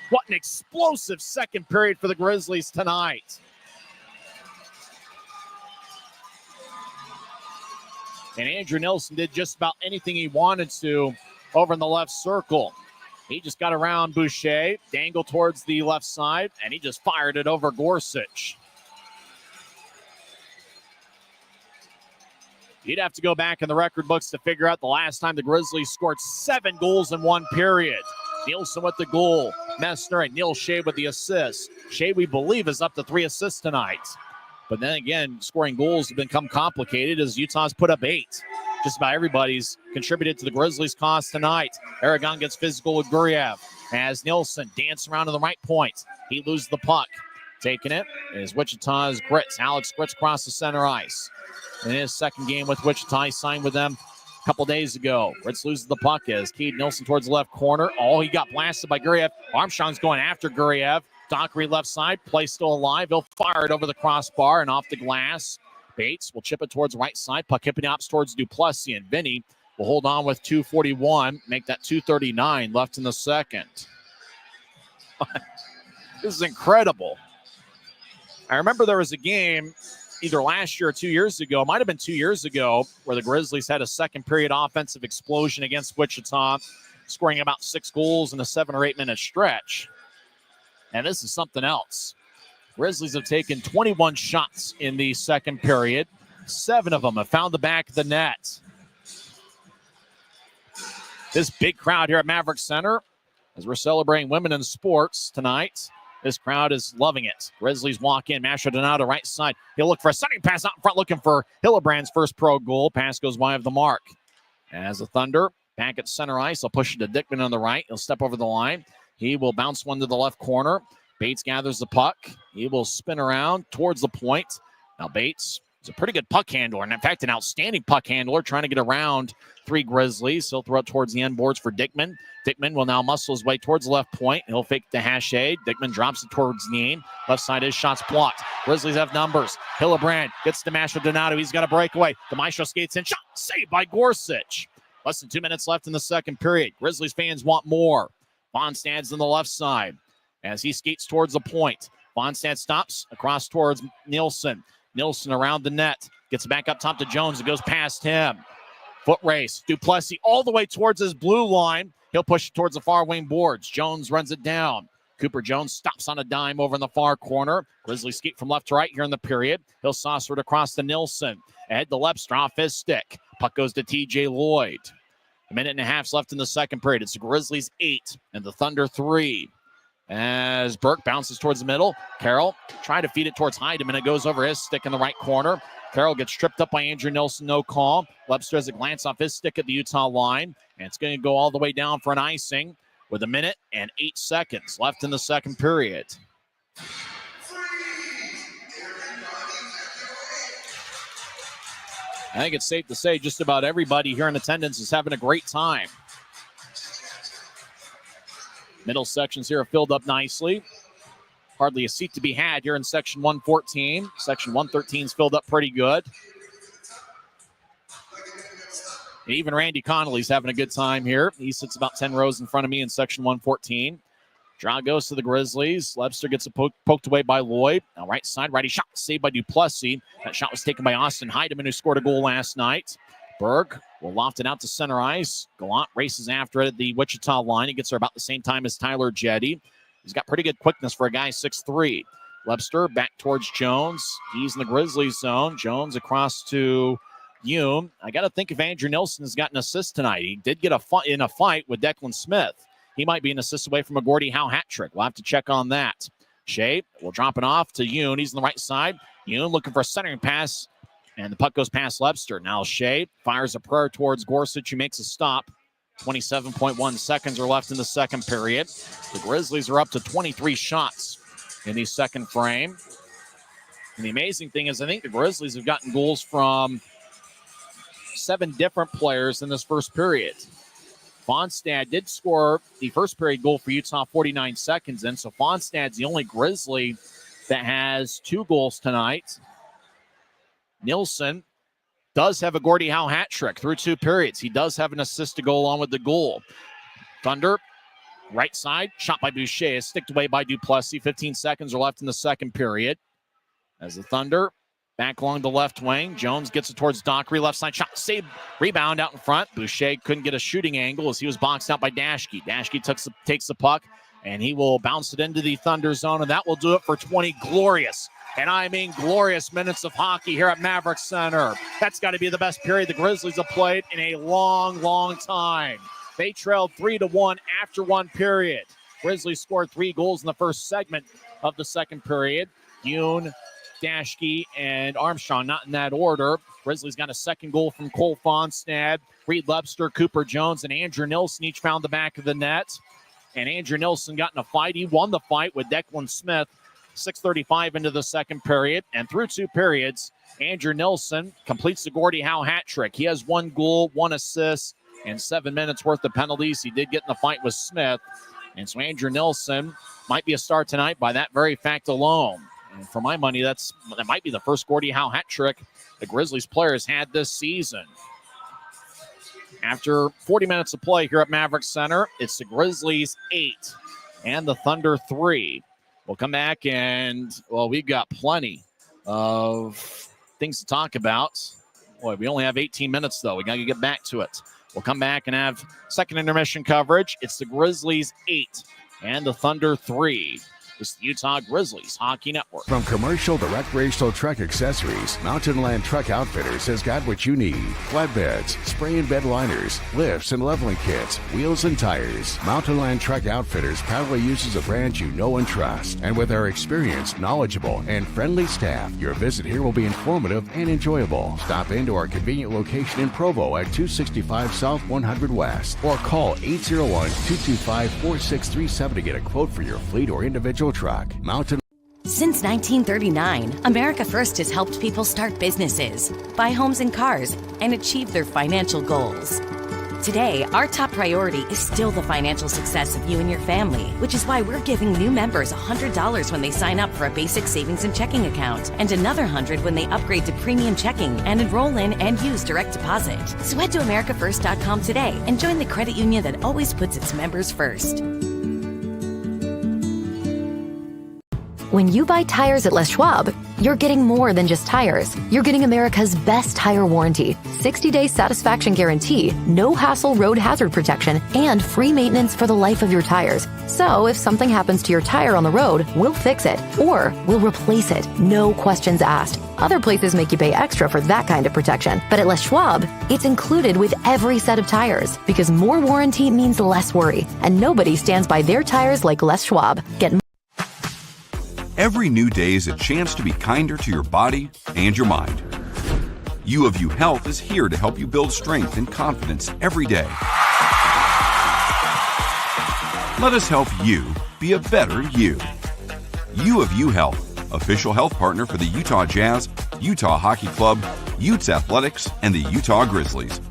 What an explosive second period for the Grizzlies tonight. And Andrew Nielsen did just about anything he wanted to over in the left circle. He just got around Boucher, dangled towards the left side, and he just fired it over Gorsuch. You'd have to go back in the record books to figure out the last time the Grizzlies scored 7 goals in one period. Nielsen with the goal. Messner and Neil Shea with the assist. Shea, we believe, is up to 3 assists tonight. But then again, scoring goals have become complicated as Utah's put up 8. Just about everybody's contributed to the Grizzlies' cause tonight. Aragon gets physical with Guriev as Nielsen dances around to the right point. He loses the puck. Taking it is Wichita's Grits. Alex Grits across the center ice. In his second game with Wichita, he signed with them a couple days ago. Grits loses the puck as Keed Nielsen towards the left corner. Oh, he got blasted by Guriev. Armstrong's going after Guriev. Dockery left side. Play still alive. He'll fire it over the crossbar and off the glass. Bates will chip it towards the right side. Puck hipping ops towards Duplessis. And Vinny will hold on with 2:41. Make that 2:39 left in the second. This is incredible. I remember there was a game either last year or 2 years ago, might have been 2 years ago, where the Grizzlies had a second period offensive explosion against Wichita, scoring about 6 goals in a 7 or 8 minute stretch. And this is something else. Grizzlies have taken 21 shots in the second period. 7 of them have found the back of the net. This big crowd here at Maverik Center, as we're celebrating women in sports tonight, this crowd is loving it. Grizzlies walk in. Masher Donato right side. He'll look for a sunning pass out in front, looking for Hillebrand's first pro goal. Pass goes wide of the mark. As the Thunder back at center ice, they'll push it to Dickman on the right. He'll step over the line. He will bounce one to the left corner. Bates gathers the puck. He will spin around towards the point. Now Bates is a pretty good puck handler, and in fact, an outstanding puck handler, trying to get around 3 Grizzlies. He'll throw it towards the end boards for Dickman. Dickman will now muscle his way towards the left point. He'll fake the Hache. Dickman drops it towards the aim. Left side, his shot's blocked. Grizzlies have numbers. Hillebrand gets to Maestro Donato. He's got a breakaway. The Maestro skates in. Shot saved by Gorsuch. Less than 2 minutes left in the second period. Grizzlies fans want more. Fonstad's on the left side as he skates towards the point. Fonstad stops across towards Nielsen. Nielsen around the net. Gets back up top to Jones. It goes past him. Foot race. Duplessis all the way towards his blue line. He'll push it towards the far wing boards. Jones runs it down. Cooper Jones stops on a dime over in the far corner. Grizzlies skate from left to right here in the period. He'll saucer it across to Nielsen. Ahead to Lebster off his stick. Puck goes to TJ Lloyd. A minute and a half left in the second period. It's the Grizzlies 8 and the Thunder 3. As Burke bounces towards the middle. Carroll trying to feed it towards Heidemann. It goes over his stick in the right corner. Carroll gets tripped up by Andrew Nilsson, no call. Webster has a glance off his stick at the Utah line. And it's going to go all the way down for an icing with a minute and 8 seconds left in the second period. I think it's safe to say just about everybody here in attendance is having a great time. Middle sections here are filled up nicely. Hardly a seat to be had here in section 114. Section 113 is filled up pretty good. And even Randy Connolly's having a good time here. He sits about 10 rows in front of me in section 114. Draw goes to the Grizzlies. Webster gets poked away by Lloyd. Now right side, righty shot saved by Duplessis. That shot was taken by Austin Heidemann, who scored a goal last night. Berg will loft it out to center ice. Gallant races after it at the Wichita line. He gets there about the same time as Tyler Jetty. He's got pretty good quickness for a guy 6'3". Webster back towards Jones. He's in the Grizzlies zone. Jones across to Hume. I got to think if Andrew Nilsson has got an assist tonight. He did get in a fight with Declan Smith. He might be an assist away from a Gordie Howe hat trick. We'll have to check on that. Shea will drop it off to Yoon. He's on the right side. Yoon looking for a centering pass, and the puck goes past Webster. Now Shea fires a prayer towards Gorsuch, who makes a stop. 27.1 seconds are left in the second period. The Grizzlies are up to 23 shots in the second frame. And the amazing thing is I think the Grizzlies have gotten goals from 7 different players in this first period. Fonstad did score the first period goal for Utah 49 seconds in, so Fonstad's the only Grizzly that has 2 goals tonight. Nilsson does have a Gordie Howe hat trick through 2 periods. He does have an assist to go along with the goal. Thunder, right side, shot by Boucher, is sticked away by Duplessis. 15 seconds are left in the second period. As the Thunder back along the left wing. Jones gets it towards Dockery. Left side shot. Save. Rebound out in front. Boucher couldn't get a shooting angle as he was boxed out by Dashke. Dashke takes the puck, and he will bounce it into the Thunder zone, and that will do it for 20 glorious, and I mean glorious, minutes of hockey here at Maverik Center. That's got to be the best period the Grizzlies have played in a long, long time. They trailed 3-1 after 1 period. Grizzlies scored 3 goals in the first segment of the second period. Yoon, Dashke, and Armstrong, not in that order. Grizzlies got a second goal from Cole Fonstad. Reed Webster, Cooper Jones, and Andrew Nilsson each found the back of the net. And Andrew Nilsson got in a fight. He won the fight with Declan Smith. 6:35 into the second period. And through 2 periods, Andrew Nilsson completes the Gordie Howe hat trick. He has 1 goal, 1 assist, and 7 minutes worth of penalties. He did get in the fight with Smith. And so Andrew Nilsson might be a star tonight by that very fact alone. And for my money, that might be the first Gordie Howe hat trick the Grizzlies players had this season. After 40 minutes of play here at Maverik Center, it's the Grizzlies 8 and the Thunder 3. We'll come back and, well, we've got plenty of things to talk about. Boy, we only have 18 minutes, though. We got to get back to it. We'll come back and have second intermission coverage. It's the Grizzlies 8 and the Thunder 3. It's the Utah Grizzlies Hockey Network. From commercial to recreational truck accessories, Mountain Land Truck Outfitters has got what you need. Flatbeds, spray and bed liners, lifts and leveling kits, wheels and tires. Mountain Land Truck Outfitters proudly uses a brand you know and trust. And with our experienced, knowledgeable, and friendly staff, your visit here will be informative and enjoyable. Stop into our convenient location in Provo at 265 South 100 West or call 801-225-4637 to get a quote for your fleet or individual truck. Mountain. Since 1939, America First has helped people start businesses, buy homes and cars, and achieve their financial goals. Today, our top priority is still the financial success of you and your family, which is why we're giving new members $100 when they sign up for a basic savings and checking account, and another $100 when they upgrade to premium checking and enroll in and use direct deposit. So head to AmericaFirst.com today and join the credit union that always puts its members first. When you buy tires at Les Schwab, you're getting more than just tires. You're getting America's best tire warranty, 60-day satisfaction guarantee, no hassle road hazard protection, and free maintenance for the life of your tires. So if something happens to your tire on the road, we'll fix it, or we'll replace it, no questions asked. Other places make you pay extra for that kind of protection, but at Les Schwab, it's included with every set of tires, because more warranty means less worry, and nobody stands by their tires like Les Schwab. Get Every new day is a chance to be kinder to your body and your mind. U of U Health is here to help you build strength and confidence every day. Let us help you be a better you. U of U Health, official health partner for the Utah Jazz, Utah Hockey Club, Utes Athletics, and the Utah Grizzlies.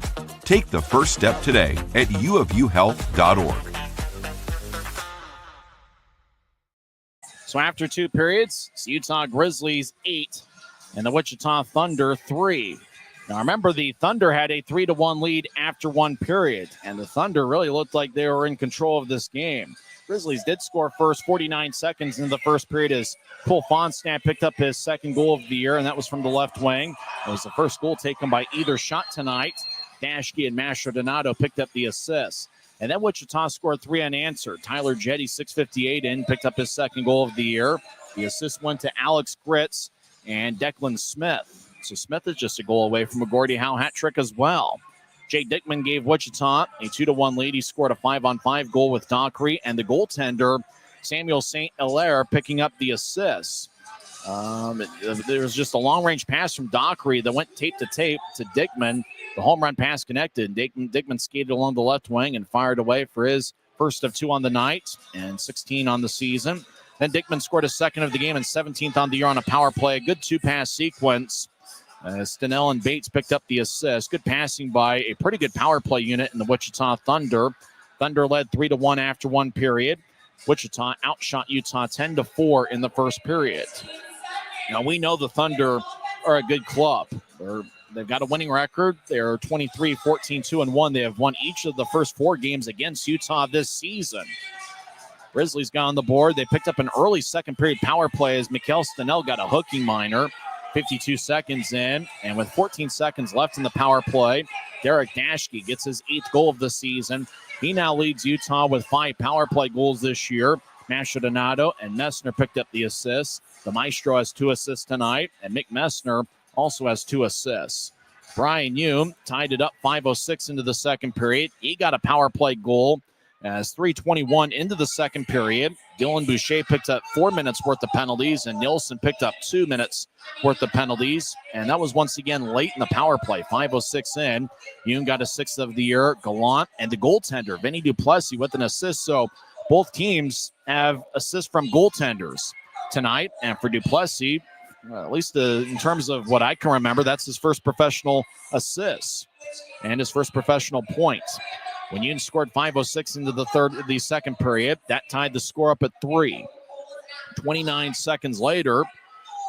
Take the first step today at uofuhealth.org. So after 2 periods, it's Utah Grizzlies 8 and the Wichita Thunder 3. Now remember, the Thunder had a 3-1 lead after 1 period, and the Thunder really looked like they were in control of this game. Grizzlies did score first, 49 seconds into the first period as Cole Fonstad picked up his second goal of the year, and that was from the left wing. It was the first goal taken by either shot tonight. Dashke and Masher Donato picked up the assist. And then Wichita scored 3 unanswered. Tyler Jetty, 6:58 in, picked up his second goal of the year. The assist went to Alex Gritz and Declan Smith. So Smith is just a goal away from a Gordie Howe hat trick as well. Jay Dickman gave Wichita a 2-1 lead. He scored a 5-on-5 goal with Dockery, and the goaltender, Samuel St. Hilaire, picking up the assist. There was just a long-range pass from Dockery that went tape to tape to Dickman. The home run pass connected. Dickman skated along the left wing and fired away for his first of 2 on the night and 16 on the season. Then Dickman scored a second of the game and 17th on the year on a power play. A good 2-pass sequence. Stenell and Bates picked up the assist. Good passing by a pretty good power play unit in the Wichita Thunder. Thunder led 3-1 after 1 period. Wichita outshot Utah 10-4 in the first period. Now, we know the Thunder are a good club. They've got a winning record. They're 23-14-2-1. They have won each of the first 4 games against Utah this season. Grizzlies got on the board. They picked up an early second period power play as Mikhail Stenell got a hooking minor. 52 seconds in, and with 14 seconds left in the power play, Derek Dashke gets his 8th goal of the season. He now leads Utah with 5 power play goals this year. Masher Donato and Messner picked up the assists. The Maestro has 2 assists tonight, and Mick Messner also has 2 assists. Brian Hume tied it up 5:06 into the second period. He got a power play goal as 3:21 into the second period. Dylan Boucher picked up 4 minutes worth of penalties, and Nielsen picked up 2 minutes worth of penalties. And that was once again late in the power play, 5:06 in. Hume got a 6th of the year. Gallant and the goaltender, Vinny Duplessis, with an assist. So both teams have assists from goaltenders tonight. And for Duplessis, at least in terms of what I can remember, that's his first professional assist and his first professional point. When Yoon scored 5:06 into the second period, that tied the score up at 3. 29 seconds later,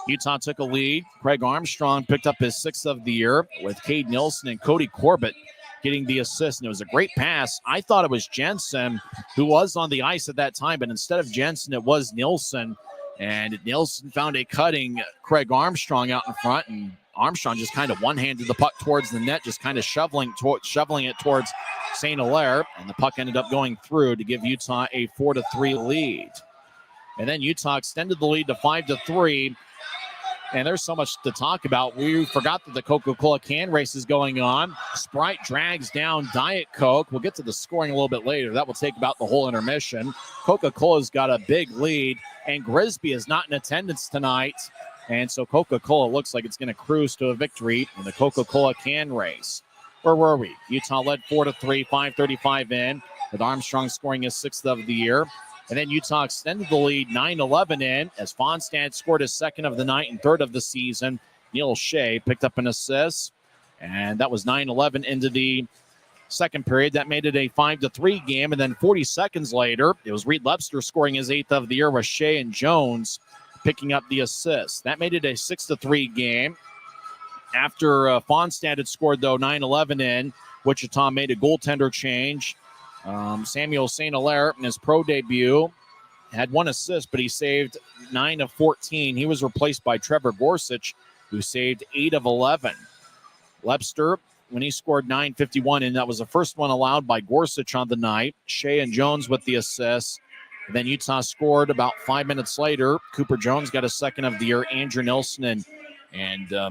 Utah took a lead. Craig Armstrong picked up his 6th of the year with Cade Nielsen and Cody Corbett getting the assist. And it was a great pass. I thought it was Jensen who was on the ice at that time, but instead of Jensen, it was Nielsen. And Nielsen found a cutting Craig Armstrong out in front, and Armstrong just kind of one-handed the puck towards the net, just kind of shoveling it towards St. Hilaire, and the puck ended up going through to give Utah a 4-3 lead. And then Utah extended the lead to 5-3, and there's so much to talk about. We forgot that the Coca-Cola can race is going on. Sprite drags down Diet Coke. We'll get to the scoring a little bit later. That will take about the whole intermission. Coca-Cola's got a big lead, and Grisby is not in attendance tonight. And so Coca-Cola looks like it's going to cruise to a victory in the Coca-Cola can race. Where were we? Utah led 4-3, 5:35 in, with Armstrong scoring his 6th of the year. And then Utah extended the lead 9-11 in as Fonstad scored his 2nd of the night and 3rd of the season. Neil Shea picked up an assist, and that was 9-11 into the second period. That made it a 5-3 game. And then 40 seconds later, it was Reed Lebster scoring his 8th of the year with Shea and Jones picking up the assist. That made it a 6-3 game. After Fonstad had scored, though, 9-11 in, Wichita made a goaltender change. Samuel St. Hilaire in his pro debut had 1 assist, but he saved 9 of 14. He was replaced by Trevor Gorsuch, who saved 8 of 11. Lepster, when he scored 9:51, and that was the first one allowed by Gorsuch on the night. Shea and Jones with the assists. And then Utah scored about 5 minutes later. Cooper Jones got a second of the year. Andrew Nilsson and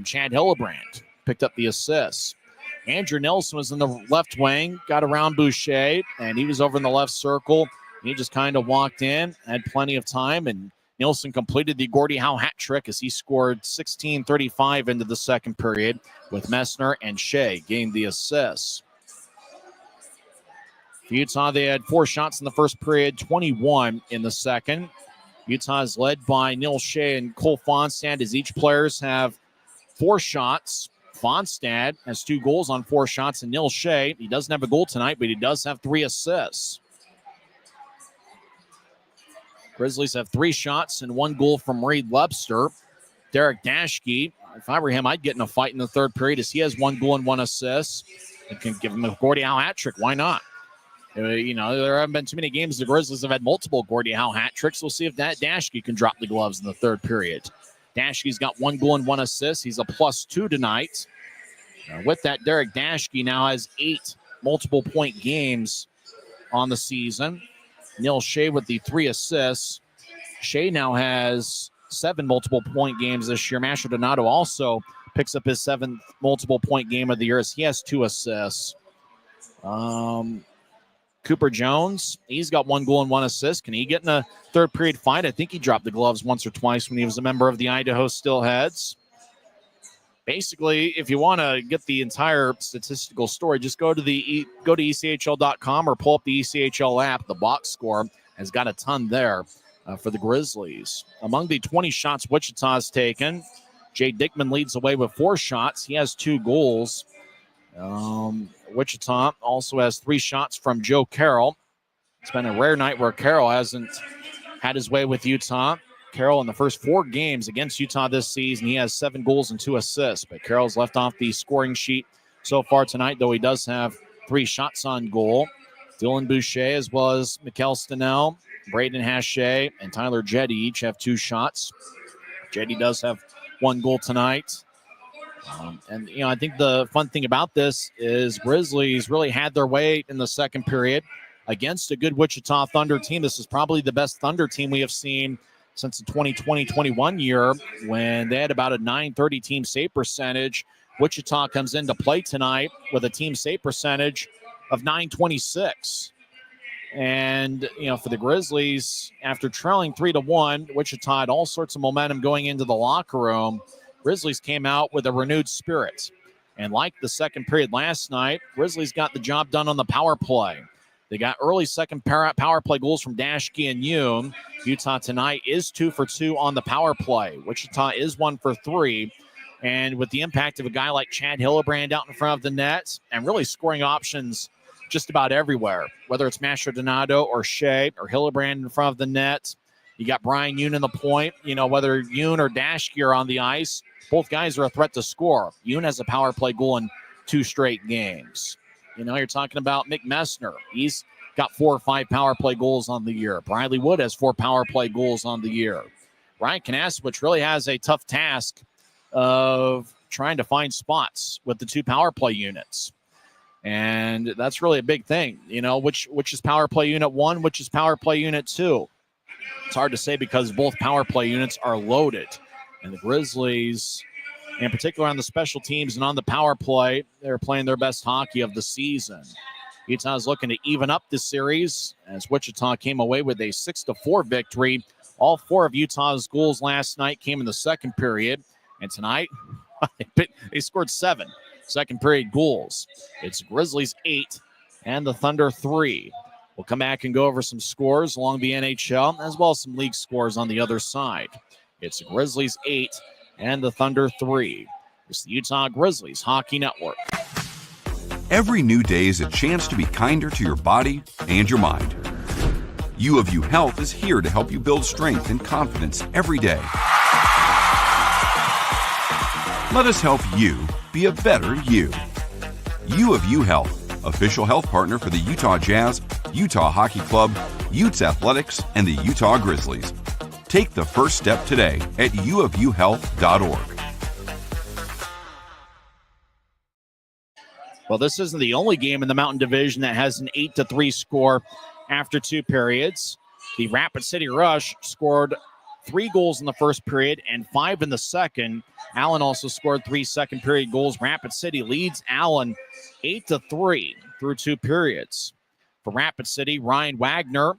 Chad Hillebrand picked up the assists. Andrew Nilsson was in the left wing, got around Boucher, and he was over in the left circle. He just kind of walked in, had plenty of time, and Nilsson completed the Gordie Howe hat trick as he scored 16:35 into the second period, with Messner and Shea getting the assists. For Utah, they had 4 shots in the first period, 21 in the second. Utah is led by Neil Shea and Cole Fonstad, as each players have 4 shots. Fonstad has 2 goals on 4 shots, and Neil Shea, he doesn't have a goal tonight, but he does have 3 assists. Grizzlies have 3 shots and 1 goal from Reed Lepster. Derek Dashke, if I were him, I'd get in a fight in the third period, as he has 1 goal and 1 assist. You can give him a Gordie Howe hat trick. Why not? You know, there haven't been too many games the Grizzlies have had multiple Gordie Howe hat tricks. We'll see if that Dashke can drop the gloves in the third period. Dashke's got 1 goal and 1 assist. He's a +2 tonight. With that, Derek Dashke now has 8 multiple-point games on the season. Neil Shea with the 3 assists. Shea now has 7 multiple-point games this year. Masher Donato also picks up his 7th multiple-point game of the year, as he has 2 assists. Cooper Jones, he's got 1 goal and 1 assist. Can he get in a third-period fight? I think he dropped the gloves once or twice when he was a member of the Idaho Steelheads. Basically, if you want to get the entire statistical story, just go to ECHL.com or pull up the ECHL app. The box score has got a ton there for the Grizzlies. Among the 20 shots Wichita's taken, Jay Dickman leads the way with 4 shots. He has 2 goals. Wichita also has 3 shots from Joe Carroll. It's been a rare night where Carroll hasn't had his way with Utah. Carroll in the first 4 games against Utah this season, he has 7 goals and 2 assists. But Carroll's left off the scoring sheet so far tonight, though he does have 3 shots on goal. Dylan Boucher, as well as Mikkel Stenell, Braden Hache, and Tyler Jetty each have 2 shots. Jetty does have 1 goal tonight. And, you know, I think the fun thing about this is Grizzlies really had their way in the second period against a good Wichita Thunder team. This is probably the best Thunder team we have seen since the 2020-21 year, when they had about a .930 team save percentage. Wichita comes into play tonight with a team save percentage of .926. And, you know, for the Grizzlies, after trailing 3-1, Wichita had all sorts of momentum going into the locker room. Grizzlies came out with a renewed spirit. And like the second period last night, Grizzlies got the job done on the power play. They got early second power play goals from Dashke and Yoon. Utah tonight is 2 for 2 on the power play. Wichita is 1 for 3. And with the impact of a guy like Chad Hillebrand out in front of the net, and really scoring options just about everywhere, whether it's Masher Donato or Shea or Hillebrand in front of the net. You got Brian Yoon in the point. You know, whether Yoon or Dashke are on the ice, both guys are a threat to score. Yoon has a power play goal in 2 straight games. You know, you're talking about Mick Messner. He's got 4 or 5 power play goals on the year. Briley Wood has 4 power play goals on the year. Ryan Kanasowicz really has a tough task of trying to find spots with the 2 power play units. And that's really a big thing. You know, which is power play unit 1, which is power play unit 2. It's hard to say because both power play units are loaded. And the Grizzlies, in particular on the special teams and on the power play, they're playing their best hockey of the season. Utah is looking to even up this series as Wichita came away with a 6-4 victory. All 4 of Utah's goals last night came in the second period. And tonight, they scored 7 second period goals. It's Grizzlies 8 and the Thunder 3. We'll come back and go over some scores along the NHL as well as some league scores on the other side. It's Grizzlies 8 and the Thunder 3. It's the Utah Grizzlies Hockey Network. Every new day is a chance to be kinder to your body and your mind. U of U Health is here to help you build strength and confidence every day. Let us help you be a better you. U of U Health, official health partner for the Utah Jazz, Utah Hockey Club, Utes Athletics, and the Utah Grizzlies. Take the first step today at uofuhealth.org. Well, this isn't the only game in the Mountain Division that has an 8-3 score after 2 periods. The Rapid City Rush scored 3 goals in the first period and 5 in the second. Allen also scored 3 second-period goals. Rapid City leads Allen 8-3 through 2 periods. For Rapid City, Ryan Wagner,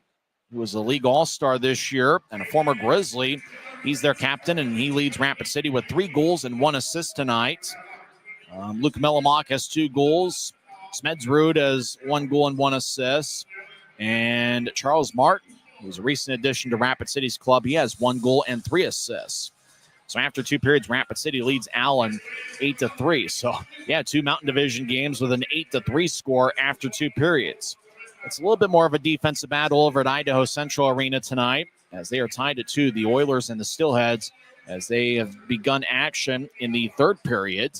who was a league all-star this year and a former Grizzly, he's their captain, and he leads Rapid City with 3 goals and 1 assist tonight. Luke Melamock has 2 goals. Smedsrud has 1 goal and 1 assist. And Charles Martin, who's a recent addition to Rapid City's club, he has 1 goal and 3 assists. So after 2 periods, Rapid City leads Allen 8-3. So, 2 Mountain Division games with an 8-3 score after 2 periods. It's a little bit more of a defensive battle over at Idaho Central Arena tonight, as they are tied at 2, the Oilers and the Steelheads, as they have begun action in the 3rd period.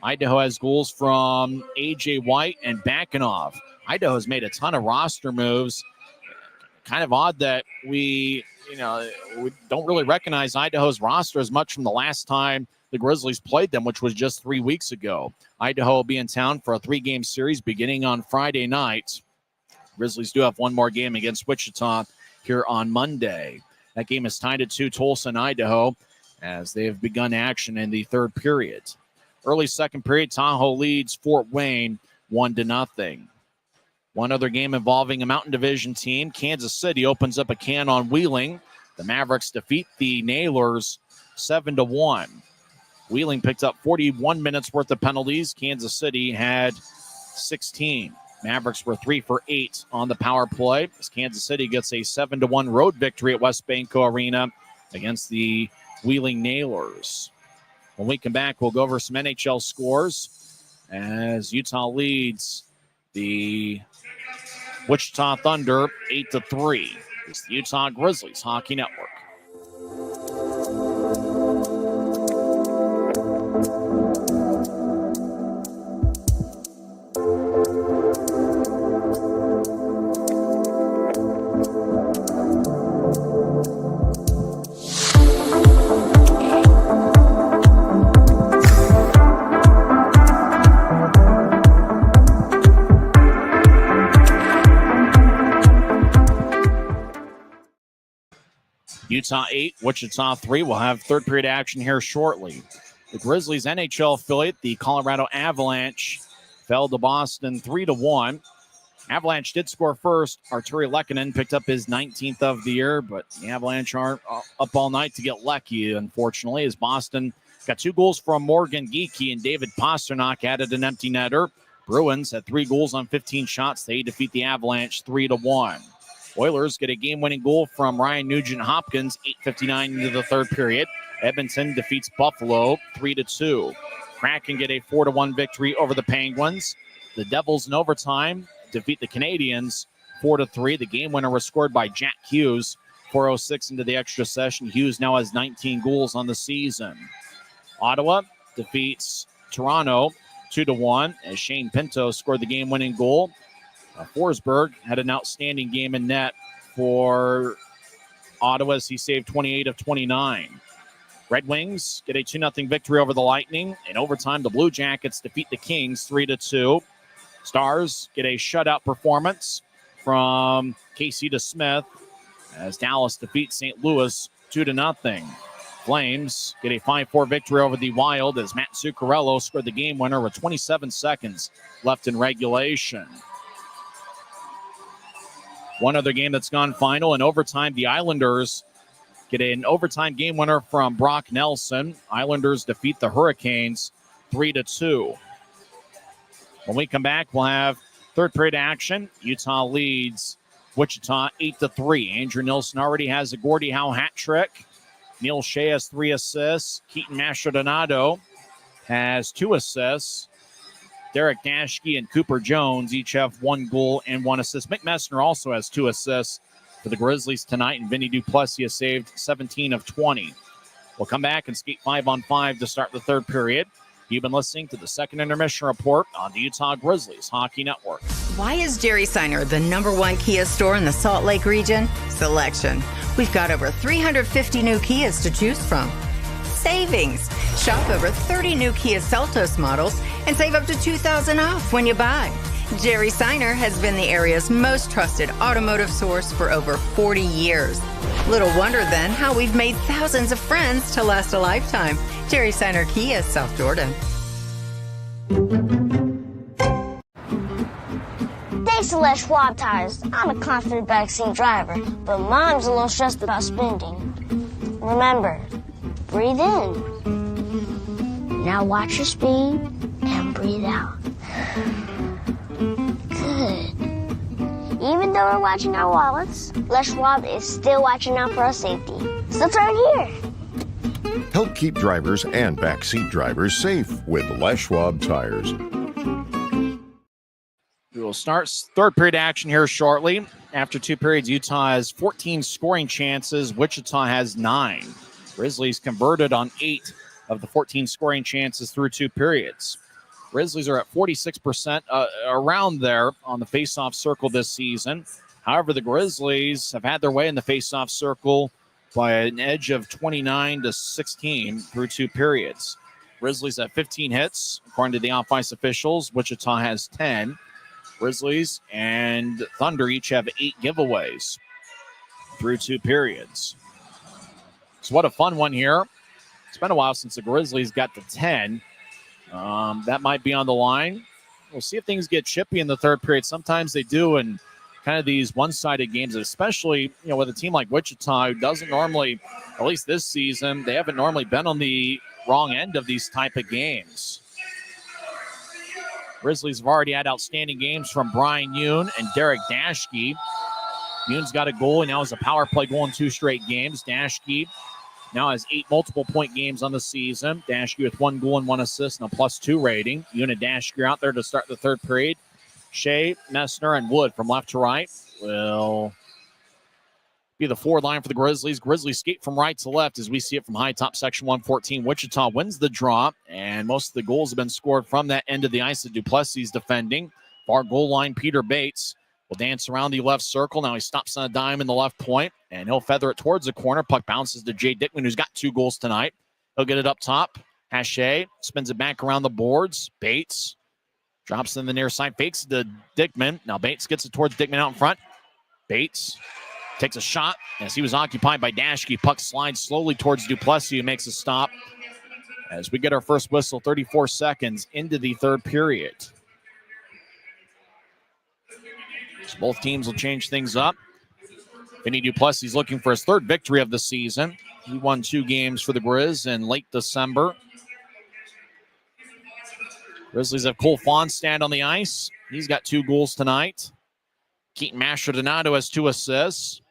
Idaho has goals from A.J. White and Bakanov. Idaho has made a ton of roster moves. Kind of odd that we don't really recognize Idaho's roster as much from the last time the Grizzlies played them, which was just 3 weeks ago. Idaho will be in town for a 3-game series beginning on Friday night. Grizzlies do have one more game against Wichita here on Monday. That game is tied at 2, Tulsa and Idaho, as they have begun action in the 3rd period. Early 2nd period, Tahoe leads Fort Wayne 1-0. One other game involving a Mountain Division team. Kansas City opens up a can on Wheeling. The Mavericks defeat the Nailers 7-1. Wheeling picked up 41 minutes worth of penalties. Kansas City had 16. Mavericks were 3 for 8 on the power play, as Kansas City gets a 7-1 road victory at West Banco Arena against the Wheeling Nailers. When we come back, we'll go over some NHL scores as Utah leads the Wichita Thunder 8-3. It's the Utah Grizzlies Hockey Network. Utah 8, Wichita 3. We'll have 3rd period action here shortly. The Grizzlies NHL affiliate, the Colorado Avalanche, fell to Boston 3-1. Avalanche did score first. Arturi Lehkonen picked up his 19th of the year, but the Avalanche aren't up all night to get lucky, unfortunately, as Boston got 2 goals from Morgan Geekie and David Pasternak added an empty netter. Bruins had 3 goals on 15 shots. They defeat the Avalanche 3-1. Oilers get a game-winning goal from Ryan Nugent-Hopkins, 8:59 into the 3rd period. Edmonton defeats Buffalo 3-2. Kraken get a 4-1 victory over the Penguins. The Devils in overtime defeat the Canadiens 4-3. The game winner was scored by Jack Hughes, 4:06 into the extra session. Hughes now has 19 goals on the season. Ottawa defeats Toronto 2-1 as Shane Pinto scored the game-winning goal. Forsberg had an outstanding game in net for Ottawa as he saved 28 of 29. Red Wings get a 2-0 victory over the Lightning. In overtime, the Blue Jackets defeat the Kings 3-2. Stars get a shutout performance from Casey DeSmith as Dallas defeats St. Louis 2-0. Flames get a 5-4 victory over the Wild as Matt Zuccarello scored the game winner with 27 seconds left in regulation. One other game that's gone final in overtime, the Islanders get an overtime game winner from Brock Nelson. Islanders defeat the Hurricanes 3-2. When we come back, we'll have 3rd period action. Utah leads Wichita 8-3. Andrew Nilsson already has a Gordie Howe hat trick. Neil Shea has 3 assists. Keaton Mastrodonato has 2 assists. Derek Dashke and Cooper Jones each have 1 goal and 1 assist. Mick Messner also has 2 assists for the Grizzlies tonight, and Vinny Duplessis has saved 17 of 20. We'll come back and skate 5-on-5 to start the 3rd period. You've been listening to the 2nd intermission report on the Utah Grizzlies Hockey Network. Why is Jerry Seiner the #1 Kia store in the Salt Lake region? Selection. We've got over 350 new Kias to choose from. Savings. Shop over 30 new Kia Seltos models and save up to $2,000 off when you buy. Jerry Seiner has been the area's most trusted automotive source for over 40 years. Little wonder then how we've made thousands of friends to last a lifetime. Jerry Seiner Kia, South Jordan. Thanks to Les Schwab tires, I'm a confident backseat driver, but Mom's a little stressed about spending. Remember, breathe in. Now watch your speed and breathe out. Good. Even though we're watching our wallets, Les Schwab is still watching out for our safety. So turn here. Help keep drivers and backseat drivers safe with Les Schwab tires. We will start third period action here shortly. After 2 periods, Utah has 14 scoring chances. Wichita has 9. Grizzlies converted on 8 of the 14 scoring chances through 2 periods. Grizzlies are at 46%, around there on the faceoff circle this season. However, the Grizzlies have had their way in the faceoff circle by an edge of 29-16 through 2 periods. Grizzlies have 15 hits, according to the off-ice officials. Wichita has 10. Grizzlies and Thunder each have 8 giveaways through 2 periods. So what a fun one here. It's been a while since the Grizzlies got to 10. That might be on the line. We'll see if things get chippy in the third period. Sometimes they do in kind of these one-sided games, especially with a team like Wichita, who doesn't normally, at least this season, they haven't normally been on the wrong end of these type of games. Grizzlies have already had outstanding games from Brian Yoon and Derek Dashke. Yoon's got a goal, and now has a power play goal in 2 straight games. Dashke now has 8 multiple-point games on the season. Dashke with 1 goal and 1 assist and a +2 rating. Yoon and Dashke are out there to start the third period. Shea, Messner, and Wood from left to right will be the forward line for the Grizzlies. Grizzlies skate from right to left as we see it from high top section 114. Wichita wins the draw, and most of the goals have been scored from that end of the ice that Duplessis defending. Far goal line, Peter Bates will dance around the left circle. Now he stops on a dime in the left point, and he'll feather it towards the corner. Puck bounces to Jay Dickman, who's got 2 goals tonight. He'll get it up top. Hache spins it back around the boards. Bates drops in the near side, fakes to Dickman. Now Bates gets it towards Dickman out in front. Bates takes a shot as he was occupied by Dashke. Puck slides slowly towards Duplessis, who makes a stop as we get our first whistle, 34 seconds into the third period. So both teams will change things up. Vinny Duplessis looking for his 3rd victory of the season. He won 2 games for the Grizz in late December. Grizzlies have Cole Fonstad on the ice. He's got 2 goals tonight. Keaton Mastrodonato has 2 assists.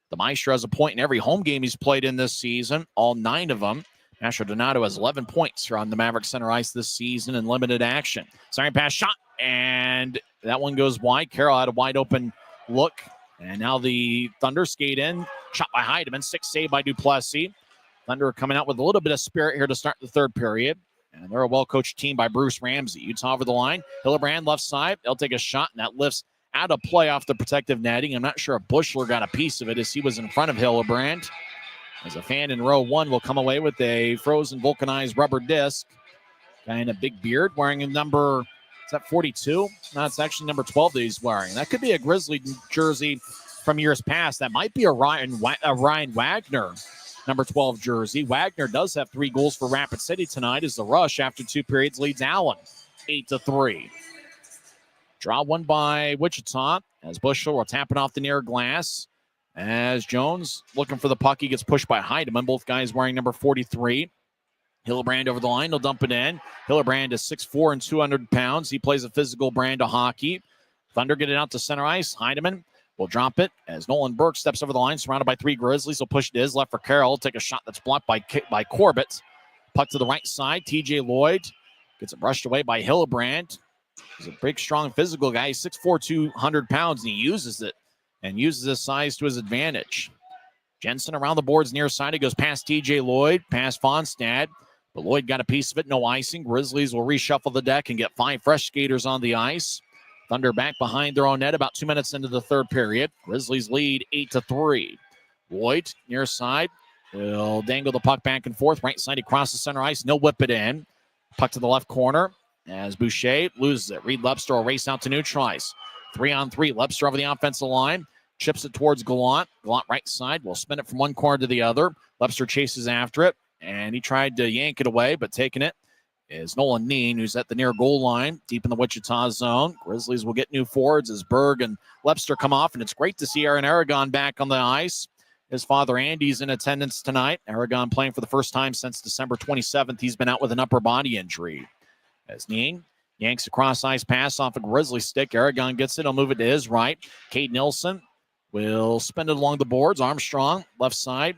The Maestro has a point in every home game he's played in this season, all 9 of them. Mastrodonato has 11 points here on the Maverik Center ice this season in limited action. Sorry, pass shot, and that one goes wide. Carroll had a wide open look, and now the Thunder skate in. Shot by Heidemann, 6 save by Duplessis. Thunder coming out with a little bit of spirit here to start the third period. And they're a well-coached team by Bruce Ramsey. Utah over the line. Hillebrand left side. They'll take a shot, and that lifts out of play off the protective netting. I'm not sure if Bushler got a piece of it as he was in front of Hillebrand. As a fan in row 1 will come away with a frozen vulcanized rubber disc. Guy in a big beard wearing a number, is that 42? No, it's actually number 12 that he's wearing. That could be a Grizzly jersey from years past. That might be a Ryan Wagner number 12 jersey. Wagner does have 3 goals for Rapid City tonight as the Rush after 2 periods leads Allen 8-3. Draw one by Wichita as Bushler will tap it off the near glass. As Jones looking for the puck, he gets pushed by Heidemann. Both guys wearing number 43. Hillebrand over the line. He'll dump it in. Hillebrand is 6'4" and 200 pounds. He plays a physical brand of hockey. Thunder get it out to center ice. Heidemann will drop it as Nolan Burke steps over the line, surrounded by 3 Grizzlies. He'll push it to his left for Carroll. Take a shot that's blocked by Corbett. Puck to the right side. TJ Lloyd gets it brushed away by Hillebrand. He's a big, strong, physical guy. He's 6'4", 200 pounds, and he uses it and uses his size to his advantage. Jensen around the boards near side. He goes past TJ Lloyd, past Fonstad. But Lloyd got a piece of it. No icing. Grizzlies will reshuffle the deck and get 5 fresh skaters on the ice. Thunder back behind their own net about 2 minutes into the third period. Grizzlies lead 8-3. Lloyd near side. He'll dangle the puck back and forth. Right side, he crosses center ice. No whip it in. Puck to the left corner as Boucher loses it. Reed Lepster will race out to neutralize. 3-on-3. Lepster over the offensive line. Chips it towards Gallant. Gallant right side. Will spin it from one corner to the other. Lepster chases after it. And he tried to yank it away, but taking it is Nolan Neen, who's at the near goal line, deep in the Wichita zone. Grizzlies will get new forwards as Berg and Lepster come off, and it's great to see Aaron Aragon back on the ice. His father, Andy's in attendance tonight. Aragon playing for the first time since December 27th. He's been out with an upper body injury. As Neen yanks a cross-ice pass off a Grizzly stick. Aragon gets it. He'll move it to his right. Cade Nilsson will spin it along the boards. Armstrong, left side.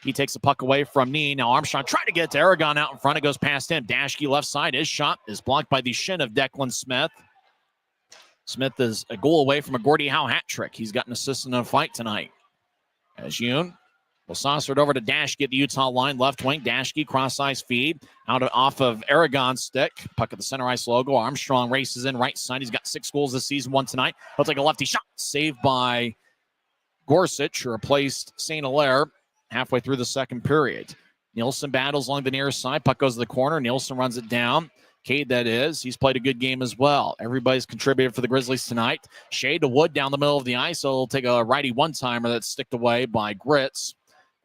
He takes the puck away from Neen. Now Armstrong trying to get to Aragon out in front. It goes past him. Dashke left side. His shot is blocked by the shin of Declan Smith. Smith is a goal away from a Gordie Howe hat trick. He's got an assist in a fight tonight. As Yoon will saucer it over to Dashke at the Utah line. Left wing. Dashke cross-ice feed. Off of Aragon's stick. Puck at the center ice logo. Armstrong races in right side. He's got 6 goals this season, 1 tonight. He'll take a lefty shot. Saved by Gorsuch, who replaced St. Hilaire halfway through the second period. Nielsen battles along the near side. Puck goes to the corner. Nielsen runs it down. Cade, that is. He's played a good game as well. Everybody's contributed for the Grizzlies tonight. Shea to Wood down the middle of the ice. So he'll take a righty one-timer that's sticked away by Gritz.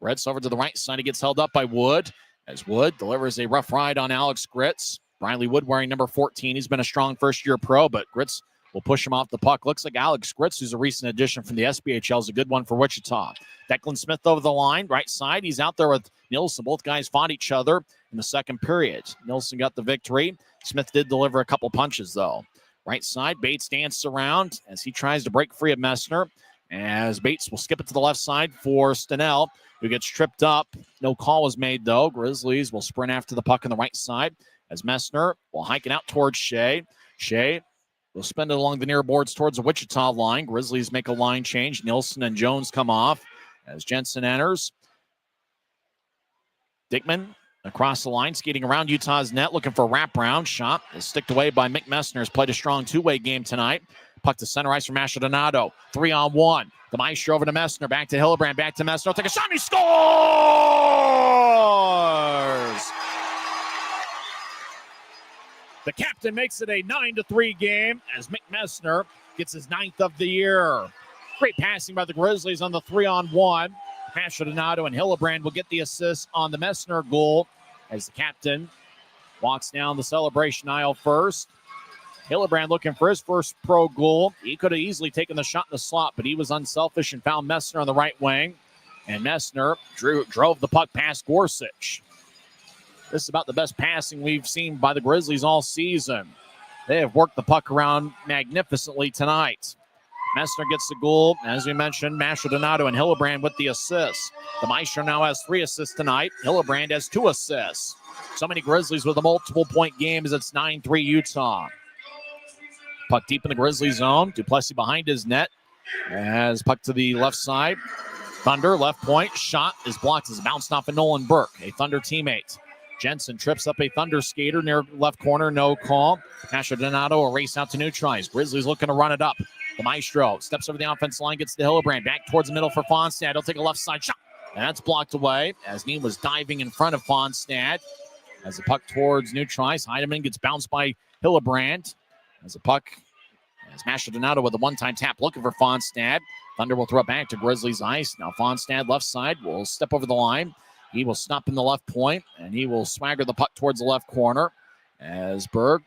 Gritz over to the right side. He gets held up by Wood. As Wood delivers a rough ride on Alex Gritz. Riley Wood wearing number 14. He's been a strong first-year pro, but Gritz will push him off the puck. Looks like Alex Gritz, who's a recent addition from the SBHL, is a good one for Wichita. Declan Smith over the line, right side. He's out there with Nielsen. Both guys fought each other in the second period. Nielsen got the victory. Smith did deliver a couple punches, though. Right side, Bates dances around as he tries to break free of Messner. As Bates will skip it to the left side for Stenell, who gets tripped up. No call was made, though. Grizzlies will sprint after the puck on the right side as Messner will hike it out towards Shea. Shea will spin it along the near boards towards the Wichita line. Grizzlies make a line change. Nielsen and Jones come off as Jensen enters. Dickman across the line, skating around Utah's net, looking for a wraparound. Shot is sticked away by Mick Messner. Has played a strong two-way game tonight. Puck to center ice from Maldonado. 3-on-1. The Maestro over to Messner. Back to Hillebrand. Back to Messner. Take a shot and he scores! The captain makes it a 9-3 game as Mick Messner gets his 9th of the year. Great passing by the Grizzlies on the 3-on-1. Maldonado and Hillebrand will get the assist on the Messner goal as the captain walks down the celebration aisle first. Hillebrand looking for his first pro goal. He could have easily taken the shot in the slot, but he was unselfish and found Messner on the right wing. And Messner drove the puck past Gorsuch. This is about the best passing we've seen by the Grizzlies all season. They have worked the puck around magnificently tonight. Messner gets the goal. As we mentioned, Maldonado and Hillebrand with the assists. The Maestro now has 3 assists tonight. Hillebrand has 2 assists. So many Grizzlies with a multiple-point game as it's 9-3 Utah. Puck deep in the Grizzly zone. Duplessis behind his net. As puck to the left side. Thunder, left point. Shot is blocked as bounced off of Nolan Burke, a Thunder teammate. Jensen trips up a Thunder skater near left corner. No call. Maldonado will race out to neutralize. Grizzlies looking to run it up. The Maestro steps over the offense line, gets to Hillebrand. Back towards the middle for Fonstad. He'll take a left side shot. And that's blocked away as Neen was diving in front of Fonstad. As the puck towards neutralize. Heidemann gets bounced by Hillebrand. As the puck, as Maldonado with a one-time tap looking for Fonstad. Thunder will throw it back to Grizzlies ice. Now Fonstad left side will step over the line. He will stop in the left point, and he will swagger the puck towards the left corner. As Berg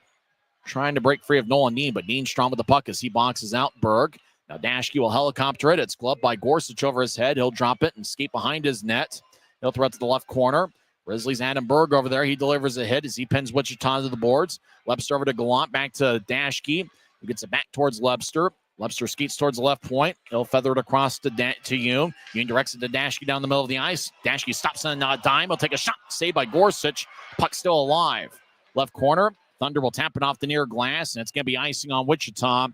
trying to break free of Nolan Neen, but Neen strong with the puck as he boxes out Berg. Now Dashke will helicopter it. It's gloved by Gorsuch over his head. He'll drop it and skate behind his net. He'll throw it to the left corner. Grizzlies Adam Berg over there. He delivers a hit as he pins Wichita to the boards. Lepster over to Gallant. Back to Dashke. He gets it back towards Lepster. Lepster skates towards the left point. He'll feather it across to Yoon. Yoon directs it to Dashke down the middle of the ice. Dashke stops on a dime. He'll take a shot. Saved by Gorsuch. Puck still alive. Left corner. Thunder will tap it off the near glass, and it's going to be icing on Wichita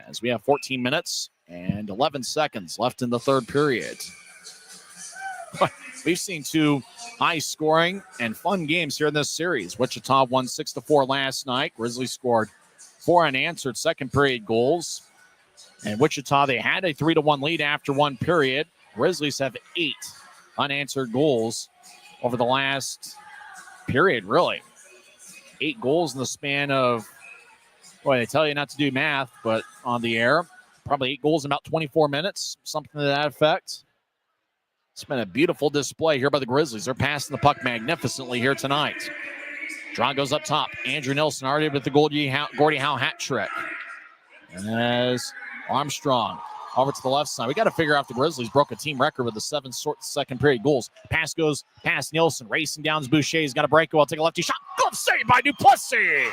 as we have 14 minutes and 11 seconds left in the third period. We've seen 2 high-scoring and fun games here in this series. Wichita won 6-4 last night. Grizzlies scored 4 unanswered second period goals. And Wichita, they had a 3-1 lead after one period. Grizzlies have 8 unanswered goals over the last period, really. 8 goals in the span of, boy, they tell you not to do math, but on the air, probably 8 goals in about 24 minutes, something to that effect. It's been a beautiful display here by the Grizzlies. They're passing the puck magnificently here tonight. Draw goes up top. Andrew Nilsson already with the Gordie Howe hat trick. As Armstrong over to the left side. We got to figure out if the Grizzlies broke a team record with the 7 second period goals. Pass goes past Nilsson. Racing down Boucher. He's got a breakaway. I'll take a lefty shot. Glove save by Duplessis.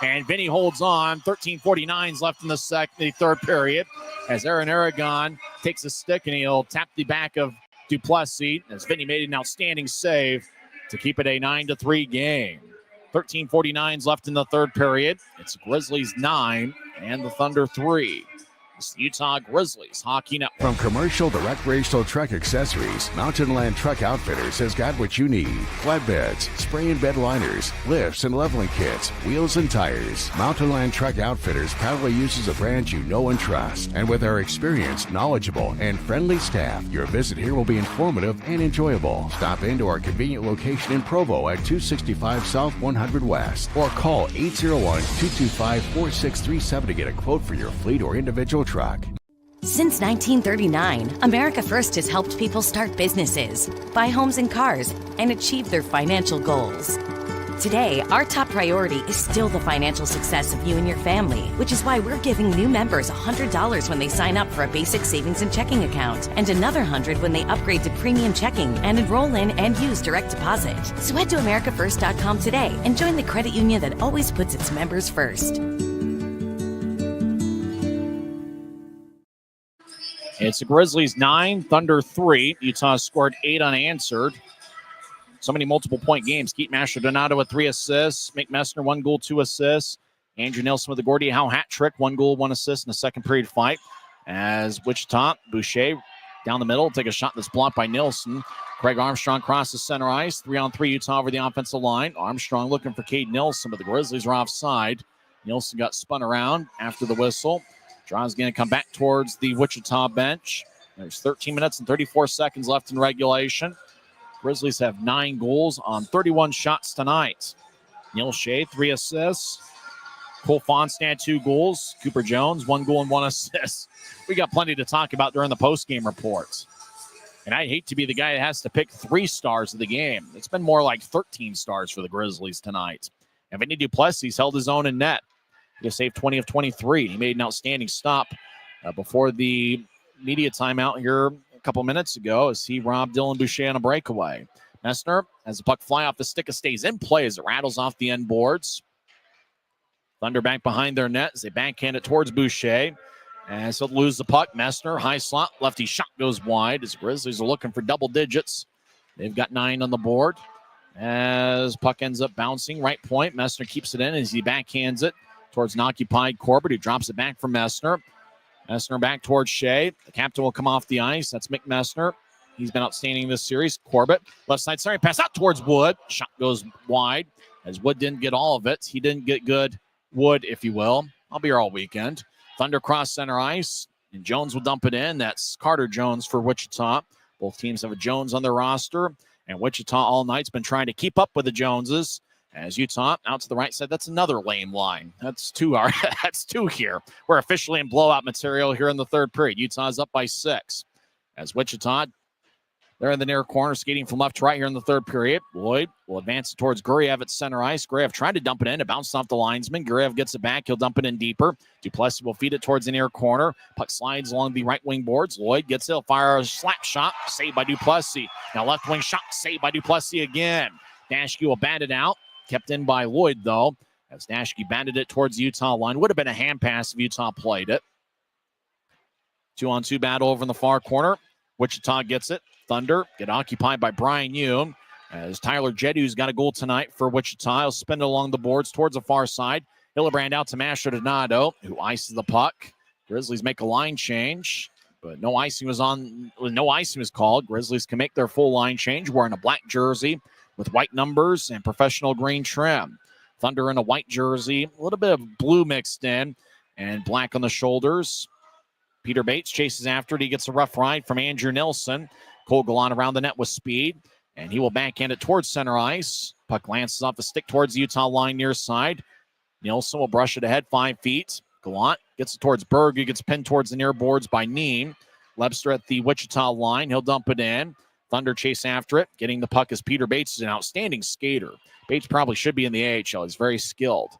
And Vinny holds on. 13:49 left in the third period. As Aaron Aragon takes a stick and he'll tap the back of Duplessis. As Vinny made an outstanding save to keep it a 9-3 game. 13:49 left in the third period. It's Grizzlies 9 and the Thunder 3. It's the Utah Grizzlies Hockey Network. From commercial to recreational truck accessories, Mountain Land Truck Outfitters has got what you need. Flatbeds, spray and bed liners, lifts and leveling kits, wheels and tires. Mountain Land Truck Outfitters proudly uses a brand you know and trust. And with our experienced, knowledgeable, and friendly staff, your visit here will be informative and enjoyable. Stop into our convenient location in Provo at 265 South 100 West or call 801-225-4637 to get a quote for your fleet or individual truck. Since 1939, America First has helped people start businesses, buy homes and cars, and achieve their financial goals. Today, our top priority is still the financial success of you and your family, which is why we're giving new members $100 when they sign up for a basic savings and checking account, and another $100 when they upgrade to premium checking and enroll in and use direct deposit. So head to AmericaFirst.com today and join the credit union that always puts its members first. It's the Grizzlies 9, Thunder 3. Utah scored 8 unanswered. So many multiple-point games. Keith Mastrodonato with 3 assists. Mick Messner, 1 goal, 2 assists. Andrew Nilsson with the Gordie Howe hat trick. 1 goal, 1 assist in the second period fight. As Wichita, Boucher down the middle. Take a shot that's blocked by Nilsson. Craig Armstrong crosses center ice. 3-on-3 Utah over the offensive line. Armstrong looking for Cade Nilsson, but the Grizzlies are offside. Nilsson got spun around after the whistle. Draw's going to come back towards the Wichita bench. There's 13 minutes and 34 seconds left in regulation. Grizzlies have 9 goals on 31 shots tonight. Neil Shea, 3 assists. Cole Fonstad, 2 goals. Cooper Jones, 1 goal and 1 assist. We got plenty to talk about during the post-game reports. And I hate to be the guy that has to pick 3 stars of the game. It's been more like 13 stars for the Grizzlies tonight. And Vinny Duplessis held his own in net. He saved 20 of 23. He made an outstanding stop before the media timeout here a couple minutes ago as he robbed Dylan Boucher on a breakaway. Messner has the puck fly off the stick. It stays in play as it rattles off the end boards. Thunder back behind their net as they backhand it towards Boucher. And so lose the puck. Messner, high slot, lefty shot goes wide as Grizzlies are looking for double digits. They've got 9 on the board. As puck ends up bouncing, right point. Messner keeps it in as he backhands it towards an occupied Corbett, who drops it back from Messner. Messner back towards Shea. The captain will come off the ice. That's Mick Messner. He's been outstanding this series. Corbett, left side, sorry, pass out towards Wood. Shot goes wide as Wood didn't get all of it. He didn't get good Wood, if you will. I'll be here all weekend. Thunder cross center ice, and Jones will dump it in. That's Carter Jones for Wichita. Both teams have a Jones on their roster, and Wichita all night's been trying to keep up with the Joneses. As Utah out to the right side, that's another lame line. That's 2. That's 2 here. We're officially in blowout material here in the third period. Utah's up by 6. As Wichita, they're in the near corner, skating from left to right here in the third period. Lloyd will advance it towards Guriev at center ice. Guriev tried to dump it in. It bounced off the linesman. Guriev gets it back. He'll dump it in deeper. Duplessis will feed it towards the near corner. Puck slides along the right wing boards. Lloyd gets it. He'll fire a slap shot. Saved by Duplessis. Now left wing shot. Saved by Duplessis again. Dashke will bat it out. Kept in by Lloyd, though, as Dashke banded it towards the Utah line. Would have been a hand pass if Utah played it. 2-on-2 battle over in the far corner. Wichita gets it. Thunder get occupied by Brian Hume. As Tyler Jeddu's got a goal tonight for Wichita. He'll spin it along the boards towards the far side. Hillebrand out to Mastrodonato, who ices the puck. Grizzlies make a line change, but no icing was called. Grizzlies can make their full line change wearing a black jersey with white numbers and professional green trim. Thunder in a white jersey, a little bit of blue mixed in, and black on the shoulders. Peter Bates chases after it. He gets a rough ride from Andrew Nilsson. Cole Gallant around the net with speed, and he will backhand it towards center ice. Puck lances off the stick towards the Utah line near side. Nilsson will brush it ahead 5 feet. Gallant gets it towards Berg, who gets pinned towards the near boards by Neem. Lebster at the Wichita line. He'll dump it in. Thunder chase after it. Getting the puck as Peter Bates is an outstanding skater. Bates probably should be in the AHL. He's very skilled.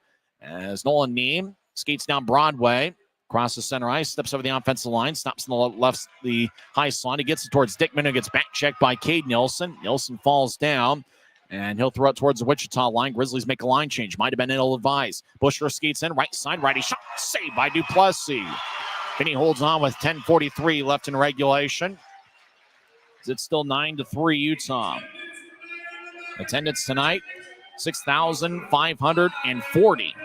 As Nolan Neem skates down Broadway, crosses center ice, steps over the offensive line, stops on the left, the high slot. He gets it towards Dickman, who gets back checked by Cade Nilsson. Nilsson falls down, and he'll throw it towards the Wichita line. Grizzlies make a line change. Might have been ill-advised. Bushler skates in, right side, righty shot, saved by Duplessis. Finney holds on with 10:43 left in regulation. It's still 9-3 Utah. Attendance tonight, 6,540.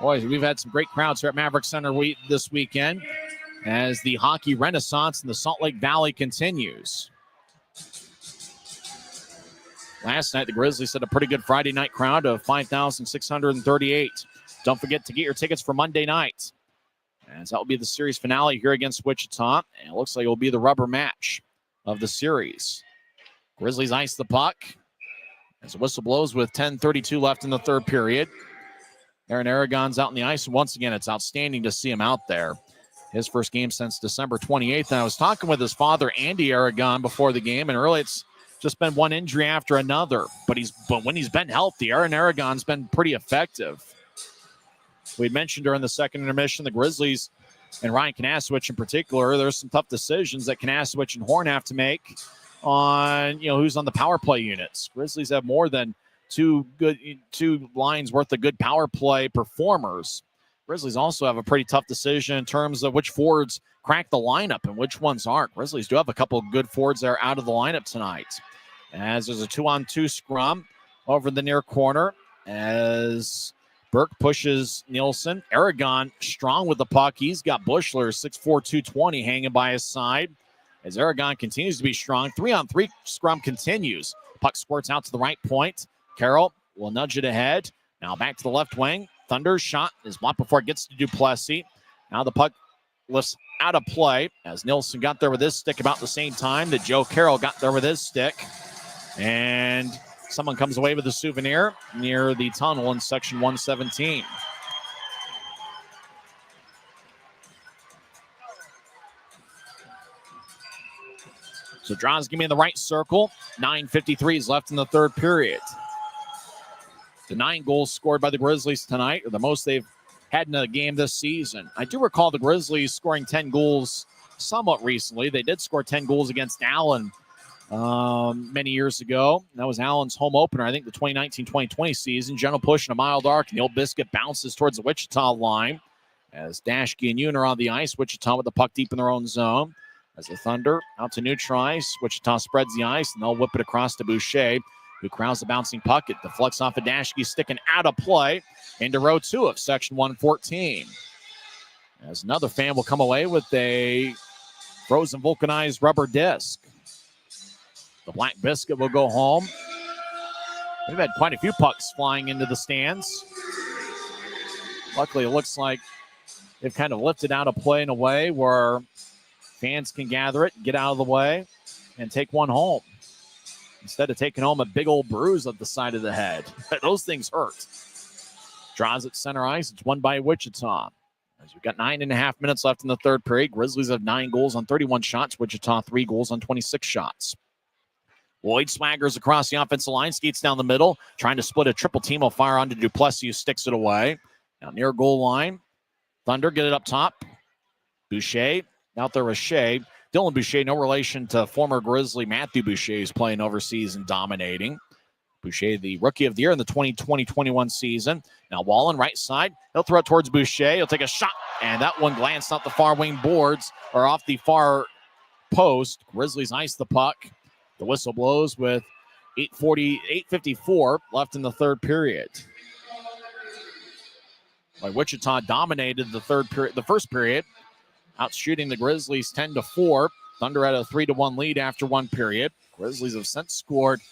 Boys, we've had some great crowds here at Maverik Center this weekend as the hockey renaissance in the Salt Lake Valley continues. Last night, the Grizzlies had a pretty good Friday night crowd of 5,638. Don't forget to get your tickets for Monday night, as that will be the series finale here against Wichita. And it looks like it will be the rubber match of the series. Grizzlies ice the puck as the whistle blows with 10:32 left in the third period. Aaron Aragon's out on the ice. Once again, it's outstanding to see him out there. His first game since December 28th. And I was talking with his father, Andy Aragon, before the game, and really it's just been one injury after another. But when he's been healthy, Aaron Aragon's been pretty effective. We had mentioned during the second intermission, the Grizzlies and Ryan Kanasowicz in particular, there's some tough decisions that Kanasowicz and Horn have to make on, who's on the power play units. Grizzlies have more than two lines worth of good power play performers. Grizzlies also have a pretty tough decision in terms of which forwards crack the lineup and which ones aren't. Grizzlies do have a couple of good forwards that are out of the lineup tonight. As there's a 2-on-2 scrum over the near corner as Burke pushes Nielsen. Aragon strong with the puck. He's got Bushler, 6'4", 220, hanging by his side. As Aragon continues to be strong, 3-on-3 scrum continues. Puck squirts out to the right point. Carroll will nudge it ahead. Now back to the left wing. Thunder's shot is blocked before it gets to Duplessis. Now the puck lifts out of play as Nielsen got there with his stick about the same time that Joe Carroll got there with his stick. And someone comes away with a souvenir near the tunnel in section 117. So Draws give me in the right circle. 9:53 is left in the third period. The 9 goals scored by the Grizzlies tonight are the most they've had in a game this season. I do recall the Grizzlies scoring 10 goals somewhat recently. They did score 10 goals against Allen many years ago. That was Allen's home opener, I think the 2019-2020 season. Gentle push in a mild arc, and the old biscuit bounces towards the Wichita line. As Dashke and Yoon are on the ice, Wichita with the puck deep in their own zone. As the Thunder out to neutralize, Wichita spreads the ice, and they'll whip it across to Boucher, who crowds the bouncing puck. It deflects off of Dashke, sticking out of play into row 2 of section 114. As another fan will come away with a frozen vulcanized rubber disc. The Black Biscuit will go home. We've had quite a few pucks flying into the stands. Luckily, it looks like they've kind of lifted out of play in a way where fans can gather it, get out of the way, and take one home, instead of taking home a big old bruise at the side of the head. Those things hurt. Draws at center ice. It's won by Wichita. As we've got 9.5 minutes left in the third period. Grizzlies have 9 goals on 31 shots. Wichita 3 goals on 26 shots. Lloyd swaggers across the offensive line, skates down the middle, trying to split a triple team. Will fire onto Duplessis, who sticks it away. Now near goal line. Thunder get it up top. Boucher out there with Shea. Dylan Boucher, no relation to former Grizzly Matthew Boucher, who's playing overseas and dominating. Boucher, the rookie of the year in the 2020-21 season. Now Wallen, right side. He'll throw it towards Boucher. He'll take a shot, and that one glanced off the far wing boards, or off the far post. Grizzlies ice the puck. The whistle blows with 8:54 left in the third period. Wichita dominated the first period, outshooting the Grizzlies 10-4. Thunder had a 3-1 lead after one period. Grizzlies have since scored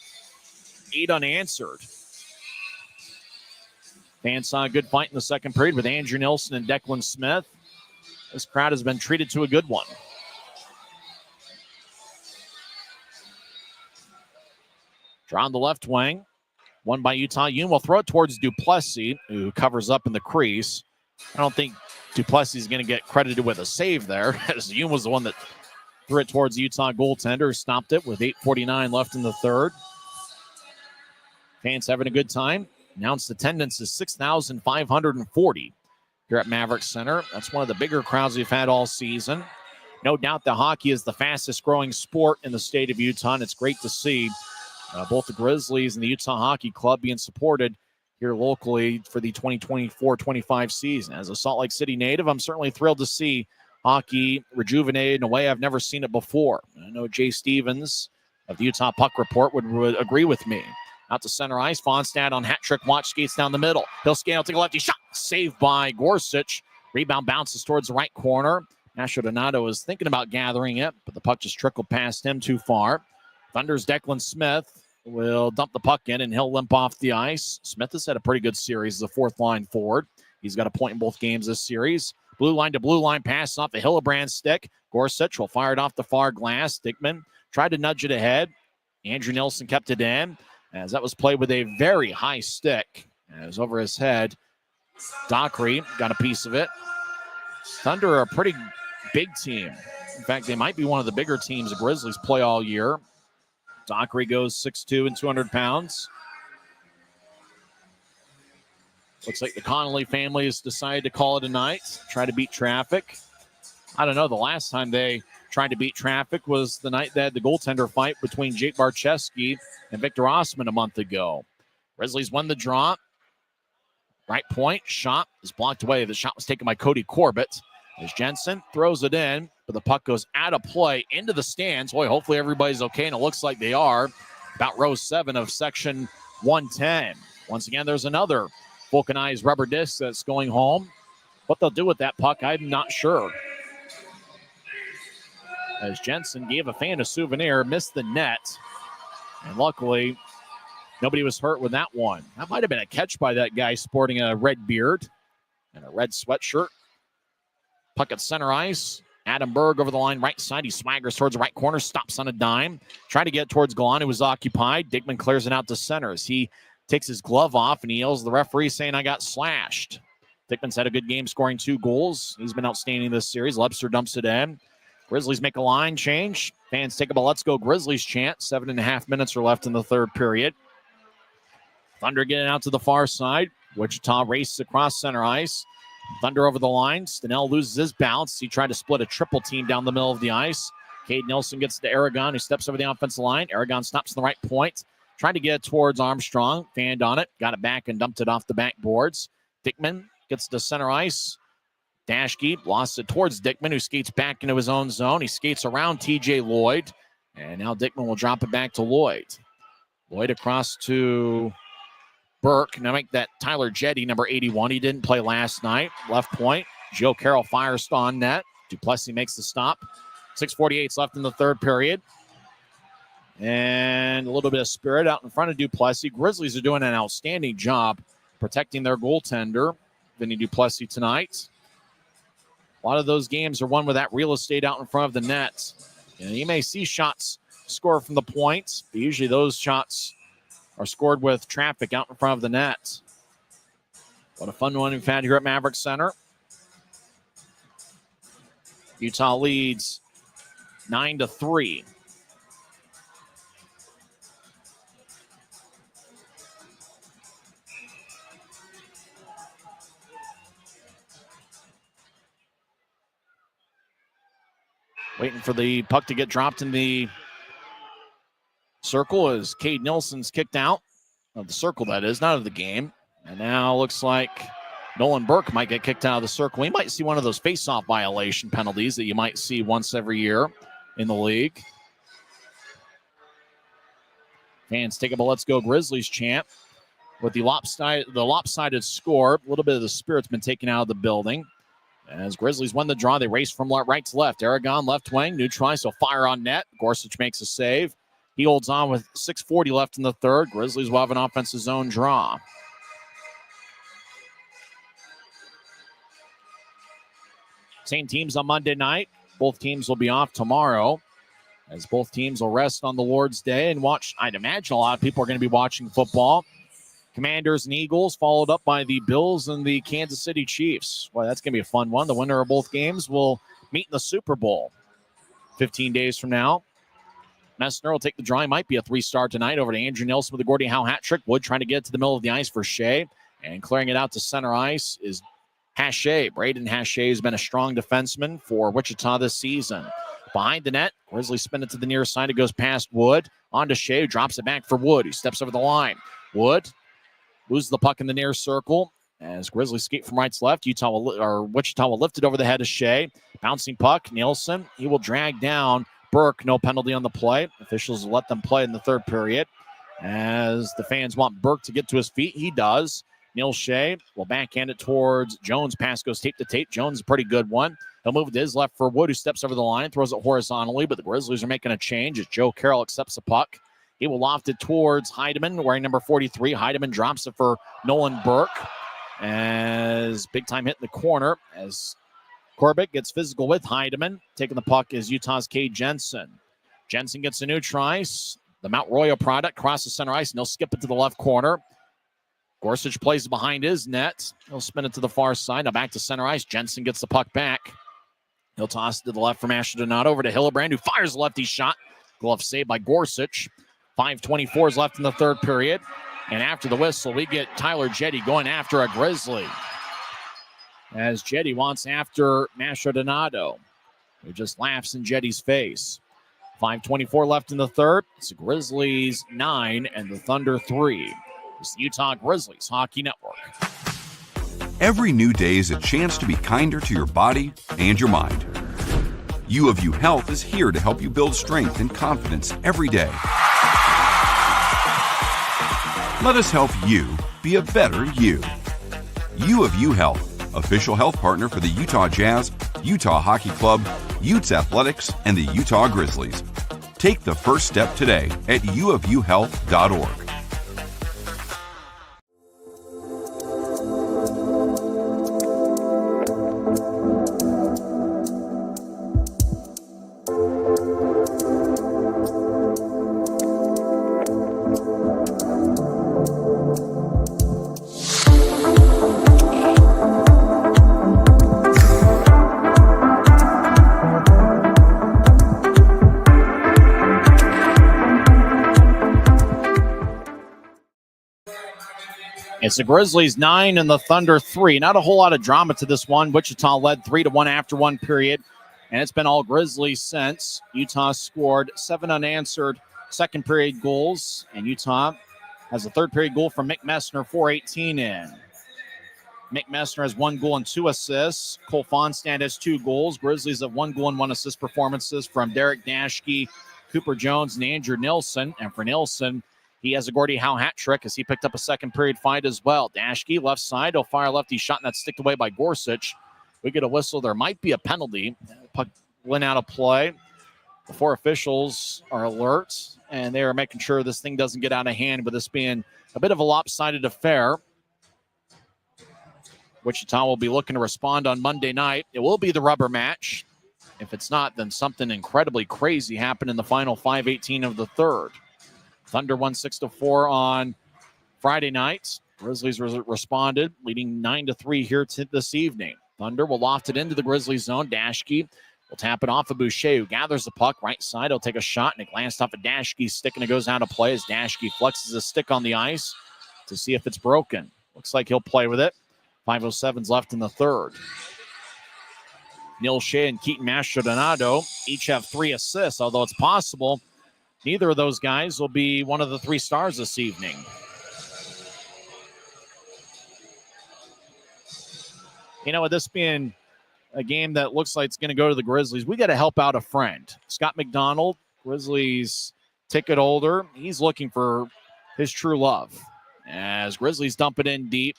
8 unanswered. Fans saw a good fight in the second period with Andrew Nilsson and Declan Smith. This crowd has been treated to a good one. Draw on the left wing. Won by Utah. Yoon will throw it towards Duplessis, who covers up in the crease. I don't think Duplessis is going to get credited with a save there, as Yoon was the one that threw it towards the Utah goaltender, stopped it with 8:49 left in the third. Fans having a good time. Announced attendance is 6,540 here at Maverik Center. That's one of the bigger crowds we've had all season. No doubt that hockey is the fastest growing sport in the state of Utah, and it's great to see both the Grizzlies and the Utah Hockey Club being supported here locally for the 2024-25 season. As a Salt Lake City native, I'm certainly thrilled to see hockey rejuvenated in a way I've never seen it before. I know Jay Stevens of the Utah Puck Report would agree with me. Out to center ice, Fonstad on hat trick watch, skates down the middle. He'll skate out, take a lefty shot. Saved by Gorsuch. Rebound bounces towards the right corner. Nasher Donato is thinking about gathering it, but the puck just trickled past him too far. Thunder's Declan Smith will dump the puck in, and he'll limp off the ice. Smith has had a pretty good series as a fourth-line forward. He's got a point in both games this series. Blue line to blue line pass off the Hillebrand stick. Gorsuch will fire it off the far glass. Dickman tried to nudge it ahead. Andrew Nilsson kept it in, as that was played with a very high stick. And it was over his head. Dockery got a piece of it. Thunder are a pretty big team. In fact, they might be one of the bigger teams the Grizzlies play all year. Dockery goes 6'2" and 200 pounds. Looks like the Connolly family has decided to call it a night, try to beat traffic. I don't know, the last time they tried to beat traffic was the night they had the goaltender fight between Jake Barczewski and Victor Osman a month ago. Grizzlies won the draw. Right point, shot is blocked away. The shot was taken by Cody Corbett. As Jensen throws it in, but the puck goes out of play into the stands. Boy, hopefully everybody's okay, and it looks like they are. About row 7 of section 110. Once again, there's another vulcanized rubber disc that's going home. What they'll do with that puck, I'm not sure. As Jensen gave a fan a souvenir, missed the net. And luckily, nobody was hurt with that one. That might have been a catch by that guy sporting a red beard and a red sweatshirt. Puck at center ice. Adam Berg over the line, right side. He swaggers towards the right corner, stops on a dime. Tried to get towards Galan, who was occupied. Dickman clears it out to center as he takes his glove off and he yells at the referee saying, "I got slashed." Dickman's had a good game, scoring 2 goals. He's been outstanding this series. Lebster dumps it in. Grizzlies make a line change. Fans take up a "Let's Go Grizzlies" chant. 7.5 minutes are left in the third period. Thunder getting out to the far side. Wichita races across center ice. Thunder over the line. Stenell loses his balance. He tried to split a triple team down the middle of the ice. Cade Nilsson gets to Aragon, who steps over the offensive line. Aragon stops in the right point. Trying to get it towards Armstrong. Fanned on it. Got it back and dumped it off the backboards. Dickman gets to center ice. Dashke lost it towards Dickman, who skates back into his own zone. He skates around TJ Lloyd. And now Dickman will drop it back to Lloyd. Lloyd across to Burke. Now make that Tyler Jetty, number 81. He didn't play last night. Left point. Joe Carroll fires on net. Duplessis makes the stop. 6:48 left in the third period. And a little bit of spirit out in front of Duplessis. Grizzlies are doing an outstanding job protecting their goaltender, Vinny Duplessis, tonight. A lot of those games are won with that real estate out in front of the net. And you may see shots scored from the points, but usually those shots are scored with traffic out in front of the net. What a fun one we've had here at Maverik Center. Utah leads 9-3. Waiting for the puck to get dropped in the circle as Cade Nilsson's kicked out of the circle, that is, not of the game. And now looks like Nolan Burke might get kicked out of the circle. We might see one of those face-off violation penalties that you might see once every year in the league. Fans take up a "Let's Go Grizzlies" chant with the lopsided score. A little bit of the spirit's been taken out of the building. As Grizzlies won the draw, they race from right to left. Aragon left wing, neutralized, so fire on net. Gorsuch makes a save. He holds on with 6:40 left in the third. Grizzlies will have an offensive zone draw. Same teams on Monday night. Both teams will be off tomorrow, as both teams will rest on the Lord's Day and watch. I'd imagine a lot of people are going to be watching football. Commanders and Eagles, followed up by the Bills and the Kansas City Chiefs. Well, that's going to be a fun one. The winner of both games will meet in the Super Bowl 15 days from now. Messner will take the draw. He might be a 3-star tonight over to Andrew Nelson with a Gordie Howe hat trick. Wood trying to get to the middle of the ice for Shea. And clearing it out to center ice is Hache. Braden Hache has been a strong defenseman for Wichita this season. Behind the net, Grizzlies spin it to the near side. It goes past Wood. On to Shea, drops it back for Wood, who steps over the line. Wood loses the puck in the near circle. As Grizzlies skate from right to left, Wichita will lift it over the head of Shea. Bouncing puck, Nielsen. He will drag down Burke. No penalty on the play. Officials will let them play in the third period. As the fans want Burke to get to his feet, he does. Neil Shea will backhand it towards Jones. Pass goes tape to tape. Jones is a pretty good one. He'll move it to his left for Wood, who steps over the line, throws it horizontally, but the Grizzlies are making a change as Joe Carroll accepts the puck. He will loft it towards Heidemann, wearing number 43. Heidemann drops it for Nolan Burke. As big time hit in the corner as Corbett gets physical with Heidemann. Taking the puck is Utah's Cade Jensen. Jensen gets a new try. The Mount Royal product crosses center ice, and he'll skip it to the left corner. Gorsuch plays behind his net. He'll spin it to the far side. Now back to center ice. Jensen gets the puck back. He'll toss it to the left from Ashton over to Hillebrand, who fires a lefty shot. Glove saved by Gorsuch. 5:24 is left in the third period. And after the whistle, we get Tyler Jetty going after a Grizzly. As Jetty wants after Mastrodonato, who just laughs in Jetty's face. 5:24 left in the third. It's the Grizzlies 9 and the Thunder 3. It's the Utah Grizzlies Hockey Network. Every new day is a chance to be kinder to your body and your mind. U of U Health is here to help you build strength and confidence every day. Let us help you be a better you. U of U Health, official health partner for the Utah Jazz, Utah Hockey Club, Utes Athletics, and the Utah Grizzlies. Take the first step today at uofuhealth.org. It's the Grizzlies 9 and the Thunder 3. Not a whole lot of drama to this one. Wichita led 3-1 after one period, and it's been all Grizzlies since. Utah scored 7 unanswered second period goals, and Utah has a third period goal from Mick Messner, 4:18 in. Mick Messner has 1 goal and 2 assists. Cole Fonstand has 2 goals. Grizzlies have 1 goal and 1 assist performances from Derek Dashke, Cooper Jones, and Andrew Nilsson. And for Nilsson, he has a Gordie Howe hat trick as he picked up a second period fight as well. Dashke, left side. He'll fire lefty shot, and that's sticked away by Gorsuch. We get a whistle. There might be a penalty. Puck went out of play. The 4 officials are alert, and they are making sure this thing doesn't get out of hand, with this being a bit of a lopsided affair. Wichita will be looking to respond on Monday night. It will be the rubber match. If it's not, then something incredibly crazy happened in the final 5:18 of the third. Thunder won 6-4 on Friday night. Grizzlies responded, leading 9-3 here this evening. Thunder will loft it into the Grizzlies zone. Dashke will tap it off of Boucher, who gathers the puck. Right side, he'll take a shot, and it glanced off of Dashke's stick, and it goes out of play as Dashke flexes his stick on the ice to see if it's broken. Looks like he'll play with it. 5:07 left in the third. Neil Shea and Keaton Mastrodonato each have 3 assists, although it's possible neither of those guys will be one of the 3 stars this evening. You know, with this being a game that looks like it's going to go to the Grizzlies, we got to help out a friend. Scott McDonald, Grizzlies ticket holder, he's looking for his true love. As Grizzlies dump it in deep.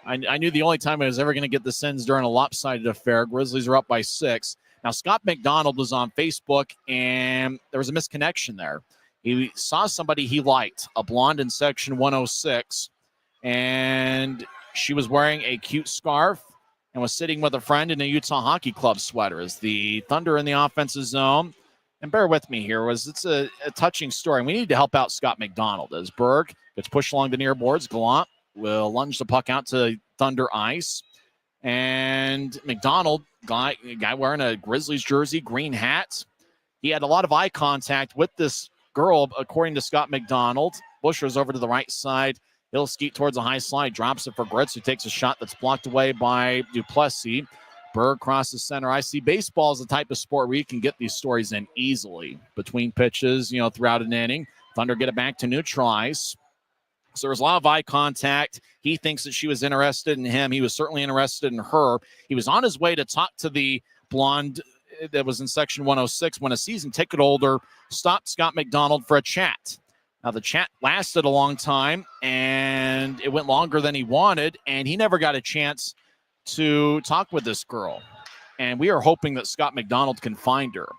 I knew the only time I was ever going to get the sends during a lopsided affair. Grizzlies are up by 6. Now, Scott McDonald was on Facebook, and there was a misconnection there. He saw somebody he liked, a blonde in section 106, and she was wearing a cute scarf and was sitting with a friend in a Utah Hockey Club sweater as the Thunder in the offensive zone. And bear with me here, it's a touching story. We need to help out Scott McDonald as Berg gets pushed along the near boards. Gallant will lunge the puck out to Thunder ice. And McDonald, guy wearing a Grizzlies jersey, green hat, he had a lot of eye contact with this girl, according to Scott McDonald. Busher's over to the right side. He'll skeet towards a high slide, drops it for Gritz, who takes a shot that's blocked away by Duplessis. Berg crosses center. I see baseball is the type of sport where you can get these stories in easily between pitches, throughout an inning. Thunder get it back to neutralize. So there was a lot of eye contact. He thinks that she was interested in him. He was certainly interested in her. He was on his way to talk to the blonde that was in section 106 when a season ticket holder stopped Scott McDonald for a chat. Now, the chat lasted a long time, and it went longer than he wanted, and he never got a chance to talk with this girl. And we are hoping that Scott McDonald can find her.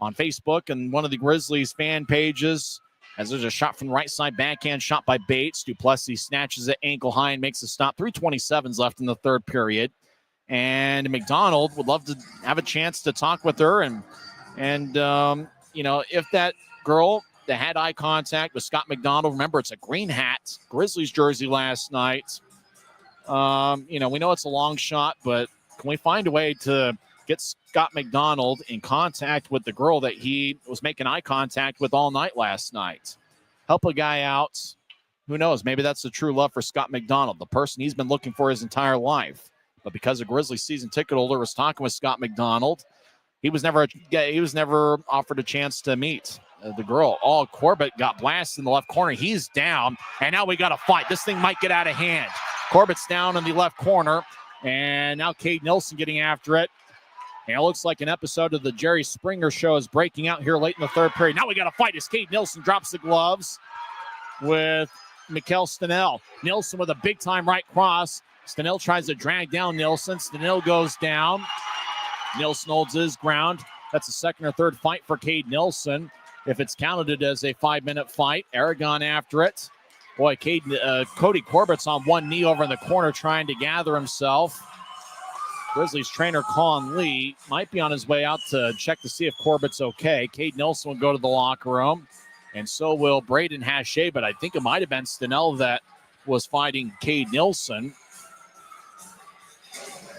On Facebook and one of the Grizzlies fan pages, as there's a shot from the right side, backhand shot by Bates. Duplessis snatches it ankle high and makes a stop. 3:27 left in the third period. And McDonald would love to have a chance to talk with her. And if that girl that had eye contact with Scott McDonald, remember it's a green hat, Grizzlies jersey last night. We know it's a long shot, but can we find a way to get Scott McDonald in contact with the girl that he was making eye contact with all night last night? Help a guy out. Who knows? Maybe that's the true love for Scott McDonald, the person he's been looking for his entire life. But because a Grizzlies season ticket holder was talking with Scott McDonald, he was never offered a chance to meet the girl. Corbett got blasted in the left corner. He's down, and now we got a fight. This thing might get out of hand. Corbett's down in the left corner, and now Cade Nilsson getting after it. And it looks like an episode of the Jerry Springer Show is breaking out here late in the third period. Now we got a fight as Cade Nilsson drops the gloves with Mikkel Stenell. Nilsson with a big-time right cross. Stenell tries to drag down Nilsson. Stenell goes down. Nilsson holds his ground. That's a second or third fight for Cade Nilsson. If it's counted as a 5-minute fight, Aragon after it. Boy, Cody Corbett's on one knee over in the corner trying to gather himself. Grizzlies trainer Colin Lee might be on his way out to check to see if Corbett's okay. Cade Nilsson will go to the locker room, and so will Braden Hache, but I think it might have been Stenell that was fighting Cade Nilsson.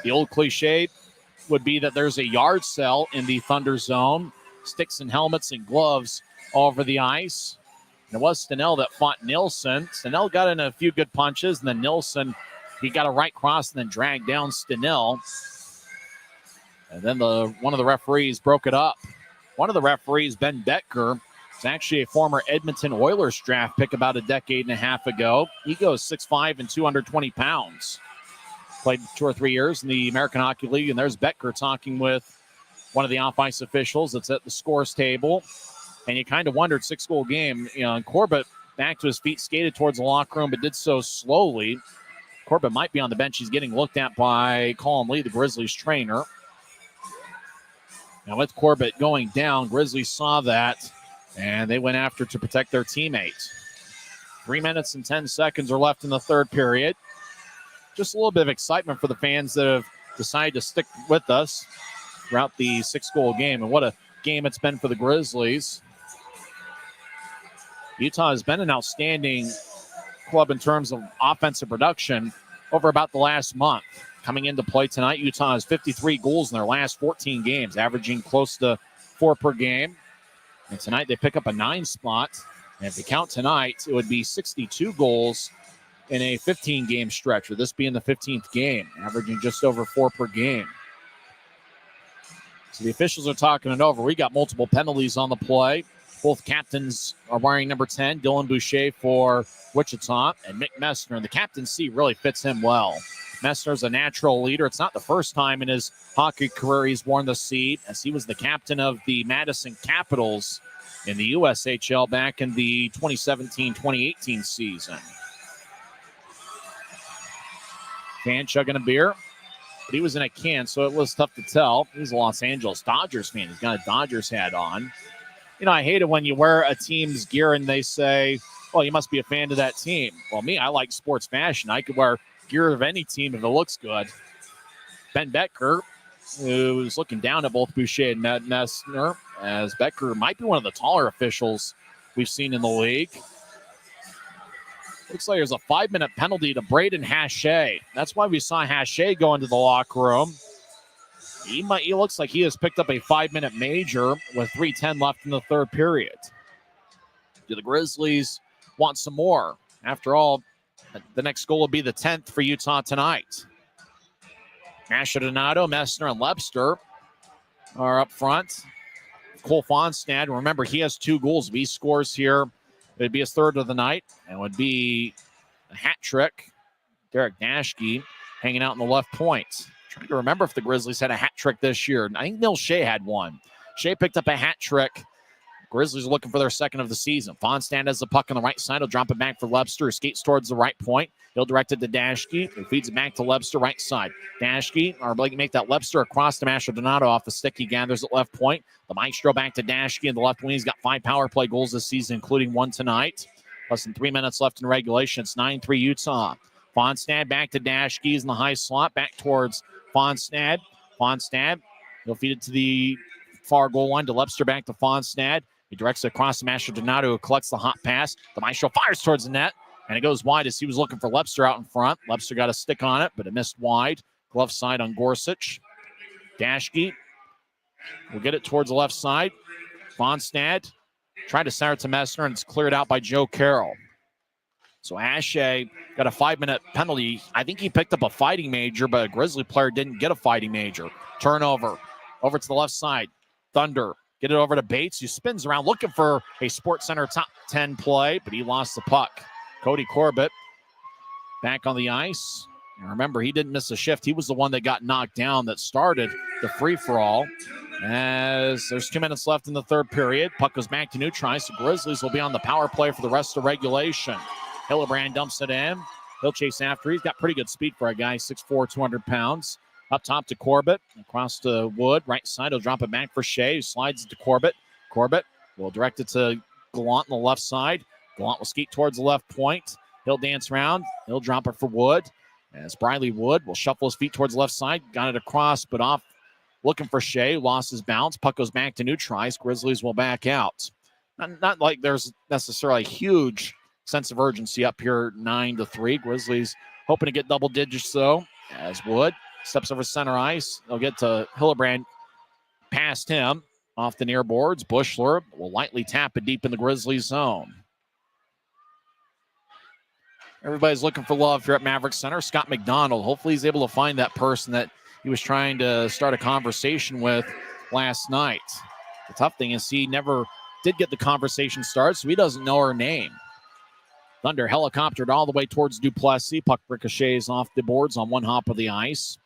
The old cliche would be that there's a yard sale in the Thunder zone. Sticks and helmets and gloves all over the ice. And it was Stenell that fought Nilsson. Stenell got in a few good punches, and then Nilsson, he got a right cross and then dragged down Stenell. And then one of the referees broke it up. One of the referees, Ben Betker, is actually a former Edmonton Oilers draft pick about a decade and a half ago. He goes 6'5" and 220 pounds. Played 2 or 3 years in the American Hockey League, and there's Betker talking with one of the off-ice officials that's at the scores table. And you kind of wondered, 6-goal game, and Corbett back to his feet, skated towards the locker room, but did so slowly. Corbett might be on the bench. He's getting looked at by Colin Lee, the Grizzlies trainer. Now with Corbett going down, Grizzlies saw that, and they went after to protect their teammate. 3 minutes and 10 seconds are left in the third period. Just a little bit of excitement for the fans that have decided to stick with us throughout the 6-goal game. And what a game it's been for the Grizzlies. Utah has been an outstanding club in terms of offensive production over about the last month. Coming into play tonight, Utah has 53 goals in their last 14 games, averaging close to 4 per game. And tonight they pick up a 9 spot. And if you count tonight, it would be 62 goals in a 15-game stretch, with this being the 15th game, averaging just over 4 per game. So the officials are talking it over. We got multiple penalties on the play. Both captains are wearing number 10, Dylan Boucher for Wichita, and Mick Messner. And the captaincy really fits him well. Messner's a natural leader. It's not the first time in his hockey career he's worn the C, as he was the captain of the Madison Capitals in the USHL back in the 2017-2018 season. Fan chugging a beer, but he was in a can, so it was tough to tell. He's a Los Angeles Dodgers fan. He's got a Dodgers hat on. I hate it when you wear a team's gear and they say, well, you must be a fan of that team. Well, me, I like sports fashion. I could wear gear of any team if it looks good. Ben Becker, who's looking down at both Boucher and Messner, as Becker might be one of the taller officials we've seen in the league. Looks like there's a 5-minute penalty to Braden Hache. That's why we saw Hache go into the locker room. He looks like he has picked up a 5-minute major with 3:10 left in the third period. Do the Grizzlies want some more? After all, the next goal will be the 10th for Utah tonight. Mastrodonado, Messner, and Lepster are up front. Cole Fonstad, remember, he has 2 goals. If he scores here, it would be his 3rd of the night, and would be a hat trick. Derek Dashke hanging out in the left point. Trying to remember if the Grizzlies had a hat trick this year. I think Neil Shea had one. Shea picked up a hat trick. Grizzlies are looking for their 2nd of the season. Fonstad has the puck on the right side. He'll drop it back for Lepster, who skates towards the right point. He'll direct it to Dashke, who feeds it back to Lepster, right side. Dashke, or make that Lepster across to Mastrodonado off the stick. He gathers at left point. The Maestro back to Dashke in the left wing. He's got 5 power play goals this season, including 1 tonight. Less than 3 minutes left in regulation. It's 9-3 Utah. Fonstad back to Dashke. He's in the high slot, back towards Fonstad. Fonstad, he'll feed it to the far goal line to Lepster, back to Fonstad. He directs it across to Mastrodonado, who collects the hot pass. The Maestro fires towards the net, and it goes wide as he was looking for Lepster out in front. Lepster got a stick on it, but it missed wide. Glove side on Gorsuch. Dashke will get it towards the left side. Fonstad tried to center it to Messner, and it's cleared out by Joe Carroll. So Hache got a 5-minute penalty. I think he picked up a fighting major, but a Grizzly player didn't get a fighting major. Turnover. Over to the left side. Thunder. Get it over to Bates, who spins around looking for a Sports Center top 10 play, but he lost the puck. Cody Corbett back on the ice. And remember, he didn't miss a shift. He was the one that got knocked down that started the free-for-all. As there's 2 minutes left in the third period. Puck goes back to Neutron. So Grizzlies will be on the power play for the rest of regulation. Hillebrand dumps it in. He'll chase after. He's got pretty good speed for a guy, 6'4", 200 pounds. Up top to Corbett. Across to Wood. Right side. He'll drop it back for Shea, who slides it to Corbett. Corbett will direct it to Gallant on the left side. Gallant will skate towards the left point. He'll dance around. He'll drop it for Wood. As Briley Wood will shuffle his feet towards the left side. Got it across, but off. Looking for Shea. Lost his bounce. Puck goes back to Neutrice. Grizzlies will back out. Not like there's necessarily a huge sense of urgency up here, 9-3. Grizzlies hoping to get double digits, though, as Wood steps over center ice. They'll get to Hillebrand past him off the near boards. Bushler will lightly tap it deep in the Grizzlies zone. Everybody's looking for love here at Maverik Center. Scott McDonald, hopefully he's able to find that person that he was trying to start a conversation with last night. The tough thing is he never did get the conversation started, so he doesn't know her name. Thunder helicoptered all the way towards Duplessis. Puck ricochets off the boards on one hop of the ice.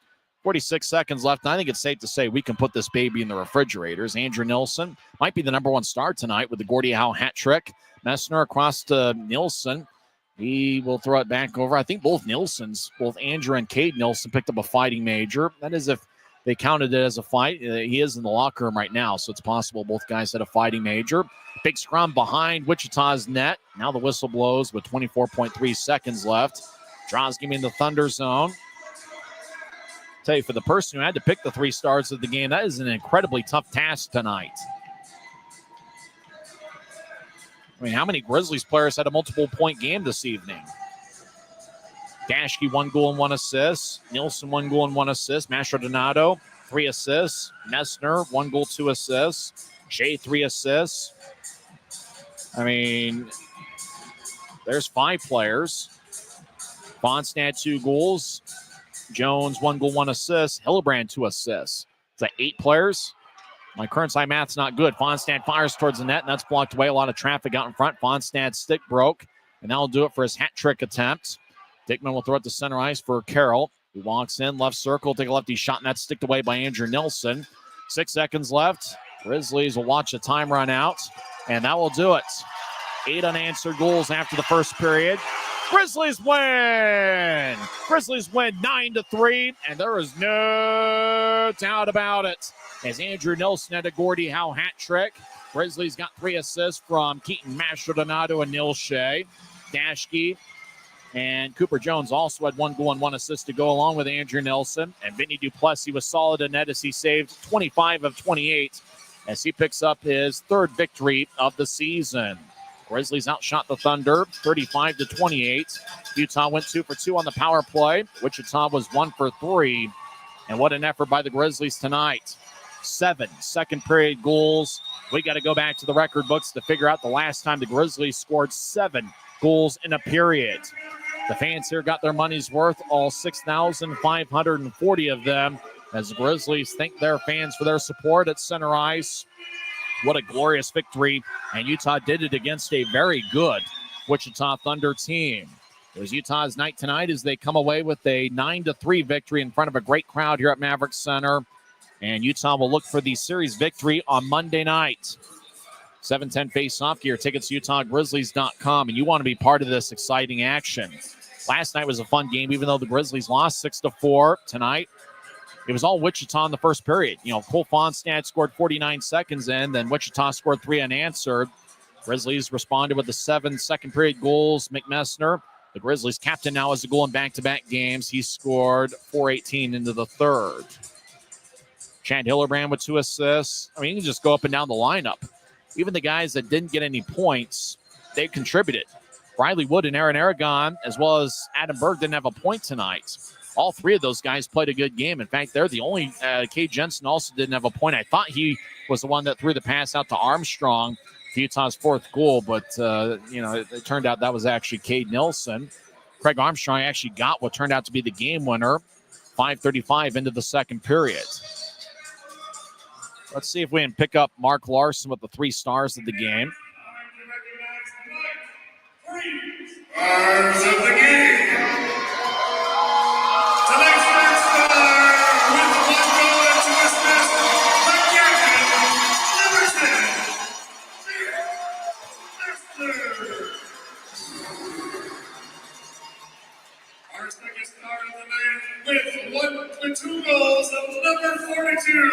46 seconds left. I think it's safe to say we can put this baby in the refrigerators. Andrew Nilsson might be the number 1 star tonight with the Gordie Howe hat trick. Messner across to Nilsson. He will throw it back over. I think both Andrew and Cade Nilsson picked up a fighting major. That is if they counted it as a fight. He is in the locker room right now, so it's possible both guys had a fighting major. Big scrum behind Wichita's net. Now the whistle blows with 24.3 seconds left. Draws game in the Thunder zone. Tell you, for the person who had to pick the 3 stars of the game, that is an incredibly tough task tonight. I mean, how many Grizzlies players had a multiple-point game this evening? Dashke, 1 goal and 1 assist. Nilsson, 1 goal and 1 assist. Mastrodonado, 3 assists. Messner, 1 goal, 2 assists. Shea, 3 assists. I mean, there's 5 players. Fonstad, 2 goals. Jones, 1 goal, 1 assist. Hillebrand, 2 assists. Is that 8 players? My current side math's not good. Fonstad fires towards the net, and that's blocked away. A lot of traffic out in front. Fonstad's stick broke, and that'll do it for his hat trick attempt. Dickman will throw it to center ice for Carroll, who walks in, left circle, take a lefty shot, and that's sticked away by Andrew Nilsson. 6 seconds left. Grizzlies will watch the time run out, and that will do it. 8 unanswered goals after the first period. Grizzlies win! Grizzlies win 9-3, and there is no doubt about it. As Andrew Nilsson had a Gordie Howe hat trick. Grizzlies got 3 assists from Keaton Mastrodonado and Neil Shea. Dashke And Cooper Jones also had 1 goal and 1 assist to go along with Andrew Nelson. And Vinny Duplessis was solid in net as he saved 25 of 28 as he picks up his 3rd victory of the season. Grizzlies outshot the Thunder 35-28. Utah went 2 for 2 on the power play. Wichita was 1 for 3. And what an effort by the Grizzlies tonight. 7 second period goals. We got to go back to the record books to figure out the last time the Grizzlies scored 7 goals in a period. The fans here got their money's worth, all 6,540 of them, as the Grizzlies thank their fans for their support at center ice. What a glorious victory, and Utah did it against a very good Wichita Thunder team. It was Utah's night tonight as they come away with a 9-3 victory in front of a great crowd here at Maverik Center, and Utah will look for the series victory on Monday night. 7:10 face-off. Get your tickets to UtahGrizzlies.com, and you want to be part of this exciting action. Last night was a fun game, even though the Grizzlies lost 6-4 tonight. It was all Wichita in the first period. Cole Fonstad scored 49 seconds in, then Wichita scored 3 unanswered. Grizzlies responded with the 7 second period goals. McMessner, the Grizzlies captain, now has a goal in back-to-back games. He scored 4:18 into the 3rd. Chad Hillerbrand with 2 assists. I mean, you can just go up and down the lineup. Even the guys that didn't get any points, they contributed. Riley Wood and Aaron Aragon, as well as Adam Berg, didn't have a point tonight. All 3 of those guys played a good game. In fact, they're the only. Cade Jensen also didn't have a point. I thought he was the one that threw the pass out to Armstrong for Utah's 4th goal, but it turned out that was actually Cade Nilsson. Craig Armstrong actually got what turned out to be the game winner. 5:35 into the second period. Let's see if we can pick up Mark Larson with the 3 stars of the game. Stars of the game. Tonight's first star with 1 goal and 2 assists, the captain, number 10, our second star of the night with 2 goals of number 42,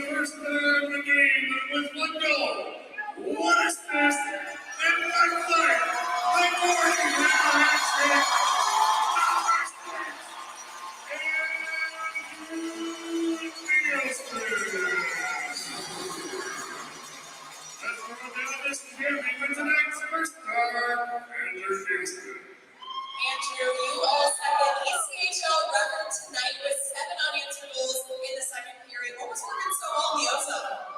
first star of the game with 1 goal, 1 assist, and 1 fight. The Gordon Maverik Center. Let's go down this champion with tonight's first star, Andrew Houston. Andrew, you all set the ECHL record tonight with 7 unanswered goals in the second period. What was working so well in the outside?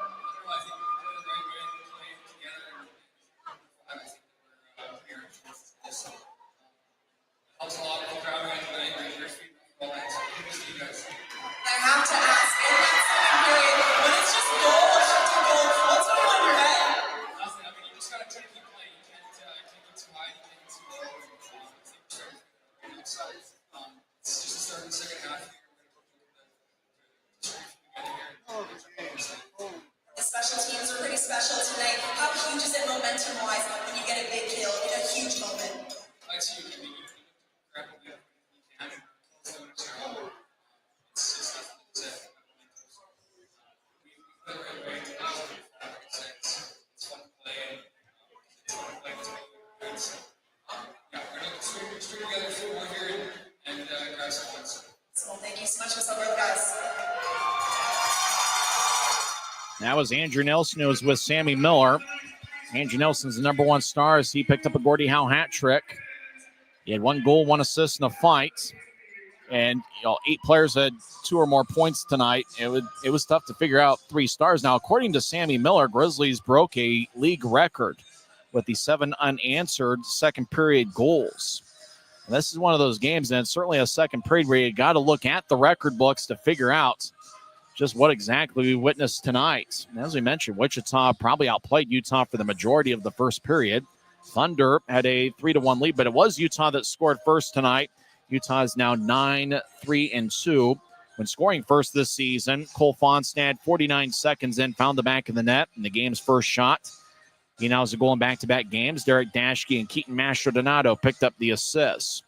I think we played the right way and played together. I think we're here. This helps a lot of the crowd right tonight. There's feedback. Well, that's good to see you guys. I have to ask, in that second period, when it's just goal after goal, what's going on in your head? Nothing. I mean, you just got to try to keep playing. You can't get too high, you can't get too low. So it's just a start in the second half. The special teams were pretty special tonight. How huge is it momentum-wise when you get a big kill in a huge moment? It's huge. I mean, you grab it, you can. It's just that's it. We play the right way. It's fun to play. It's fun to play with good. So, yeah, we're going to string together a few more here and grab some points. So thank you so much for supporting, guys. That was Andrew Nelson, who was with Sammy Miller. Andrew Nelson's the number 1 star as he picked up a Gordie Howe hat trick. He had 1 goal, 1 assist in a fight. And 8 players had 2 or more points tonight. It was tough to figure out 3 stars. Now, according to Sammy Miller, Grizzlies broke a league record with the 7 unanswered second period goals. And this is one of those games, and it's certainly a second period where you got to look at the record books to figure out just what exactly we witnessed tonight. And as we mentioned, Wichita probably outplayed Utah for the majority of the first period. Thunder had a 3-1 lead, but it was Utah that scored first tonight. Utah is now 9-3-2. When scoring first this season, Cole Fonstad, 49 seconds in, found the back of the net in the game's first shot. He now has a goal in back-to-back games. Derek Dashke and Keaton Mastrodonato picked up the assists.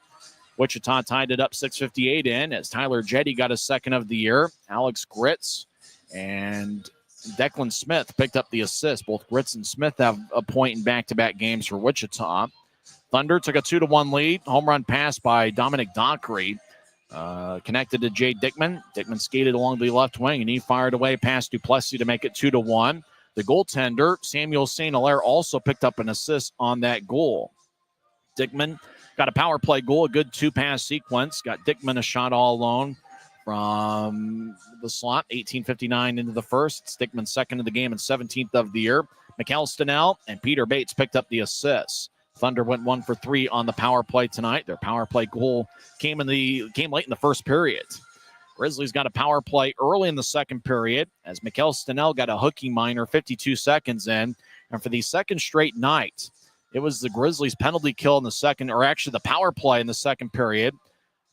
Wichita tied it up 6:58 in as Tyler Jetty got his second of the year. Alex Gritz And Declan Smith picked up the assist. Both Gritz and Smith have a point in back-to-back games for Wichita. Thunder took a 2-1 lead. Home run pass by Dominic Dockery. Connected to Jay Dickman. Dickman skated along the left wing, and he fired away past Duplessis to make it 2-1. The goaltender, Samuel St. Hilaire, also picked up an assist on that goal. Dickman got a power play goal, a good two-pass sequence. Got Dickman a shot all alone from the slot, 18:59 into the first. It's Dickman's second of the game and 17th of the year. Mikkel Stenell and Peter Bates picked up the assists. Thunder went 1 for 3 on the power play tonight. Their power play goal came late in the first period. Grizzlies got a power play early in the second period as Mikkel Stenell got a hooking minor 52 seconds in. And for the second straight night, it was the Grizzlies penalty kill in the second, or actually the power play in the second period,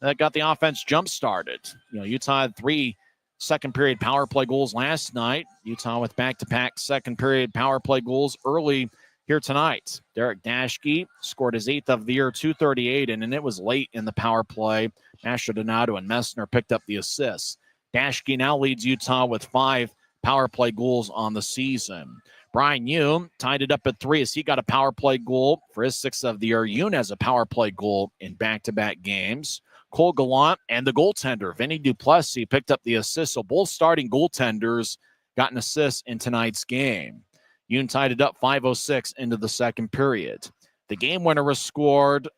that got the offense jump-started. Utah had 3 second period power play goals last night. Utah with back-to-back second period power play goals early here tonight. Derek Dashke scored his 8th of the year, 2:38, and it was late in the power play. Mastrodonado and Messner picked up the assists. Dashke now leads Utah with 5 power play goals on the season. Brian Yoon tied it up at 3 as he got a power play goal for his 6th of the year. Yoon has a power play goal in back-to-back games. Cole Gallant and the goaltender, Vinny Duplessis, picked up the assist. So both starting goaltenders got an assist in tonight's game. Yoon tied it up 5:06 into the second period. The game winner was scored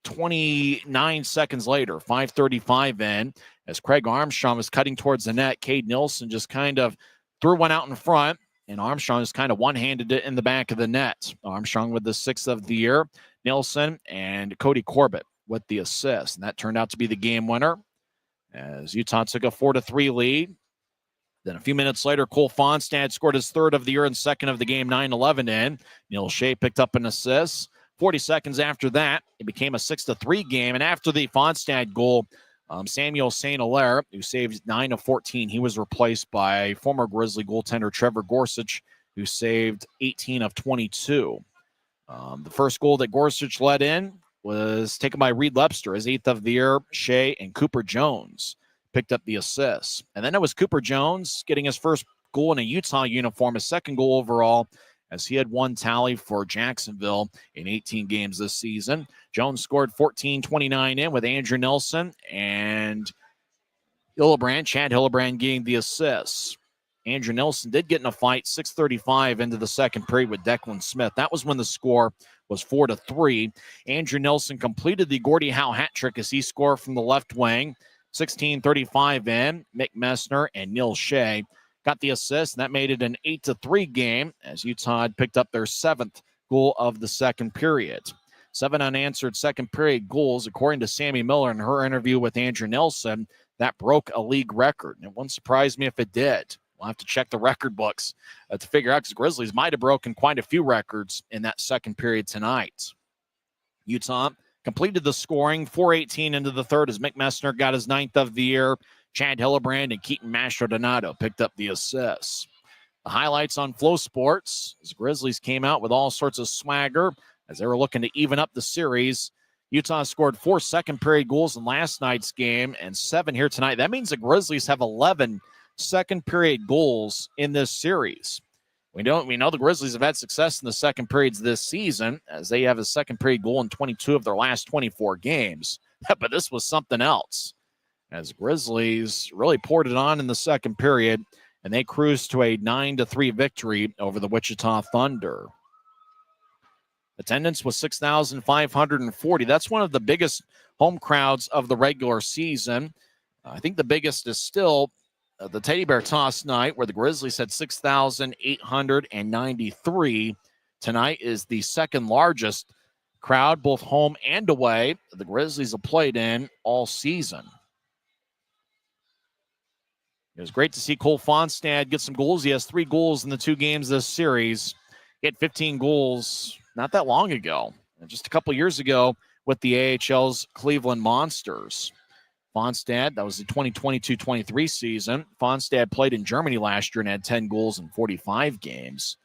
29 seconds later, 5:35 in, as Craig Armstrong was cutting towards the net. Cade Nilsson just kind of threw one out in front, and Armstrong just kind of one-handed it in the back of the net. Armstrong with the 6th of the year. Nilsson and Cody Corbett with the assist, and that turned out to be the game winner as Utah took a 4-3 lead. Then a few minutes later, Cole Fonstad scored his 3rd of the year and 2nd of the game, 9:11 in. Neil Shea picked up an assist. 40 seconds after that, it became a 6-3 game. And after the Fonstad goal, Samuel St. Hilaire, who saved 9 of 14, he was replaced by former Grizzly goaltender Trevor Gorsuch, who saved 18 of 22. The first goal that Gorsuch led in was taken by Reed Lepster, his 8th of the year. Shea and Cooper Jones picked up the assists. And then it was Cooper Jones getting his first goal in a Utah uniform, his 2nd goal overall, as he had 1 tally for Jacksonville in 18 games this season. Jones scored 14:29 in with Andrew Nelson and Chad Hillebrand getting the assists. Andrew Nelson did get in a fight 6:35 into the second period with Declan Smith. That was when the score was 4-3. Andrew Nelson completed the Gordie Howe hat trick as he scored from the left wing. 16:35 in, Mick Messner and Neil Shea got the assist, and that made it an 8-3 game as Utah had picked up their 7th goal of the second period. 7 unanswered second period goals, according to Sammy Miller in her interview with Andrew Nelson. That broke a league record, and it wouldn't surprise me if it did. We'll have to check the record books to figure out, because Grizzlies might have broken quite a few records in that second period tonight. Utah completed the scoring, 4:18 into the third as Mick Messner got his 9th of the year. Chad Hillebrand and Keaton Mastrodonado picked up the assists. The highlights on Flow Sports as Grizzlies came out with all sorts of swagger as they were looking to even up the series. Utah scored 4 second period goals in last night's game and 7 here tonight. That means the Grizzlies have 11 second period goals in this series. We know the Grizzlies have had success in the second periods this season as they have a second period goal in 22 of their last 24 games. But this was something else as Grizzlies really poured it on in the second period, and they cruised to a 9-3 victory over the Wichita Thunder. Attendance was 6,540. That's one of the biggest home crowds of the regular season. I think the biggest is still the Teddy Bear Toss night, where the Grizzlies had 6,893. Tonight is the second largest crowd, both home and away, the Grizzlies have played in all season. It was great to see Cole Fonstad get some goals. He has 3 goals in the 2 games this series. He had 15 goals not that long ago, just a couple years ago with the AHL's Cleveland Monsters. Fonstad, that was the 2022-23 season. Fonstad played in Germany last year and had 10 goals in 45 games.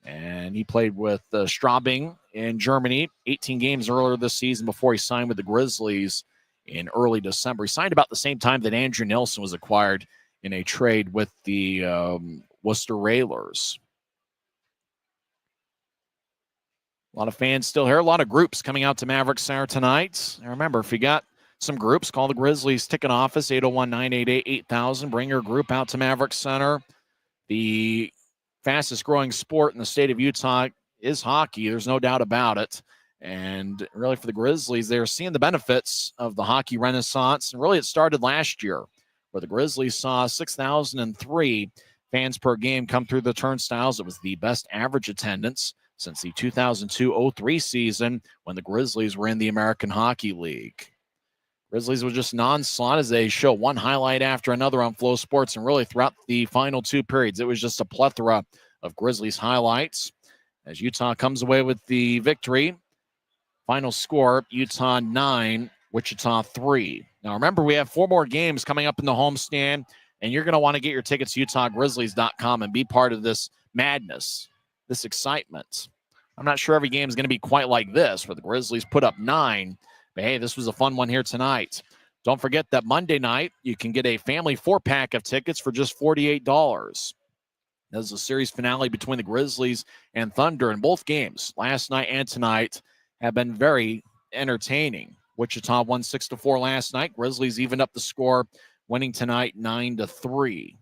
And he played with Straubing in Germany 18 games earlier this season before he signed with the Grizzlies in early December. He signed about the same time that Andrew Nelson was acquired in a trade with the Worcester Railers. A lot of fans still here. A lot of groups coming out to Maverik Center tonight. And remember, if you got some groups, call the Grizzlies ticket office, 801-988-8000. Bring your group out to Maverik Center. The fastest growing sport in the state of Utah is hockey. There's no doubt about it. And really for the Grizzlies, they're seeing the benefits of the hockey renaissance. And really it started last year where the Grizzlies saw 6,003 fans per game come through the turnstiles. It was the best average attendance since the 2002-03 season when the Grizzlies were in the American Hockey League. Grizzlies was just non-slot as they show one highlight after another on Flow Sports, and really throughout the final two periods, it was just a plethora of Grizzlies highlights. As Utah comes away with the victory, final score, Utah 9, Wichita 3. Now remember, we have 4 more games coming up in the homestand, and you're going to want to get your tickets to UtahGrizzlies.com and be part of this madness, this excitement. I'm not sure every game is going to be quite like this, where the Grizzlies put up 9. But hey, this was a fun one here tonight. Don't forget that Monday night, you can get a family 4-pack of tickets for just $48. This is a series finale between the Grizzlies and Thunder, and both games, last night and tonight, have been very entertaining. Wichita won 6-4 last night. Grizzlies evened up the score, winning tonight 9-3.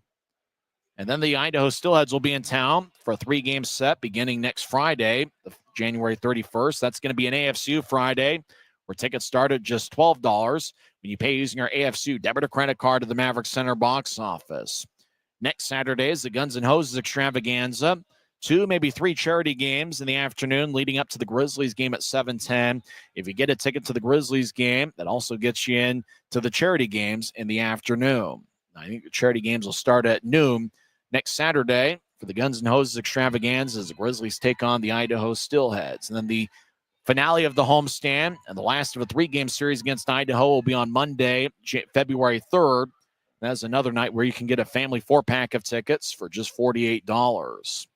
And then the Idaho Steelheads will be in town for a 3-game set beginning next Friday, January 31st. That's going to be an AFCU Friday, where tickets start at just $12 when you pay using your AFCU debit or credit card to the Maverik Center box office. Next Saturday is the Guns N' Hoses extravaganza. 2, maybe 3 charity games in the afternoon leading up to the Grizzlies game at 7:10. If you get a ticket to the Grizzlies game, that also gets you in to the charity games in the afternoon. I think the charity games will start at noon next Saturday for the Guns N' Hoses extravaganza as the Grizzlies take on the Idaho Steelheads. And then the finale of the homestand and the last of a 3-game series against Idaho will be on Monday, February 3rd. That's another night where you can get a family 4-pack of tickets for just $48.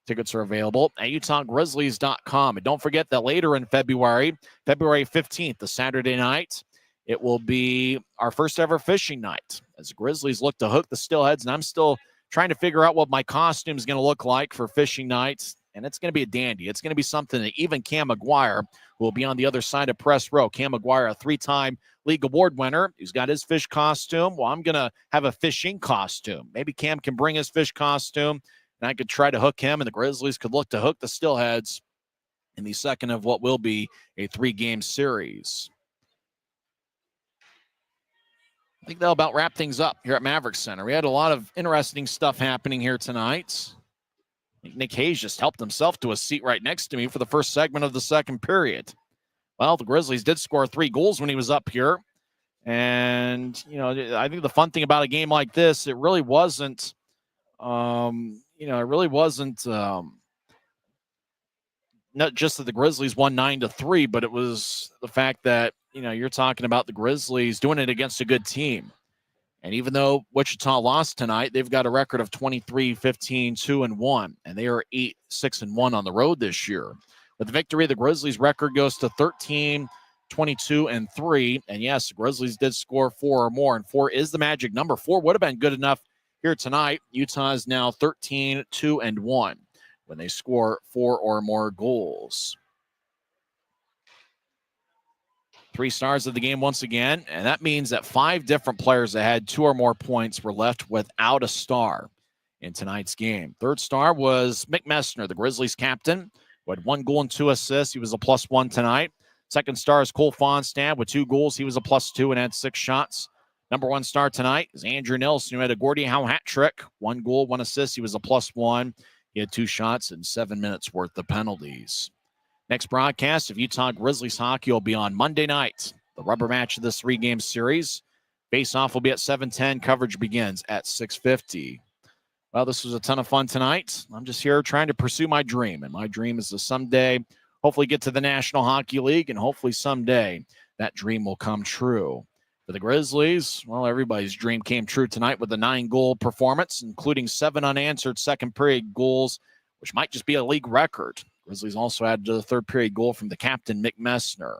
Tickets are available at UtahGrizzlies.com. And don't forget that later in February, February 15th, the Saturday night, it will be our first ever fishing night as the Grizzlies look to hook the Steelheads. And I'm still trying to figure out what my costume is going to look like for fishing nights. And it's going to be a dandy. It's going to be something that even Cam McGuire, who will be on the other side of press row. Cam McGuire, a 3-time league award winner, who's got his fish costume. Well, I'm going to have a fishing costume. Maybe Cam can bring his fish costume, and I could try to hook him, and the Grizzlies could look to hook the Steelheads in the second of what will be a 3-game series. I think that'll about wrap things up here at Maverik Center. We had a lot of interesting stuff happening here tonight. Nick Hayes just helped himself to a seat right next to me for the first segment of the second period. Well, the Grizzlies did score 3 goals when he was up here. And, you know, I think the fun thing about a game like this, it really wasn't, not just that the Grizzlies won 9-3, but it was the fact that, you know, you're talking about the Grizzlies doing it against a good team. And even though Wichita lost tonight, they've got a record of 23-15-2-1, and they are 8-6-1 on the road this year. With the victory, the Grizzlies' record goes to 13-22-3. And yes, the Grizzlies did score 4 or more, and 4 is the magic number. 4 would have been good enough here tonight. Utah is now 13-2-1 when they score 4 or more goals. 3 stars of the game once again, and that means that 5 different players that had 2 or more points were left without a star in tonight's game. 3rd star was Mick Messner, the Grizzlies captain, who had 1 goal and 2 assists. He was a +1 tonight. 2nd star is Cole Fonstad with 2 goals. He was a +2 and had 6 shots. Number 1 star tonight is Andrew Nilsson, who had a Gordie Howe hat trick. 1 goal, 1 assist. He was a +1. He had 2 shots and 7 minutes worth of penalties. Next broadcast of Utah Grizzlies hockey will be on Monday night, the rubber match of this 3-game series. Face-off will be at 7:10. Coverage begins at 6:50. Well, this was a ton of fun tonight. I'm just here trying to pursue my dream, and my dream is to someday hopefully get to the National Hockey League, and hopefully someday that dream will come true. For the Grizzlies, well, everybody's dream came true tonight with a 9-goal performance, including 7 unanswered second-period goals, which might just be a league record. Grizzlies also added to the 3rd-period goal from the captain, Mick Messner.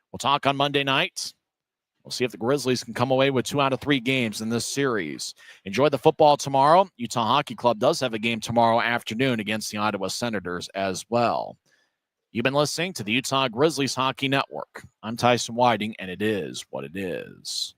We'll talk on Monday night. We'll see if the Grizzlies can come away with 2 out of 3 games in this series. Enjoy the football tomorrow. Utah Hockey Club does have a game tomorrow afternoon against the Ottawa Senators as well. You've been listening to the Utah Grizzlies Hockey Network. I'm Tyson Whiting, and it is what it is.